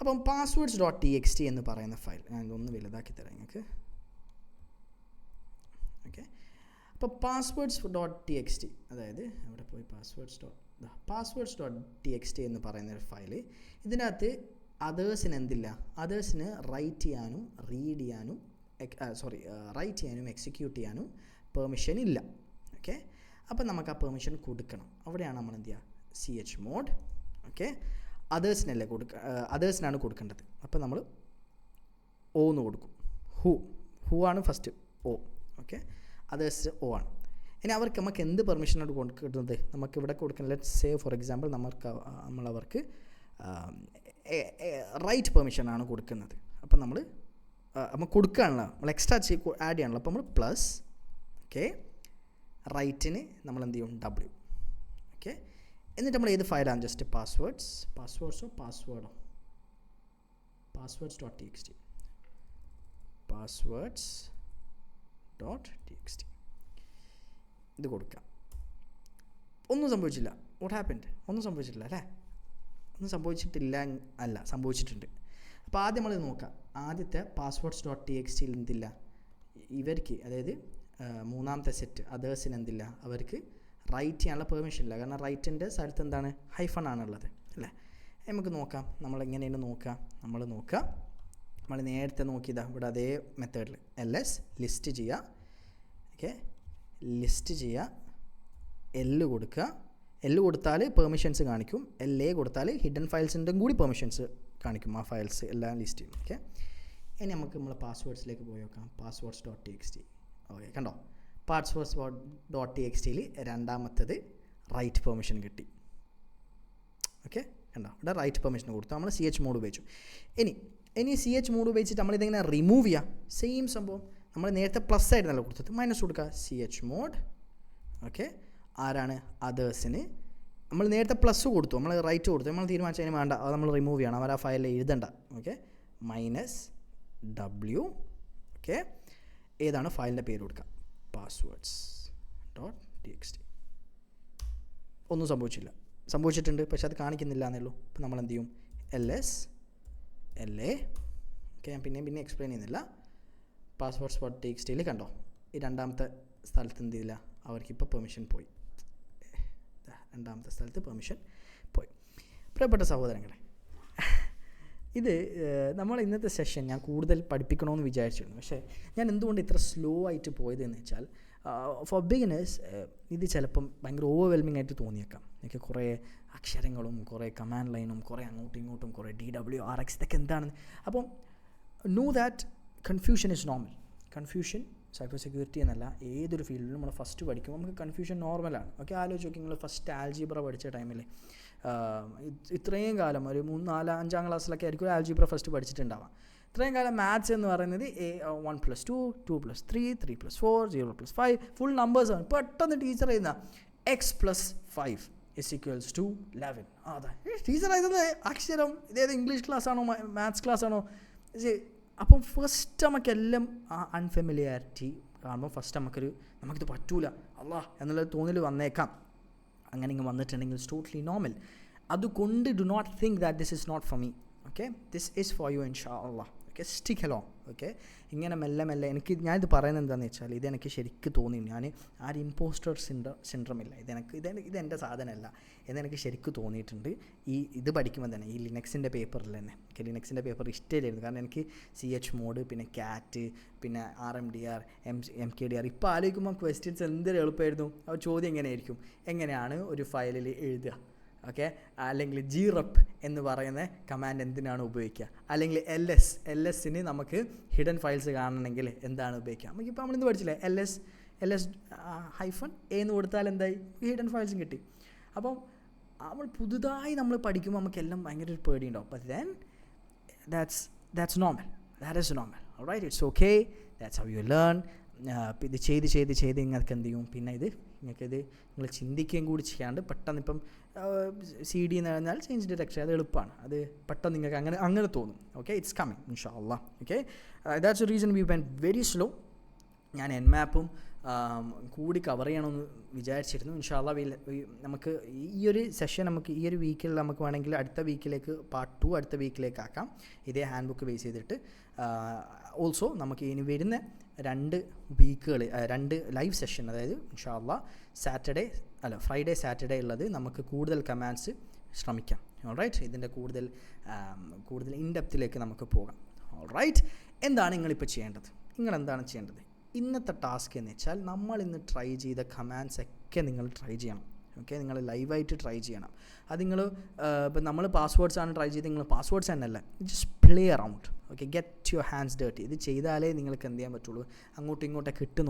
അപ്പം passwords.txt എന്ന് പറയുന്ന ഫയൽ ഞാൻ ഇതൊന്ന് വലുതാക്കി തരാം നിങ്ങൾക്ക്. ഓക്കെ, അപ്പോൾ passwords.txt, അതായത് അവിടെ പോയി passwords.txt എന്ന് പറയുന്ന ഒരു ഫയൽ. ഇതിനകത്ത് അതേഴ്സിന് എന്തില്ല? അതേഴ്സിന് റൈറ്റ് ചെയ്യാനും റീഡ് ചെയ്യാനും റൈറ്റ് ചെയ്യാനും എക്സിക്യൂട്ട് ചെയ്യാനും പെർമിഷൻ ഇല്ല. ഓക്കെ, അപ്പോൾ നമുക്ക് ആ പെർമിഷൻ കൊടുക്കണം. അവിടെയാണ് നമ്മൾ എന്ത് ചെയ്യുക? chmod. ഓക്കെ, അതേഴ്സിനാണ് കൊടുക്കേണ്ടത്. അപ്പോൾ നമ്മൾ ഓ എന്ന് കൊടുക്കും. ഹു ആണ് first, O. Okay, others O ആണ്. ഇനി നമുക്ക് എന്ത് പെർമിഷനാണ് കൊടുക്കുന്നത്? നമുക്ക് ഇവിടെ കൊടുക്കുന്നത്, ലെറ്റ്സ് സേ ഫോർ എക്സാമ്പിൾ നമ്മളവർക്ക് റൈറ്റ് പെർമിഷനാണ് കൊടുക്കുന്നത്. അപ്പം നമ്മൾ കൊടുക്കുകയാണല്ലോ, നമ്മൾ എക്സ്ട്രാ ആഡ് ചെയ്യാണല്ലോ. അപ്പോൾ നമ്മൾ പ്ലസ്. ഓക്കെ, റൈറ്റിന് നമ്മൾ എന്ത് ചെയ്യും? W. ഓക്കെ, എന്നിട്ട് നമ്മൾ ഏത് ഫയലാണ്? ജസ്റ്റ് passwords.txt ഇത് കൊടുക്കാം. ഒന്നും സംഭവിച്ചില്ല. What happened? ഒന്നും സംഭവിച്ചിട്ടില്ല അല്ലേ? ഒന്നും സംഭവിച്ചിട്ടില്ല അല്ല, സംഭവിച്ചിട്ടുണ്ട്. അപ്പോൾ ആദ്യം നമ്മൾ നോക്കാം. ആദ്യത്തെ passwords.txt എന്തില്ല? ഇവർക്ക്, അതായത് മൂന്നാമത്തെ സെറ്റ് അതേഴ്സിന് എന്തില്ല? അവർക്ക് റൈറ്റ് ചെയ്യാനുള്ള പെർമിഷൻ ഇല്ല. കാരണം റൈറ്റിൻ്റെ സ്ഥലത്ത് എന്താണ്? ഹൈഫൺ ആണുള്ളത് അല്ലേ? നമുക്ക് നോക്കാം. നമ്മളെങ്ങനെയാണ് നോക്കാം? നമ്മൾ നേരത്തെ നോക്കിയതാണ് ഇവിടെ അതേ മെത്തേഡിൽ ls ലിസ്റ്റ് ചെയ്യുക. ഓക്കെ, ലിസ്റ്റ് ചെയ്യുക, L കൊടുക്കുക. L കൊടുത്താൽ പെർമിഷൻസ് കാണിക്കും, LA കൊടുത്താൽ ഹിഡൻ ഫയൽസിൻ്റെ കൂടി പെർമിഷൻസ് കാണിക്കും. ആ ഫയൽസ് എല്ലാം ലിസ്റ്റ് ചെയ്യും. ഓക്കെ, ഇനി നമുക്ക് നമ്മൾ പാസ്വേഡ്സിലേക്ക് പോയി നോക്കാം. passwords.txt. ഓക്കെ, കണ്ടോ? passwords.txtയിൽ രണ്ടാമത്തത് റൈറ്റ് പെർമിഷൻ കിട്ടി. ഓക്കെ, കണ്ടോ? ഇവിടെ റൈറ്റ് പെർമിഷൻ കൊടുത്തു. നമ്മൾ chmod ഉപയോഗിച്ചു. ഇനി chmod ഉപയോഗിച്ചിട്ട് നമ്മളിതെങ്ങനെ റിമൂവ് ചെയ്യാം? സെയിം സംഭവം. നമ്മൾ നേരത്തെ പ്ലസ് ആയിരുന്നല്ലോ കൊടുത്തത്, മൈനസ് കൊടുക്കുക. chmod. ഓക്കെ, ആരാണ്? അതേഴ്സിന്. നമ്മൾ നേരത്തെ പ്ലസ് കൊടുത്തു, നമ്മൾ റൈറ്റ് കൊടുത്തു, നമ്മൾ തീരുമാനിച്ചതിന് വേണ്ട, അത് നമ്മൾ റിമൂവ് ചെയ്യണം, അവർ ആ ഫയലിൽ എഴുതണ്ട. Okay, -w. ഓക്കെ, ഏതാണ് ഫയലിൻ്റെ പേര് കൊടുക്കുക? passwords.txt. ഒന്നും സംഭവിച്ചിട്ടുണ്ട്, പക്ഷെ അത് കാണിക്കുന്നില്ല എന്നേ ഉള്ളൂ. അപ്പോൾ നമ്മൾ എന്ത് ചെയ്യും? ls LA. ഓക്കെ, ഞാൻ പിന്നെ എക്സ്പ്ലെയിൻ ചെയ്യുന്നില്ല. passwords.txtയിൽ കണ്ടോ, ഈ രണ്ടാമത്തെ സ്ഥലത്ത് എന്ത് ചെയ്തില്ല? അവർക്കിപ്പോൾ പെർമിഷൻ പോയി. രണ്ടാമത്തെ സ്ഥലത്ത് പെർമിഷൻ പോയി. പ്രിയപ്പെട്ട സഹോദരങ്ങളെ, ഇത് നമ്മൾ ഇന്നത്തെ സെഷൻ ഞാൻ കൂടുതൽ പഠിപ്പിക്കണമെന്ന് വിചാരിച്ചിരുന്നു. പക്ഷേ ഞാൻ എന്തുകൊണ്ട് ഇത്ര സ്ലോ ആയിട്ട് പോയതെന്ന് വെച്ചാൽ, ഫോർ ബിഗിനേഴ്സ് ഇത് ചിലപ്പം ഭയങ്കര ഓവർവെൽമിംഗ് ആയിട്ട് തോന്നിയേക്കാം. എനിക്ക് കുറേ അക്ഷരങ്ങളും കുറേ കമാൻഡ് ലൈനും കുറേ അങ്ങോട്ടും ഇങ്ങോട്ടും കുറേ DWRX ഇതൊക്കെ എന്താണെന്ന്. അപ്പം know that confusion is normal. Confusion cyber security എന്നല്ല, ഏതൊരു ഫീൽഡിലും നമ്മൾ ഫസ്റ്റ് പഠിക്കുമ്പോൾ നമുക്ക് കൺഫ്യൂഷൻ നോർമലാണ്. ഓക്കെ, ആലോചിച്ച് നോക്കി, നിങ്ങൾ ഫസ്റ്റ് ആൽജിബ്ര പഠിച്ച ടൈമിൽ ഇത്രയും കാലം ഒരു 3, 4, 5ാം ക്ലാസ്സിലൊക്കെ ആയിരിക്കും ആൽജിബ്ര ഫസ്റ്റ് പഠിച്ചിട്ടുണ്ടാവാം. ഇത്രയും കാലം മാത്സ് എന്ന് പറയുന്നത് 1 + 2, 2 + 3, 3 + 4, 0 + 5 ഫുൾ നമ്പേഴ്സാണ്. പെട്ടെന്ന് ടീച്ചർ ചെയ്യുന്ന x + 5 = 11. അതാ ടീച്ചർ എഴുതുന്നത് അക്ഷരം. ഇതേത് ഇംഗ്ലീഷ് ക്ലാസ് ആണോ മാത്സ് ക്ലാസ് ആണോ? അപ്പം ഫസ്റ്റ് നമുക്കെല്ലാം ആ അൺഫെമിലിയാരിറ്റി കാണുമ്പോൾ ഫസ്റ്റ് നമുക്കിത് പറ്റൂല എന്നുള്ളത് തോന്നൽ വന്നേക്കാം. അങ്ങനെ ഇങ്ങ് വന്നിട്ടുണ്ടെങ്കിൽ ഇറ്റ്സ് ടോട്ടലി നോർമൽ. അതുകൊണ്ട് do not think that this is not for me. Okay, this is for you ഇൻഷാ അല്ലാഹ്. Okay, stick along. ഓക്കെ, ഇങ്ങനെ മെല്ലെ ഞാനിത് പറയുന്നത് എന്താണെന്ന് വെച്ചാൽ, ഇതെനിക്ക് ശരിക്കും തോന്നി. ഞാൻ ആ ഒരു ഇമ്പോസ്റ്റർ സിൻഡ്രം ഇല്ല, ഇതെൻ്റെ സാധനമല്ല എന്നെനിക്ക് ശരിക്കും തോന്നിയിട്ടുണ്ട്. ഇത് പഠിക്കുമ്പോൾ തന്നെ ഈ ലിനക്സിൻ്റെ പേപ്പറിൽ തന്നെ എനിക്ക് ലിനക്സിൻ്റെ പേപ്പർ ഇഷ്ടമില്ലായിരുന്നു. കാരണം എനിക്ക് chmod, പിന്നെ CAT, പിന്നെ RMDR, MKDR ഇപ്പോൾ ആലോചിക്കുമ്പോൾ ക്വസ്റ്റ്യൻസ് എന്തൊരു എളുപ്പമായിരുന്നു. ആ ചോദ്യം എങ്ങനെയാണ് ഒരു ഫയലിൽ എഴുതുക? ഓക്കെ, അല്ലെങ്കിൽ grep എന്ന് പറയുന്ന കമാൻഡ് എന്തിനാണ് ഉപയോഗിക്കുക? അല്ലെങ്കിൽ ls-ന് നമുക്ക് ഹിഡൻ ഫയൽസ് കാണണമെങ്കിൽ എന്താണ് ഉപയോഗിക്കുക? നമുക്കിപ്പോൾ നമ്മളിന്ന് പഠിച്ചില്ലേ, ls -a എന്ന് കൊടുത്താൽ എന്തായി? ഹിഡൻ ഫയൽസും കിട്ടി. അപ്പം പുതുതായി നമ്മൾ പഠിക്കുമ്പോൾ നമുക്കെല്ലാം ഭയങ്കര ഒരു പേടിയുണ്ടാവും. But then that's normal. That is normal. All right, it's okay. That's how you learn. ഇത് ചെയ്ത് നിങ്ങൾക്ക് എന്ത് ചെയ്യും, പിന്നെ നിങ്ങൾക്കിത് നിങ്ങൾ ചിന്തിക്കുകയും കൂടി ചെയ്യാണ്ട് പെട്ടെന്ന് ഇപ്പം CD എന്ന് പറഞ്ഞാൽ ചേഞ്ച് ഡിറക്ഷൻ, അത് എളുപ്പമാണ്, അത് പെട്ടെന്ന് നിങ്ങൾക്ക് അങ്ങനെ തോന്നും. ഓക്കെ, ഇറ്റ്സ് കമ്മിങ് ഇൻഷാ അല്ലാഹ്. Okay, that's the reason we went very slow. ഞാൻ എൻമാപ്പും കൂടി കവർ ചെയ്യണമെന്ന് വിചാരിച്ചിരുന്നു. ഇൻഷാ അല്ലാഹ് നമുക്ക് ഈ ഒരു സെഷൻ നമുക്ക് ഈ ഒരു വീക്കിൽ നമുക്ക് വേണമെങ്കിൽ അടുത്ത വീക്കിലേക്ക് പാർട്ട് 2 അടുത്ത വീക്കിലേക്ക് ആക്കാം, ഇതേ ഹാൻഡ് ബുക്ക് ബേസ് ചെയ്തിട്ട്. ഓൾസോ നമുക്ക് ഇനി വരുന്ന 2 വീക്കുകൾ 2 ലൈവ് സെഷൻ, അതായത് ഇൻഷാ അല്ലാഹ് ഫ്രൈഡേ സാറ്റർഡേ ഉള്ളത് നമുക്ക് കൂടുതൽ കമാൻഡ്സ് ശ്രമിക്കാം. ഓൾറൈറ്റ്, ഇതിൻ്റെ കൂടുതൽ ഇൻഡെപ്തിലേക്ക് നമുക്ക് പോകാം. ഓൾറൈറ്റ്, എന്താണ് നിങ്ങളിപ്പോൾ ചെയ്യേണ്ടത്? നിങ്ങളെന്താണ് ചെയ്യേണ്ടത്? ഇന്നത്തെ ടാസ്ക് എന്ന് വെച്ചാൽ നമ്മൾ ഇന്ന് ട്രൈ ചെയ്ത കമാൻഡ്സ് ഒക്കെ നിങ്ങൾ ട്രൈ ചെയ്യണം. ഓക്കെ, നിങ്ങൾ ലൈവായിട്ട് ട്രൈ ചെയ്യണം. അത് നിങ്ങൾ ഇപ്പം നമ്മൾ പാസ്വേഡ്സ് ആണ് ട്രൈ ചെയ്ത്, നിങ്ങൾ പാസ്വേഡ്സ് തന്നെയല്ല, just play around. Okay, get your hands dirty. ഇത് ചെയ്താലേ നിങ്ങൾക്ക് എന്ത് ചെയ്യാൻ പറ്റുള്ളൂ, അങ്ങോട്ടും ഇങ്ങോട്ടൊക്കെ ഇട്ട്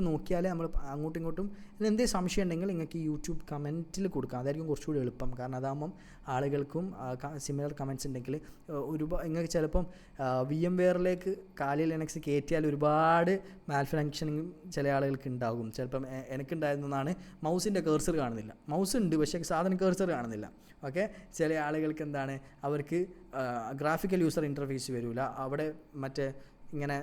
നോക്കിയാലേ നമ്മൾ അങ്ങോട്ടും ഇങ്ങോട്ടും എന്തെങ്കിലും സംശയം ഉണ്ടെങ്കിൽ നിങ്ങൾക്ക് യൂട്യൂബ് കമൻറ്റിൽ കൊടുക്കാം. അതായിരിക്കും കുറച്ചുകൂടി എളുപ്പം. കാരണം അതാകുമ്പം ആളുകൾക്കും സിമിലർ കമൻറ്റ്സ് ഉണ്ടെങ്കിൽ നിങ്ങൾക്ക് ചിലപ്പം VMwareലേക്ക് കാലി ലിനക്സ് കയറ്റിയാൽ ഒരുപാട് മാൽഫങ്ഷനിങ് ചില ആളുകൾക്ക് ഉണ്ടാകും. ചിലപ്പം എനിക്കുണ്ടായിരുന്നതാണ് മൗസിൻ്റെ കേഴ്സർ കാണുന്നില്ല. മൗസ് ഉണ്ട്, പക്ഷേ സാധനം കേഴ്സർ കാണുന്നില്ല. ഓക്കെ, ചില ആളുകൾക്ക് എന്താണ്, അവർക്ക് ഗ്രാഫിക്കൽ യൂസർ ഇൻ്റർഫേസ് വരില്ല, അവിടെ മറ്റേ ഇങ്ങനെ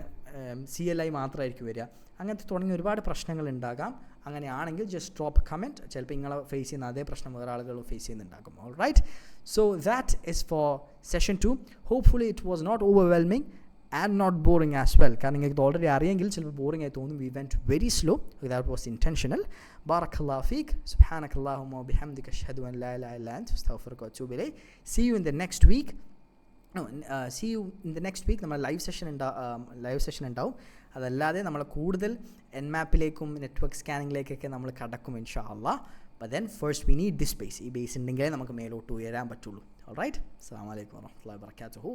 CLI മാത്രമായിരിക്കും വരിക. അങ്ങനത്തെ തുടങ്ങിയ ഒരുപാട് പ്രശ്നങ്ങൾ ഉണ്ടാകാം. അങ്ങനെയാണെങ്കിൽ ജസ്റ്റ് ഡ്രോപ്പ് കമൻറ്റ്. ചിലപ്പോൾ നിങ്ങളെ ഫേസ് ചെയ്യുന്ന അതേ പ്രശ്നം വേറെ ആളുകൾ ഫേസ് ചെയ്യുന്നുണ്ടാകും. All right, so that is for session 2. Hopefully it was not overwhelming and not boring as well. കാരണം നിങ്ങൾക്ക് ഓൾറെഡി അറിയെങ്കിൽ ചിലപ്പോൾ ബോറിംഗ് ആയി തോന്നും. We went very slow, that was intentional. ബാറക്കല്ലാഹു ഫീക്, സുബ്ഹാനക്കല്ലാഹുമ്മ വബിഹംദിക അശ്ഹദു അൻ ലാ ഇലാഹ ഇല്ല അൻത അസ്തഗ്ഫിറുക വഅതൂബു ഇലൈക്. See you in the next week. നമ്മൾ ലൈവ് സെഷൻ ഉണ്ടാവും. അതല്ലാതെ നമ്മൾ കൂടുതൽ എൻമാപ്പിലേക്കും നെറ്റ്വർക്ക് സ്കാനിങ്ങിലേക്കൊക്കെ നമ്മൾ കടക്കും ഇൻഷാ അല്ലാഹ്. But then first we need this base. ഈ ബേസ് ഉണ്ടെങ്കിലേ നമുക്ക് മേലോട്ട് ഉയരാൻ പറ്റുള്ളൂ. ഓൾറൈറ്റ്, അസ്സലാമു അലൈക്കും വറഹ്മത്തുള്ളാഹി വബറകാതുഹു.